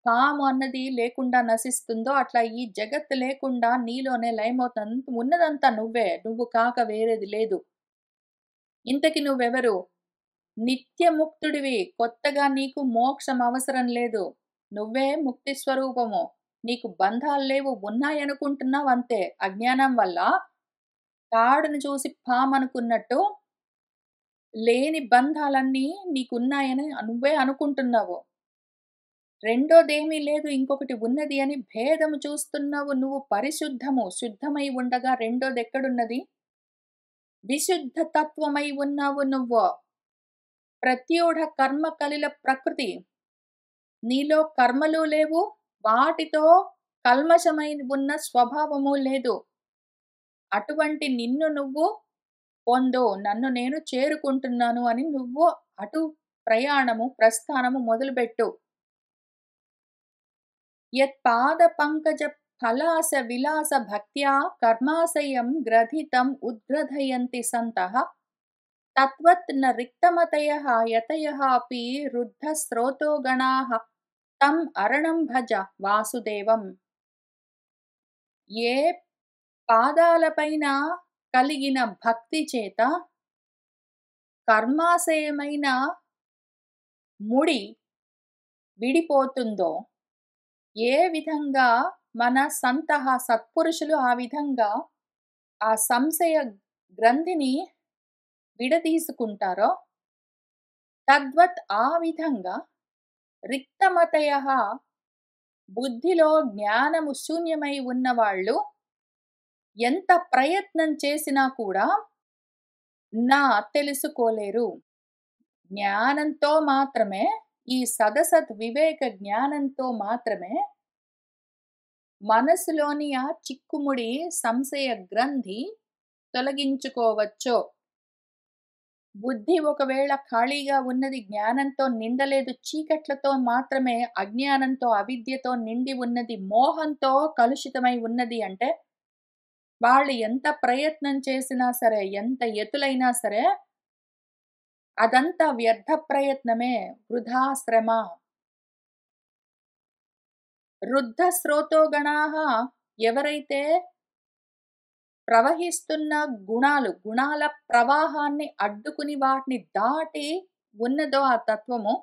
పాము అన్నది లేకుండా నశిస్తుందో అట్లా ఈ జగత్తు లేకుండా నీలోనే లయమవుతుంది. ఉన్నదంతా నువ్వే, నువ్వు కాక వేరేది లేదు. ఇంతకి నువ్వెవరు? నిత్యముక్తుడివి. కొత్తగా నీకు మోక్షం అవసరం లేదు. నువ్వే ముక్తి స్వరూపము. నీకు బంధాలు లేవు, ఉన్నాయనుకుంటున్నావు అంతే. అజ్ఞానం వల్ల తాడును చూసి పామనుకున్నట్టు లేని బంధాలన్నీ నీకున్నాయని నువ్వే అనుకుంటున్నావు. రెండోదేమీ లేదు, ఇంకొకటి ఉన్నది అని భేదము చూస్తున్నావు. నువ్వు పరిశుద్ధము, శుద్ధమై ఉండగా రెండోదెక్కడున్నది? విశుద్ధ తత్వమై ఉన్నావు నువ్వు. ప్రత్యూఢ కర్మ కలిల ప్రకృతి. నీలో కర్మలు లేవు, వాటితో కల్మషమై ఉన్న స్వభావము లేదు. అటువంటి నిన్ను నువ్వు పొందు, నన్ను నేను చేరుకుంటున్నాను అని నువ్వు అటు ప్రస్థానము మొదలుపెట్టు. యత్పాద పంకజ ఫలాస విలాస భక్త్యా కర్మాశయం గ్రథితం ఉద్గ్రథయంతి సంతః తత్వత్ న రిక్తమతయః యతయః అపి రుద్ధ స్రోతో గణాః తం అరణం భజ వాసుదేవం. ఏ పాదాలపైన కలిగిన భక్తి చేత కర్మాశయమైన ముడి విడిపోతుందో, ఏ విధంగా మన సంతః సత్పురుషులు ఆ విధంగా ఆ సంశయ గ్రంథిని విడదీసుకుంటారో తద్వత్ ఆ విధంగా రిక్తమతయః బుద్ధిలో జ్ఞానము శూన్యమై ఉన్నవాళ్ళు ఎంత ప్రయత్నం చేసినా కూడా నా తెలుసుకోలేరు. జ్ఞానంతో మాత్రమే, ఈ సదసత్ వివేక జ్ఞానంతో మాత్రమే మనసులోని ఆ చిక్కుముడి సంశయ గ్రంథి తొలగించుకోవచ్చో. బుద్ధి ఒకవేళ ఖాళీగా ఉన్నది, జ్ఞానంతో నిండలేదు, చీకట్లతో మాత్రమే, అజ్ఞానంతో అవిద్యతో నిండి ఉన్నది, మోహంతో కలుషితమై ఉన్నది అంటే వాళ్ళు ఎంత ప్రయత్నం చేసినా సరే, ఎంత ఎతులైనా సరే అదంతా వ్యర్థ ప్రయత్నమే, వృధా శ్రమ. రుద్ధ స్రోతో గణాః, ఎవరైతే ప్రవహిస్తున్న గుణాల ప్రవాహాన్ని అడ్డుకుని వాటిని దాటి ఉన్నదో ఆ తత్వము,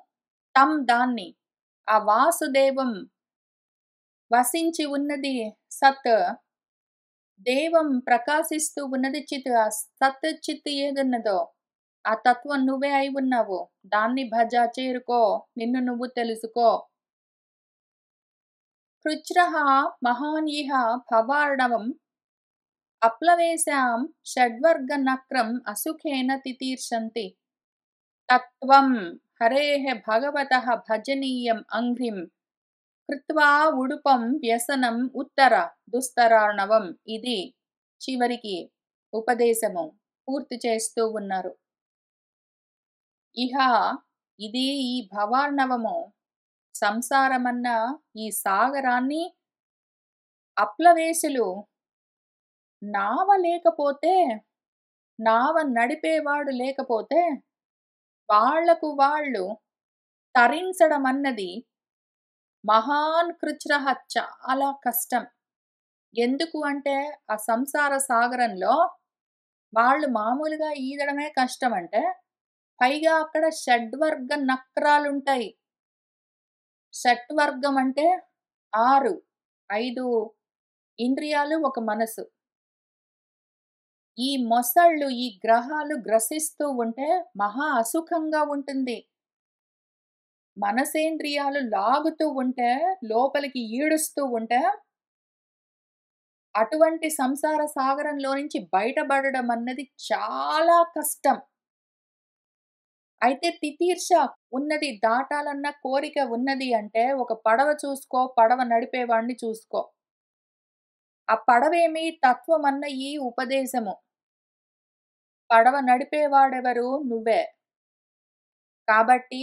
దాన్ని ఆ వాసుదేవం వసించి ఉన్నది సత్, దేవం ప్రకాశిస్తూ ఉన్నది చిత్. ఆ సత్ చిత్ ఏదున్నదో ఆ తత్వం నువ్వే అయి ఉన్నావు. దాన్ని భజ, చేరుకో, నిన్ను నువ్వు తెలుసుకో. కృచ్ఛ్రః మహాన్ ఇహ భవార్ణవం అప్లవేశాం షడ్వర్గ నక్రం అసుఖేన తితీర్షంతి. తత్వం హరేః భగవతః భజనీయం అంఘ్రిం కృత్వా ఉడుపం వ్యసనం ఉత్తర దుస్తరార్ణవం. ఇది చివరికి ఉపదేశము పూర్తి చేస్తూ ఉన్నారు. ఇహ ఇది ఈ భవార్ణవము, సంసారమన్న ఈ సాగరాన్ని అప్లవేశులు, నావ లేకపోతే, నావ నడిపేవాడు లేకపోతే వాళ్లకు వాళ్ళు తరించడం అన్నది మహాన్ కృచ్ఛ్రః, చాలా కష్టం. ఎందుకు అంటే ఆ సంసార సాగరంలో వాళ్ళు మామూలుగా ఈదడమే కష్టం అంటే, పైగా అక్కడ షడ్వర్గ నక్రాలుంటాయి. షట్వర్గం అంటే 6, 5 ఇంద్రియాలు, ఒక మనసు. ఈ మొసళ్ళు, ఈ గ్రహాలు గ్రసిస్తూ ఉంటే మహా అసుఖంగా ఉంటుంది. మనసేంద్రియాలు లాగుతూ ఉంటే, లోపలికి ఈడుస్తూ ఉంటే, అటువంటి సంసార సాగరంలో నుంచి బయటపడడం అన్నది చాలా కష్టం. అయితే తితీర్ష ఉన్నది, దాటాలన్న కోరిక ఉన్నది అంటే ఒక పడవ చూసుకో, పడవ నడిపేవాడిని చూసుకో. ఆ పడవేమి, తత్వమన్న ఈ ఉపదేశము. పడవ నడిపేవాడెవరు? నువ్వే. కాబట్టి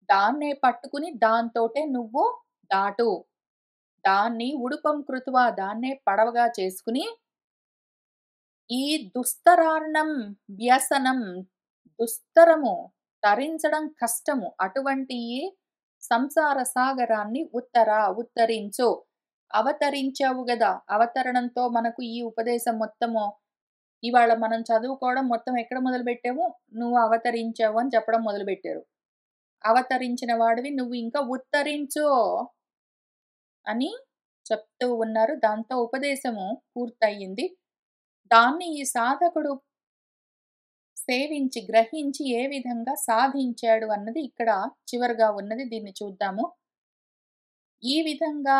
దాన్నే పట్టుకుని దాంతోటే నువ్వు దాటు. దాన్ని ఉడుపం కృత్వా, దాన్నే పడవగా చేసుకుని, ఈ దుస్తరార్ణం వ్యసనం, దుస్తరము, తరించడం కష్టము, అటువంటి ఈ సంసార సాగరాన్ని ఉత్తరించు. అవతరించావు గదా! అవతరణంతో మనకు ఈ ఉపదేశం మొత్తము ఇవాళ మనం చదువుకోవడం మొత్తం ఎక్కడ మొదలుపెట్టావు? నువ్వు అవతరించావు అని చెప్పడం మొదలుపెట్టారు. అవతరించిన వాడివి నువ్వు ఇంకా ఉత్తరించు అని చెప్తూ ఉన్నారు. దాంతో ఉపదేశము పూర్తయింది. దాన్ని ఈ సాధకుడు సేవించి, గ్రహించి ఏ విధంగా సాధించాడు అన్నది ఇక్కడ చివరగా ఉన్నది. దీన్ని చూద్దాము. ఈ విధంగా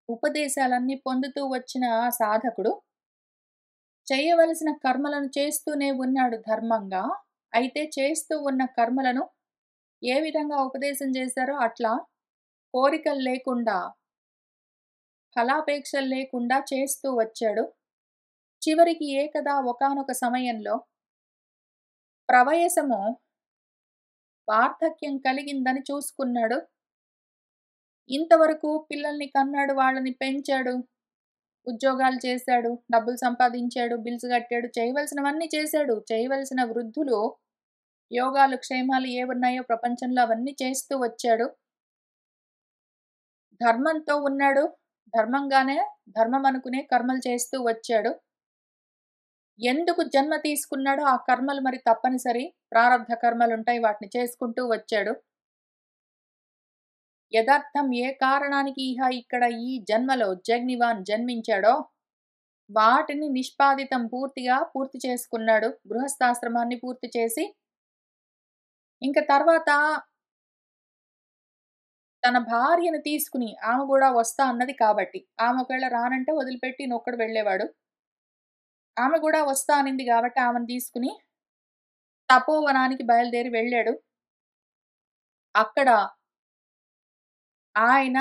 ఉపదేశాలన్నీ పొందుతూ వచ్చిన సాధకుడు చేయవలసిన కర్మలను చేస్తూనే ఉన్నాడు ధర్మంగా. అయితే చేస్తూ ఉన్న కర్మలను ఏ విధంగా ఉపదేశం చేశారో అట్లా కోరికలు లేకుండా, ఫలాపేక్షలు లేకుండా చేస్తూ వచ్చాడు. చివరికి ఏకదా ఒకానొక సమయంలో ప్రవయసము, వార్ధక్యం కలిగిందని చూసుకున్నాడు. ఇంతవరకు పిల్లల్ని కన్నాడు, వాళ్ళని పెంచాడు, ఉద్యోగాలు చేశాడు, డబ్బులు సంపాదించాడు, బిల్స్ కట్టాడు, చేయవలసినవన్నీ చేశాడు. చేయవలసిన వృద్ధులు, యోగాలు, క్షేమాలు ఏవున్నాయో ప్రపంచంలో అవన్నీ చేస్తూ వచ్చాడు. ధర్మంతో ఉన్నాడు. ధర్మంగానే, ధర్మం అనుకునే కర్మలు చేస్తూ వచ్చాడు. ఎందుకు జన్మ తీసుకున్నాడో ఆ కర్మలు మరి తప్పనిసరి, ప్రారబ్ధ కర్మలుంటాయి, వాటిని చేసుకుంటూ వచ్చాడు. యదార్థం ఏ కారణానికి ఇక్కడ ఈ జన్మలో జగ్నివాన్ జన్మించాడో వాటిని నిష్పాదితం పూర్తి చేసుకున్నాడు. గృహస్థాశ్రమాన్ని పూర్తి చేసి ఇంక తర్వాత తన భార్యను తీసుకుని, ఆమె కూడా వస్తా అన్నది కాబట్టి, ఆమె ఒకవేళ రానంటే వదిలిపెట్టి ఈయనొక్కడు వెళ్ళేవాడు. ఆమె కూడా వస్తా అనింది కాబట్టి ఆమెను తీసుకుని తపోవనానికి బయలుదేరి వెళ్ళాడు. అక్కడ ఆయన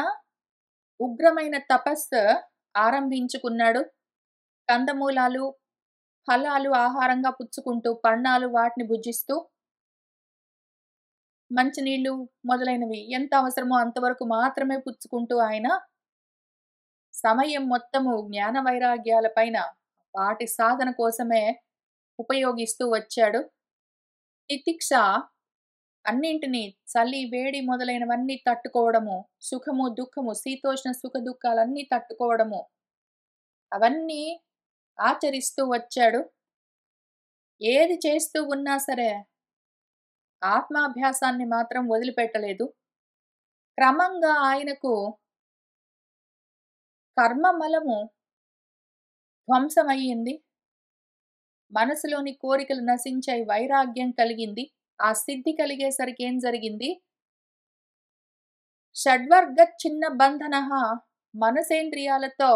ఉగ్రమైన తపస్సు ఆరంభించుకున్నాడు. కందమూలాలు, ఫలాలు ఆహారంగా పుచ్చుకుంటూ, పన్నాలు వాటిని భుజిస్తూ, మంచినీళ్ళు మొదలైనవి ఎంత అవసరమో అంతవరకు మాత్రమే పుచ్చుకుంటూ ఆయన సమయం మొత్తము జ్ఞాన వైరాగ్యాల పైన వాటి సాధన కోసమే ఉపయోగిస్తూ వచ్చాడు. తితిక్ష అన్నింటిని చలి, వేడి మొదలైనవన్నీ తట్టుకోవడము, సుఖము, దుఃఖము, శీతోష్ణ సుఖ దుఃఖాలన్నీ తట్టుకోవడము, అవన్నీ ఆచరిస్తూ వచ్చాడు. ఏది చేస్తూ ఉన్నా సరే ఆత్మాభ్యాసాన్ని మాత్రం వదిలిపెట్టలేదు. క్రమంగా ఆయనకు కర్మమలము ధ్వంసమయ్యింది. మనసులోని కోరికలు నశించాయి. వైరాగ్యం కలిగింది. ఆ సిద్ధి కలిగేసరికి ఏం జరిగింది? షడ్వర్గ చిన్న బంధనః, మనసేంద్రియాలతో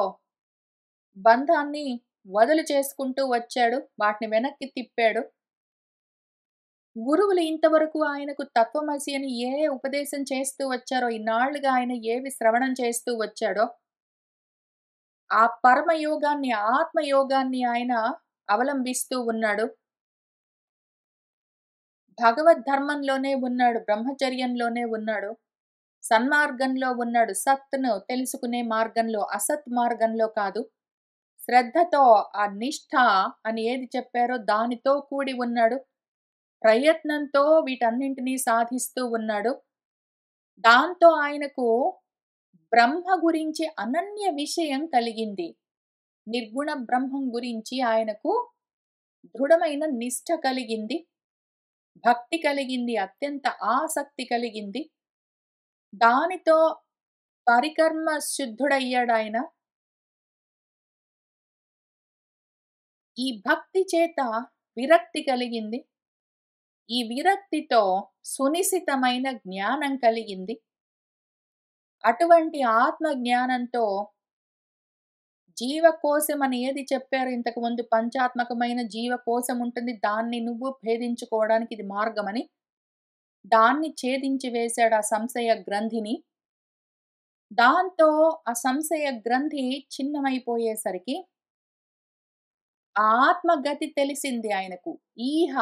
బంధాన్ని వదులు చేసుకుంటూ వచ్చాడు. వాటిని వెనక్కి తిప్పాడు. గురువులు ఇంతవరకు ఆయనకు తత్వమసి అని ఏ ఉపదేశం చేస్తూ వచ్చారో, ఇన్నాళ్లుగా ఆయన ఏవి శ్రవణం చేస్తూ వచ్చాడో, ఆ పరమయోగాన్ని, ఆత్మయోగాన్ని ఆయన అవలంబిస్తూ ఉన్నాడు. భగవద్ధర్మంలోనే ఉన్నాడు. బ్రహ్మచర్యంలోనే ఉన్నాడు. సన్మార్గంలో ఉన్నాడు. సత్‌ను తెలుసుకునే మార్గంలో, అసత్ మార్గంలో కాదు. శ్రద్ధతో ఆ నిష్ఠ అని ఏది చెప్పారో దానితో కూడి ఉన్నాడు. ప్రయత్నంతో వీటన్నింటినీ సాధిస్తూ ఉన్నాడు. దాంతో ఆయనకు బ్రహ్మ గురించి అనన్య విషయం కలిగింది. నిర్గుణ బ్రహ్మం గురించి ఆయనకు దృఢమైన నిష్ఠ కలిగింది. భక్తి కలిగింది. అత్యంత ఆసక్తి కలిగింది. దానితో పరికర్మ శుద్ధుడయ్యాడాయన. ఈ భక్తి చేత విరక్తి కలిగింది. ఈ విరక్తితో సునిశితమైన జ్ఞానం కలిగింది. అటువంటి ఆత్మ జ్ఞానంతో జీవకోశం అని ఏది చెప్పారో ఇంతకుముందు, పంచాత్మకమైన జీవకోశం ఉంటుంది. దాన్ని నువ్వు భేదించుకోవడానికి ఇది మార్గమని. దాన్ని ఛేదించి వేశాడు ఆ సంశయ గ్రంథిని. దాంతో ఆ సంశయ గ్రంథి చిన్నమైపోయేసరికి ఆత్మగతి తెలిసింది ఆయనకు. ఈహ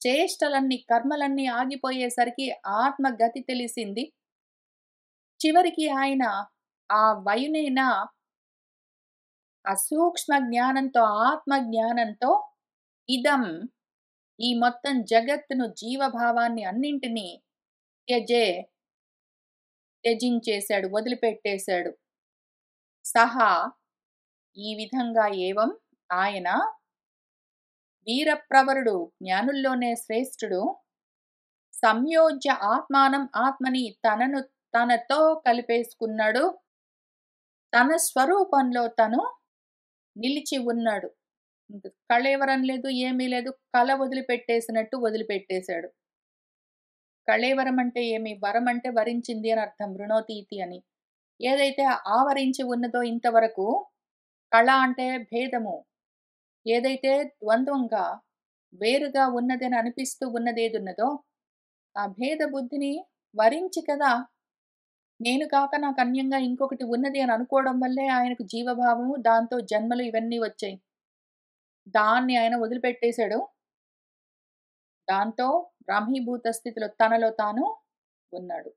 చేష్టలన్నీ, కర్మలన్నీ ఆగిపోయేసరికి ఆత్మగతి తెలిసింది. చివరికి ఆయన ఆ వయునైన ఆ సూక్ష్మ జ్ఞానంతో, ఆత్మ జ్ఞానంతో ఇదం, ఈ మొత్తం జగత్తును, జీవభావాన్ని అన్నింటినీ త్యజించేశాడు, వదిలిపెట్టేశాడు. సహా ఈ విధంగా ఏవం ఆయన వీరప్రవరుడు, జ్ఞానుల్లోనే శ్రేష్ఠుడు, సంయోజ్య ఆత్మానం ఆత్మని తనను తనతో కలిపేసుకున్నాడు. తన స్వరూపంలో తను నిలిచి ఉన్నాడు. ఇంక కళేవరం లేదు, ఏమీ లేదు. కళ వదిలిపెట్టేసినట్టు వదిలిపెట్టేశాడు. కళేవరం అంటే ఏమి? వరం అంటే వరించింది అని అర్థం. వృణోతీతి అని. ఏదైతే ఆవరించి ఉన్నదో ఇంతవరకు, కళ అంటే భేదము. ఏదైతే ద్వంద్వంగా, వేరుగా ఉన్నదని అనిపిస్తూ ఉన్నదేదున్నదో, ఆ భేద బుద్ధిని వరించి కదా, నేను కాక నాకు అన్యంగా ఇంకొకటి ఉన్నది అని అనుకోవడం వల్లే ఆయనకు జీవభావము, దాంతో జన్మలు ఇవన్నీ వచ్చాయి. దాన్ని ఆయన వదిలిపెట్టేశాడు. దాంతో బ్రాహ్మీభూత స్థితిలో తనలో తాను ఉన్నాడు.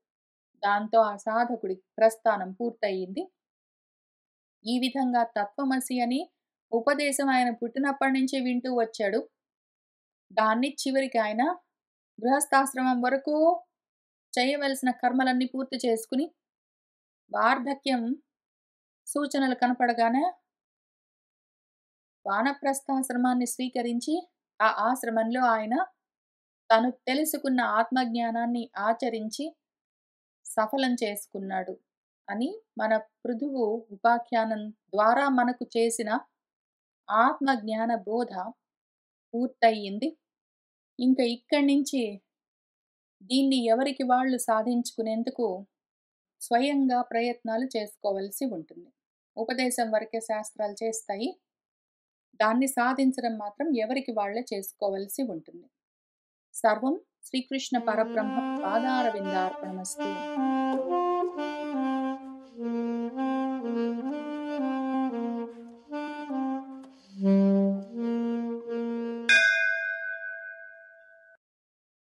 దాంతో ఆ సాధకుడి ప్రస్థానం పూర్తయింది. ఈ విధంగా తత్వమసి అని ఉపదేశం ఆయన పుట్టినప్పటి నుంచి వింటూ వచ్చాడు. దాన్ని చివరికి ఆయన గృహస్థాశ్రమం వరకు చేయవలసిన కర్మలన్నీ పూర్తి చేసుకుని, వార్ధక్యం సూచనలు కనపడగానే వానప్రస్థాశ్రమాన్ని స్వీకరించి, ఆ ఆశ్రమంలో ఆయన తను తెలుసుకున్న ఆత్మజ్ఞానాన్ని ఆచరించి సఫలం చేసుకున్నాడు అని మన పృథువు ఉపాఖ్యానం ద్వారా మనకు చేసిన ఆత్మజ్ఞాన బోధ పూర్తయింది. ఇంకా ఇక్కడి నుంచి దీన్ని ఎవరికి వాళ్ళు సాధించుకునేందుకు స్వయంగా ప్రయత్నాలు చేసుకోవలసి ఉంటుంది. ఉపదేశం వరకే శాస్త్రాలు చేస్తాయి. దాన్ని సాధించడం మాత్రం ఎవరికి వాళ్ళే చేసుకోవలసి ఉంటుంది. సర్వం శ్రీకృష్ణ పరబ్రహ్మ పాదార విందార్పణమస్తు.